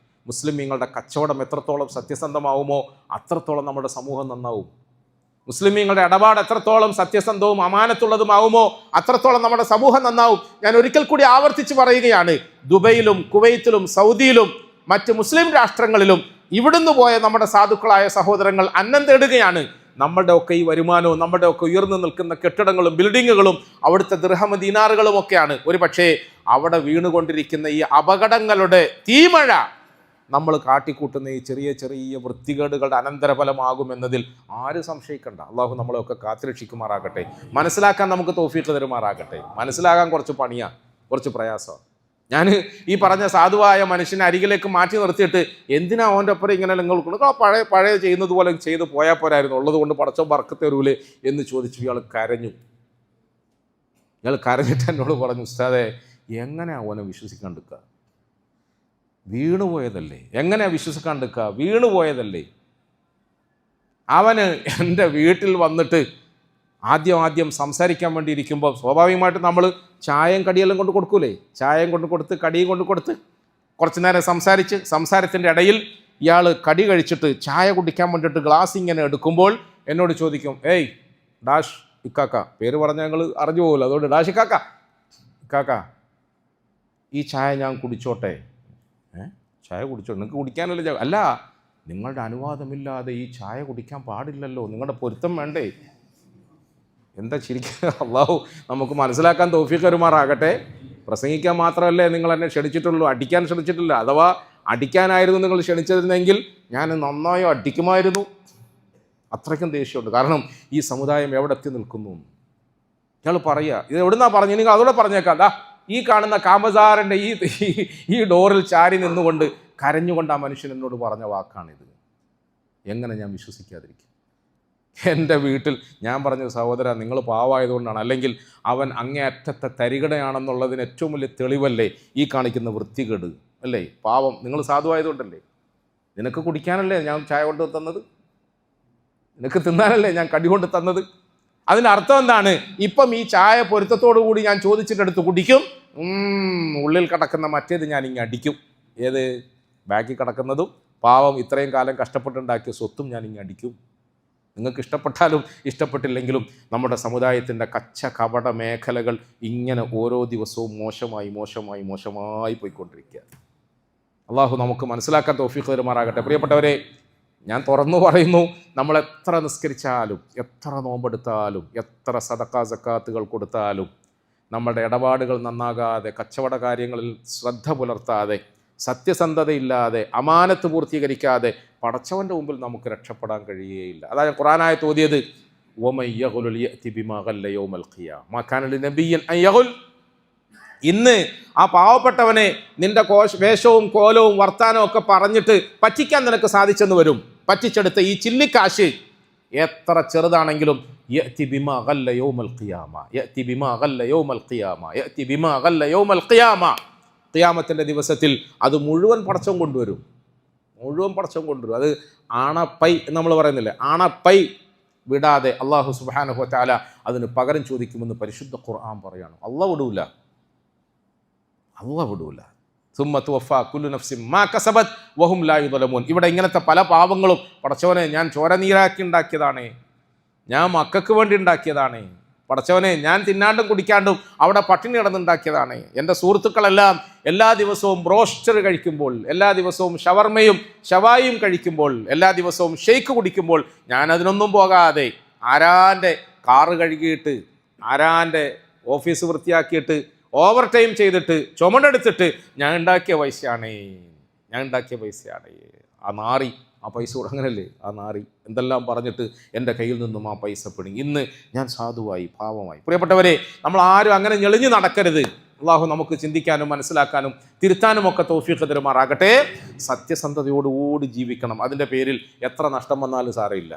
മുസ്ലിമീങ്ങളുടെ കച്ചവടം എത്രത്തോളം സത്യസന്ധമാവുമോ അത്രത്തോളം നമ്മുടെ സമൂഹം നന്നാവും. മുസ്ലിമീങ്ങളുടെ ഇടപാട് എത്രത്തോളം സത്യസന്ധവും അമാനത്തുള്ളതുമാവുമോ അത്രത്തോളം നമ്മുടെ സമൂഹം നന്നാവും. ഞാൻ ഒരിക്കൽ കൂടി ആവർത്തിച്ച് പറയുകയാണ്, ദുബൈയിലും കുവൈത്തിലും സൗദിയിലും മറ്റ് മുസ്ലിം രാഷ്ട്രങ്ങളിലും ഇവിടുന്ന് പോയ നമ്മുടെ സാധുക്കളായ സഹോദരങ്ങൾ അന്നം തേടുകയാണ്. നമ്മുടെ ഒക്കെ ഈ വരുമാനവും നമ്മുടെ ഒക്കെ ഉയർന്നു നിൽക്കുന്ന കെട്ടിടങ്ങളും ബിൽഡിങ്ങുകളും അവിടുത്തെ ദിർഹം ദീനാറുകളും ഒക്കെയാണ്. ഒരു പക്ഷേ അവിടെ വീണുകൊണ്ടിരിക്കുന്ന ഈ അപകടങ്ങളുടെ തീമഴ നമ്മൾ കാട്ടിക്കൂട്ടുന്ന ഈ ചെറിയ വൃത്തികേടുകളുടെ അനന്തരഫലമാകുമെന്നതിൽ ആരും സംശയിക്കണ്ട. അള്ളാഹു നമ്മളെയൊക്കെ കാത്തുരക്ഷിക്കുമാറാകട്ടെ. മനസ്സിലാക്കാൻ നമുക്ക് തൗഫീഖ് തരുമാറാകട്ടെ. മനസ്സിലാകാൻ കുറച്ച് പണിയാണ്, കുറച്ച് പ്രയാസമാണ്. ഞാൻ ഈ പറഞ്ഞ സാധുവായ മനുഷ്യനെ അരികിലേക്ക് മാറ്റി നിർത്തിയിട്ട് എന്തിനാ അവൻ്റെ ഒപ്പം ഇങ്ങനെ നിങ്ങൾ പഴയ ചെയ്യുന്നത് പോലെ ചെയ്ത് പോയാൽ പോരായിരുന്നു, ഉള്ളത് കൊണ്ട് പടച്ചോൻ ബർക്കത്ത് തരൂലേ എന്ന് ചോദിച്ചു. ഇയാൾ കരഞ്ഞിട്ട് എന്നോട് പറഞ്ഞു, ഉസ്താദേ എങ്ങനെ അവനെ വിശ്വസിക്കാണ്ടിരിക്കുക? വീണുപോയതല്ലേ, എങ്ങനെയാ വിശ്വസിക്കാണ്ടിരിക്കുക? വീണുപോയതല്ലേ. അവന് എൻ്റെ വീട്ടിൽ വന്നിട്ട് ആദ്യം സംസാരിക്കാൻ വേണ്ടി ഇരിക്കുമ്പോൾ സ്വാഭാവികമായിട്ട് നമ്മൾ ചായയും കടിയെല്ലാം കൊണ്ട് കൊടുക്കൂലേ? ചായയും കൊണ്ട് കൊടുത്ത് കടിയും കൊണ്ട് കൊടുത്ത് കുറച്ച് നേരം സംസാരത്തിൻ്റെ ഇടയിൽ ഇയാൾ കടി കഴിച്ചിട്ട് ചായ കുടിക്കാൻ വേണ്ടിയിട്ട് ഗ്ലാസ് ഇങ്ങനെ എടുക്കുമ്പോൾ എന്നോട് ചോദിക്കും, ഏയ് ഡാഷ് ഇക്കാക്ക, പേര് പറഞ്ഞാൽ ഞങ്ങൾ അറിഞ്ഞു പോകുമല്ലോ, അതുകൊണ്ട് ഡാഷ് ഇക്കാക്ക ഈ ചായ ഞാൻ കുടിച്ചോട്ടെ? ചായ കുടിച്ചോട്ടെ? നിങ്ങൾക്ക് കുടിക്കാനല്ലേ? അല്ല, നിങ്ങളുടെ അനുവാദമില്ലാതെ ഈ ചായ കുടിക്കാൻ പാടില്ലല്ലോ, നിങ്ങളുടെ പൊരുത്തം വേണ്ടേ? എന്താ ശരിക്കും? അള്ളാഹു നമുക്ക് മനസ്സിലാക്കാൻ തൗഫീഖ് തരുമാറാകട്ടെ. പ്രസംഗിക്കാൻ മാത്രമല്ലേ നിങ്ങൾ എന്നെ ക്ഷണിച്ചിട്ടുള്ളൂ, അടിക്കാൻ ക്ഷണിച്ചിട്ടില്ല. അഥവാ അടിക്കാനായിരുന്നു നിങ്ങൾ ക്ഷണിച്ചതിരുന്നെങ്കിൽ ഞാൻ നന്നായോ അടിക്കുമായിരുന്നു. അത്രയ്ക്കും ദേഷ്യമുണ്ട്. കാരണം ഈ സമുദായം എവിടെ എത്തി നിൽക്കുന്നു ഇയാൾ പറയുക. ഇത് എവിടുന്നാ പറഞ്ഞു? നിങ്ങൾ അതോടെ പറഞ്ഞേക്കാം. ദാ ഈ കാണുന്ന കാമസാറിൻ്റെ ഈ ഡോറിൽ ചാരി നിന്നുകൊണ്ട് കരഞ്ഞുകൊണ്ട് ആ മനുഷ്യൻ എന്നോട് പറഞ്ഞ വാക്കാണിത്. എങ്ങനെ ഞാൻ വിശ്വസിക്കാതിരിക്കും? എൻ്റെ വീട്ടിൽ ഞാൻ പറഞ്ഞ സഹോദര, നിങ്ങൾ പാവമായതുകൊണ്ടാണ്, അല്ലെങ്കിൽ അവൻ അങ്ങേയറ്റത്തെ തരികടയാണെന്നുള്ളതിന് ഏറ്റവും വലിയ തെളിവല്ലേ ഈ കാണിക്കുന്ന വൃത്തികേട് അല്ലേ? പാവം, നിങ്ങൾ സാധുവായതുകൊണ്ടല്ലേ? നിനക്ക് കുടിക്കാനല്ലേ ഞാൻ ചായ കൊണ്ട് തന്നത്? നിനക്ക് തിന്നാനല്ലേ ഞാൻ കടി കൊണ്ട് തന്നത്? അതിൻ്റെ അർത്ഥം എന്താണ്? ഇപ്പം ഈ ചായ പൊരുത്തത്തോടു കൂടി ഞാൻ ചോദിച്ചിട്ടെടുത്ത് കുടിക്കും, ഉള്ളിൽ കിടക്കുന്ന മറ്റേത് ഞാൻ ഇങ്ങനെ അടിക്കും. ഏത്? ബാക്കിൽ കിടക്കുന്നതും പാവം ഇത്രയും കാലം കഷ്ടപ്പെട്ടുണ്ടാക്കിയ സ്വത്തും ഞാൻ ഇങ്ങനെ അടിക്കും. നിങ്ങൾക്ക് ഇഷ്ടപ്പെട്ടാലും ഇഷ്ടപ്പെട്ടില്ലെങ്കിലും നമ്മുടെ സമുദായത്തിൻ്റെ കച്ച കപട മേഖലകൾ ഇങ്ങനെ ഓരോ ദിവസവും മോശമായി പോയിക്കൊണ്ടിരിക്കുക. അള്ളാഹു നമുക്ക് മനസ്സിലാക്കാൻ തൗഫീഖ് തരുമാറാകട്ടെ. പ്രിയപ്പെട്ടവരെ, ഞാൻ തുറന്നു പറയുന്നു, നമ്മൾ എത്ര നിസ്കരിച്ചാലും, എത്ര നോമ്പെടുത്താലും, എത്ര സദഖ സക്കാത്തുകൾ കൊടുത്താലും, നമ്മുടെ ഇടപാടുകൾ നന്നാകാതെ, കച്ചവട കാര്യങ്ങളിൽ ശ്രദ്ധ പുലർത്താതെ, സത്യസന്ധതയില്ലാതെ, അമാനത്ത് പൂർത്തീകരിക്കാതെ പടച്ചവൻ്റെ മുമ്പിൽ നമുക്ക് രക്ഷപ്പെടാൻ കഴിയുകയില്ല. അതായത് ഖുർആനായത്ത് ഓതിയത്, ഇന്ന് ആ പാവപ്പെട്ടവനെ നിന്റെ വേഷവും കോലവും വർത്താനവും ഒക്കെ പറഞ്ഞിട്ട് പറ്റിക്കാൻ നിനക്ക് സാധിച്ചെന്ന് വരും. പറ്റിച്ചെടുത്ത ഈ ചില്ലിക്കാശ് എത്ര ചെറുതാണെങ്കിലും ഖിയാമത്തിൻ്റെ ദിവസത്തിൽ അത് മുഴുവൻ പടച്ചം കൊണ്ടുവരും. അത് ആണപ്പൈ എന്ന് നമ്മൾ പറയുന്നില്ലേ, ആണപ്പൈ വിടാതെ അള്ളാഹു സുബ്ഹാനഹു വ തആല അതിന് പകരം ചോദിക്കുമെന്ന് പരിശുദ്ധ ഖുർആൻ പറയാണ്. അള്ളാഹ് വിടൂല. സുമ്മ തുവഫാ കുല്ലു നഫ്സിൻ മാ കസബത് വഹും ലാ യുദ്ലമൂൻ. ഇവിടെ ഇങ്ങനത്തെ പല പാവങ്ങളും, പടച്ചവനെ ഞാൻ ചോരനീരാക്കി ഉണ്ടാക്കിയതാണ്, ഞാൻ മക്കൾക്ക് വേണ്ടി ഉണ്ടാക്കിയതാണ്, പടച്ചവനെ ഞാൻ തിന്നാണ്ടും കുടിക്കാണ്ടും അവിടെ പട്ടിണി കിടന്നുണ്ടാക്കിയതാണ്, എൻ്റെ സുഹൃത്തുക്കളെല്ലാം എല്ലാ ദിവസവും ബ്രോസ്റ്റർ കഴിക്കുമ്പോൾ, എല്ലാ ദിവസവും ഷവർമയും ഷവായും കഴിക്കുമ്പോൾ, എല്ലാ ദിവസവും ഷെയ്ക്ക് കുടിക്കുമ്പോൾ ഞാൻ അതിനൊന്നും പോകാതെ ആരാൻ്റെ കാറ് കഴുകിയിട്ട്, ആരാൻ്റെ ഓഫീസ് വൃത്തിയാക്കിയിട്ട്, ഓവർ ടൈം ചെയ്തിട്ട്, ചുമടെടുത്തിട്ട് ഞാൻ ഉണ്ടാക്കിയ പൈസയാണ്. ആ നാറി ആ പൈസ അങ്ങനല്ലേ, ആ നാറി എന്തെല്ലാം പറഞ്ഞിട്ട് എൻ്റെ കയ്യിൽ നിന്നും ആ പൈസ പിടുങ്ങി. ഇന്ന് ഞാൻ സാധുവായി, പാവമായി. പ്രിയപ്പെട്ടവരെ, നമ്മൾ ആരും അങ്ങനെ ഞെളിഞ്ഞു നടക്കരുത്. അള്ളാഹു നമുക്ക് ചിന്തിക്കാനും മനസ്സിലാക്കാനും തിരുത്താനും ഒക്കെ തൗഫീഖ് തരുമാറാകട്ടെ. സത്യസന്ധതയോടുകൂടി ജീവിക്കണം. അതിൻ്റെ പേരിൽ എത്ര നഷ്ടം വന്നാലും സാരമില്ല,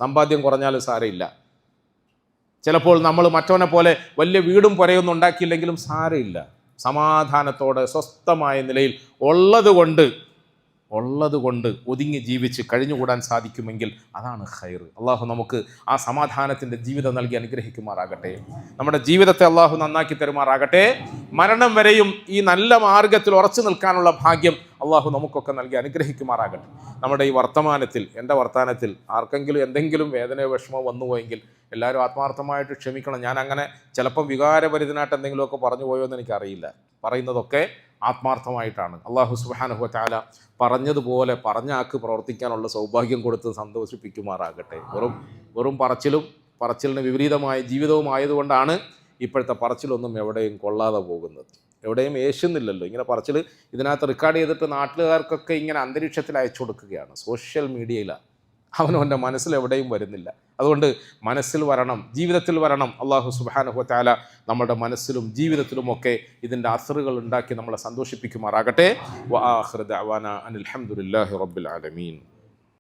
സമ്പാദ്യം കുറഞ്ഞാലും സാരമില്ല. ചിലപ്പോൾ നമ്മൾ മറ്റവനെ പോലെ വലിയ വീടും പുരയൊന്നും ഉണ്ടാക്കിയില്ലെങ്കിലും സാരമില്ല. സമാധാനത്തോടെ സ്വസ്ഥമായ നിലയിൽ ഉള്ളതുകൊണ്ട് ഒതുങ്ങി ജീവിച്ച് കഴിഞ്ഞുകൂടാൻ സാധിക്കുമെങ്കിൽ അതാണ് ഖൈർ. അള്ളാഹു നമുക്ക് ആ സമാധാനത്തിൻ്റെ ജീവിതം നൽകി അനുഗ്രഹിക്കുമാറാകട്ടെ. നമ്മുടെ ജീവിതത്തെ അള്ളാഹു നന്നാക്കി തരുമാറാകട്ടെ. മരണം വരെയും ഈ നല്ല മാർഗത്തിൽ ഉറച്ചു നിൽക്കാനുള്ള ഭാഗ്യം അള്ളാഹു നമുക്കൊക്കെ നൽകി അനുഗ്രഹിക്കുമാറാകട്ടെ. നമ്മുടെ ഈ എൻ്റെ വർത്തമാനത്തിൽ ആർക്കെങ്കിലും എന്തെങ്കിലും വേദനയോ വിഷമോ വന്നുപോയെങ്കിൽ എല്ലാവരും ആത്മാർത്ഥമായിട്ട് ക്ഷമിക്കണം. ഞാൻ അങ്ങനെ ചിലപ്പം വികാരഭരിതനായിട്ട് എന്തെങ്കിലുമൊക്കെ പറഞ്ഞു പോയോ എന്ന് എനിക്കറിയില്ല. പറയുന്നതൊക്കെ ആത്മാർത്ഥമായിട്ടാണ്. അള്ളാഹു സുബ്ഹാനഹു വ തആല പറഞ്ഞതുപോലെ പറഞ്ഞാക്ക് പ്രവർത്തിക്കാനുള്ള സൗഭാഗ്യം കൊടുത്ത് സന്തോഷിപ്പിക്കുമാറാകട്ടെ. വെറും പറച്ചിലിന് വിപരീതമായ ജീവിതവും ആയതുകൊണ്ടാണ് ഇപ്പോഴത്തെ പറച്ചിലൊന്നും എവിടെയും കൊള്ളാതെ പോകുന്നത്. എവിടെയും ഏശുന്നില്ലല്ലോ. ഇങ്ങനെ പറച്ചിൽ ഇതിനകത്ത് റെക്കോർഡ് ചെയ്തിട്ട് നാട്ടുകാർക്കൊക്കെ ഇങ്ങനെ അന്തരീക്ഷത്തിൽ അയച്ചു കൊടുക്കുകയാണ്. സോഷ്യൽ മീഡിയയിലാണ്. അവനവൻ്റെ മനസ്സിൽ എവിടെയും വരുന്നില്ല. അതുകൊണ്ട് മനസ്സിൽ വരണം, ജീവിതത്തിൽ വരണം. അള്ളാഹു സുബ്ഹാനഹു വ തആല നമ്മുടെ മനസ്സിലും ജീവിതത്തിലുമൊക്കെ ഇതിൻ്റെ അസറുകൾ ഉണ്ടാക്കി നമ്മളെ സന്തോഷിപ്പിക്കുമാറാകട്ടെ. വ ആഖിറു ദഅവാന അനിൽ ഹംദുലില്ലാഹി റബ്ബിൽ ആലമീൻ.